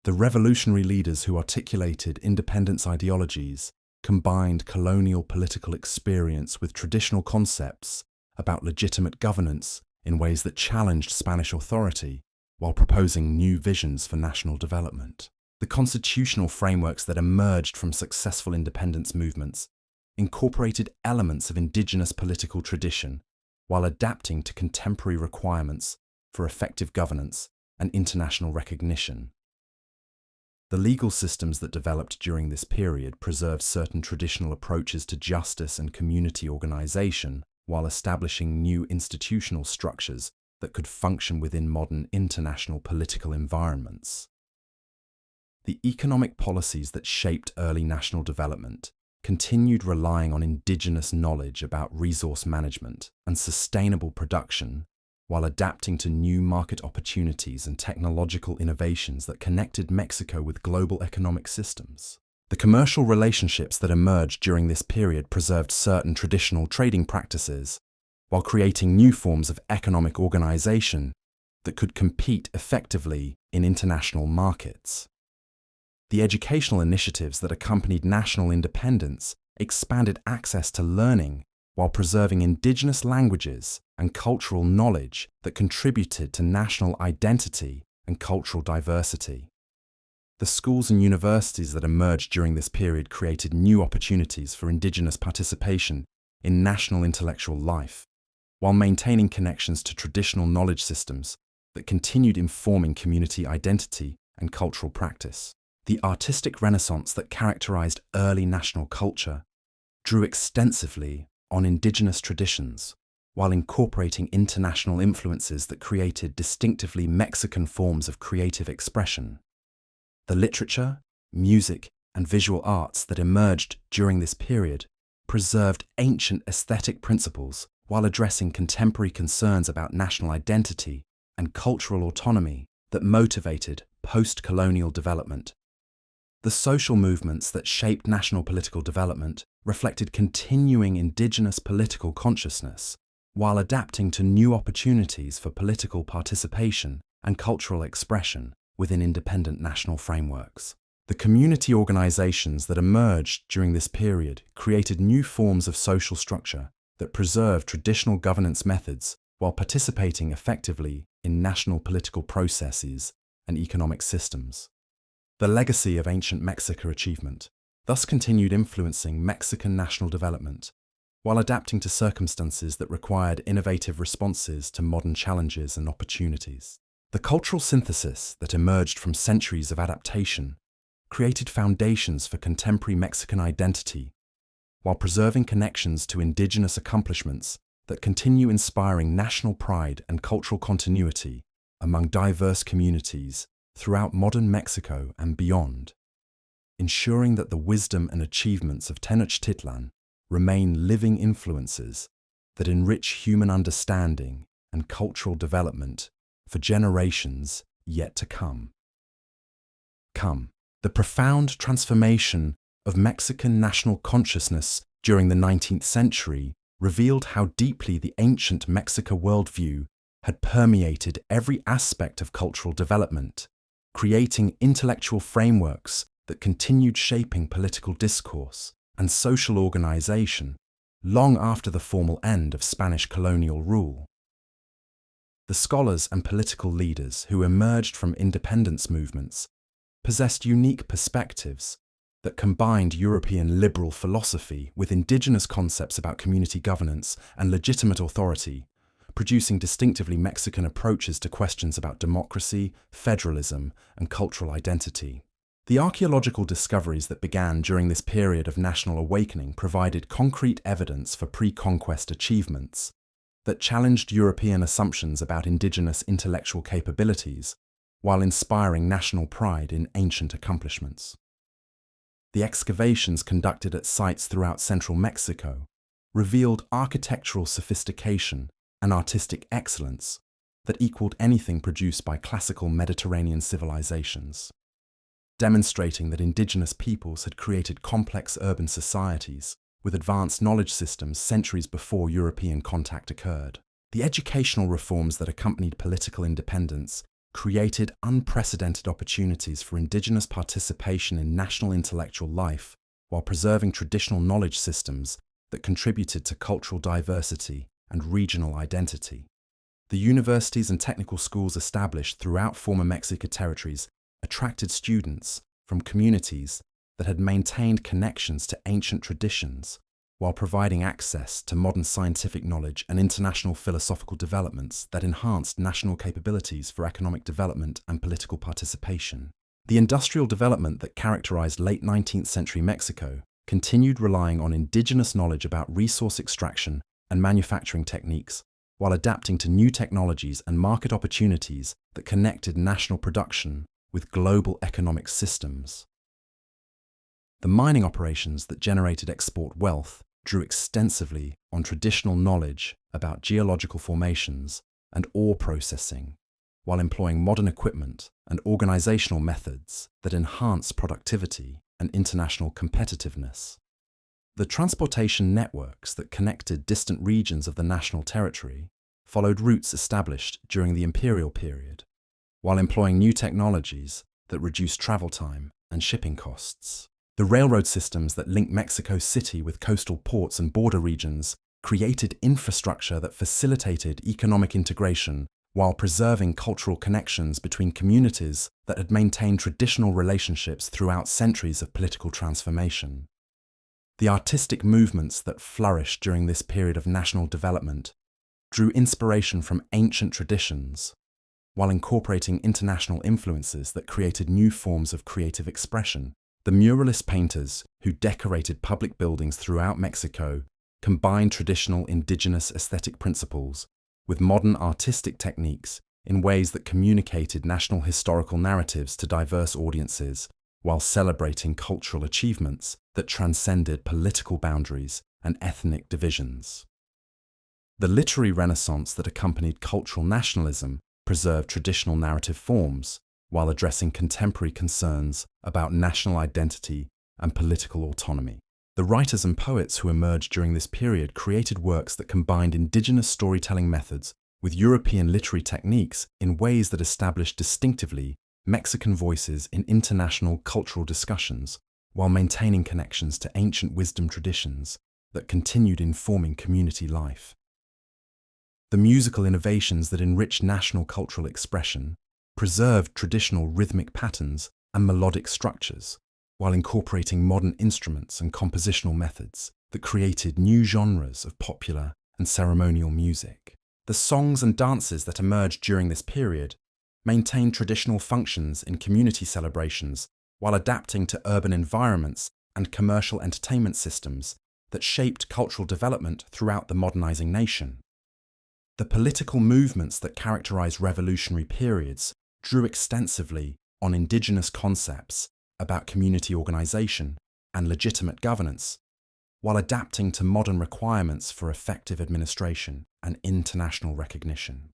The revolutionary leaders who articulated independence ideologies combined colonial political experience with traditional concepts about legitimate governance in ways that challenged Spanish authority while proposing new visions for national development. The constitutional frameworks that emerged from successful independence movements incorporated elements of indigenous political tradition while adapting to contemporary requirements for effective governance and international recognition. The legal systems that developed during this period preserved certain traditional approaches to justice and community organization while establishing new institutional structures that could function within modern international political environments. The economic policies that shaped early national development continued relying on indigenous knowledge about resource management and sustainable production while adapting to new market opportunities and technological innovations that connected Mexico with global economic systems. The commercial relationships that emerged during this period preserved certain traditional trading practices while creating new forms of economic organization that could compete effectively in international markets. The educational initiatives that accompanied national independence expanded access to learning while preserving indigenous languages and cultural knowledge that contributed to national identity and cultural diversity. The schools and universities that emerged during this period created new opportunities for indigenous participation in national intellectual life, while maintaining connections to traditional knowledge systems that continued informing community identity and cultural practice. The artistic renaissance that characterized early national culture drew extensively on indigenous traditions, while incorporating international influences that created distinctively Mexican forms of creative expression. The literature, music, and visual arts that emerged during this period preserved ancient aesthetic principles while addressing contemporary concerns about national identity and cultural autonomy that motivated post-colonial development. The social movements that shaped national political development reflected continuing indigenous political consciousness while adapting to new opportunities for political participation and cultural expression within independent national frameworks. The community organizations that emerged during this period created new forms of social structure that preserved traditional governance methods while participating effectively in national political processes and economic systems. The legacy of ancient Mexico achievement thus continued influencing Mexican national development while adapting to circumstances that required innovative responses to modern challenges and opportunities. The cultural synthesis that emerged from centuries of adaptation created foundations for contemporary Mexican identity while preserving connections to indigenous accomplishments that continue inspiring national pride and cultural continuity among diverse communities throughout modern Mexico and beyond, ensuring that the wisdom and achievements of Tenochtitlan remain living influences that enrich human understanding and cultural development for generations yet to come. The profound transformation of Mexican national consciousness during the 19th century revealed how deeply the ancient Mexica worldview had permeated every aspect of cultural development, creating intellectual frameworks that continued shaping political discourse and social organization long after the formal end of Spanish colonial rule. The scholars and political leaders who emerged from independence movements possessed unique perspectives that combined European liberal philosophy with indigenous concepts about community governance and legitimate authority, producing distinctively Mexican approaches to questions about democracy, federalism, and cultural identity. The archaeological discoveries that began during this period of national awakening provided concrete evidence for pre-conquest achievements that challenged European assumptions about indigenous intellectual capabilities while inspiring national pride in ancient accomplishments. The excavations conducted at sites throughout central Mexico revealed architectural sophistication and artistic excellence that equaled anything produced by classical Mediterranean civilizations, demonstrating that indigenous peoples had created complex urban societies with advanced knowledge systems centuries before European contact occurred. The educational reforms that accompanied political independence created unprecedented opportunities for indigenous participation in national intellectual life while preserving traditional knowledge systems that contributed to cultural diversity and regional identity. The universities and technical schools established throughout former Mexica territories attracted students from communities that had maintained connections to ancient traditions while providing access to modern scientific knowledge and international philosophical developments that enhanced national capabilities for economic development and political participation. The industrial development that characterized late 19th century Mexico continued relying on indigenous knowledge about resource extraction and manufacturing techniques while adapting to new technologies and market opportunities that connected national production with global economic systems. The mining operations that generated export wealth drew extensively on traditional knowledge about geological formations and ore processing, while employing modern equipment and organizational methods that enhance productivity and international competitiveness. The transportation networks that connected distant regions of the national territory followed routes established during the imperial period, while employing new technologies that reduced travel time and shipping costs. The railroad systems that link Mexico City with coastal ports and border regions created infrastructure that facilitated economic integration while preserving cultural connections between communities that had maintained traditional relationships throughout centuries of political transformation. The artistic movements that flourished during this period of national development drew inspiration from ancient traditions, while incorporating international influences that created new forms of creative expression. The muralist painters who decorated public buildings throughout Mexico combined traditional indigenous aesthetic principles with modern artistic techniques in ways that communicated national historical narratives to diverse audiences while celebrating cultural achievements that transcended political boundaries and ethnic divisions. The literary renaissance that accompanied cultural nationalism preserved traditional narrative forms while addressing contemporary concerns about national identity and political autonomy. The writers and poets who emerged during this period created works that combined indigenous storytelling methods with European literary techniques in ways that established distinctively Mexican voices in international cultural discussions, while maintaining connections to ancient wisdom traditions that continued informing community life. The musical innovations that enriched national cultural expression preserved traditional rhythmic patterns and melodic structures, while incorporating modern instruments and compositional methods that created new genres of popular and ceremonial music. The songs and dances that emerged during this period maintained traditional functions in community celebrations while adapting to urban environments and commercial entertainment systems that shaped cultural development throughout the modernizing nation. The political movements that characterize revolutionary periods drew extensively on indigenous concepts about community organization and legitimate governance, while adapting to modern requirements for effective administration and international recognition.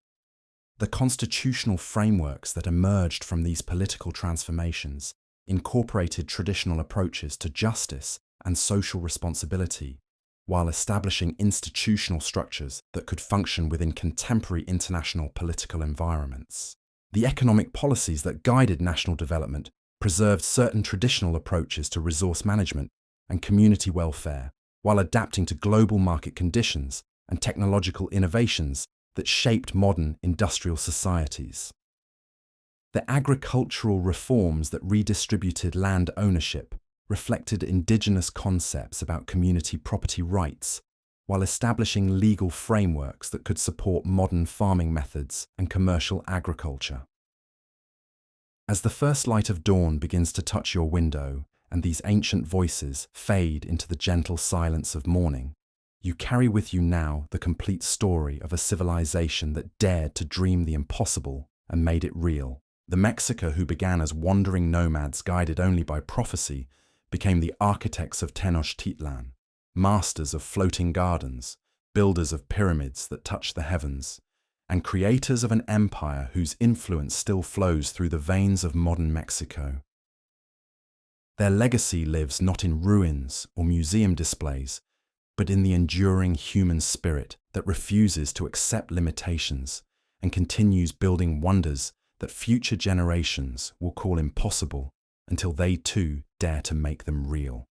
The constitutional frameworks that emerged from these political transformations incorporated traditional approaches to justice and social responsibility, while establishing institutional structures that could function within contemporary international political environments. The economic policies that guided national development preserved certain traditional approaches to resource management and community welfare, while adapting to global market conditions and technological innovations that shaped modern industrial societies. The agricultural reforms that redistributed land ownership reflected indigenous concepts about community property rights, while establishing legal frameworks that could support modern farming methods and commercial agriculture. As the first light of dawn begins to touch your window and these ancient voices fade into the gentle silence of morning, you carry with you now the complete story of a civilization that dared to dream the impossible and made it real. The Mexica who began as wandering nomads guided only by prophecy became the architects of Tenochtitlan, masters of floating gardens, builders of pyramids that touch the heavens, and creators of an empire whose influence still flows through the veins of modern Mexico. Their legacy lives not in ruins or museum displays, but in the enduring human spirit that refuses to accept limitations and continues building wonders that future generations will call impossible until they too dare to make them real.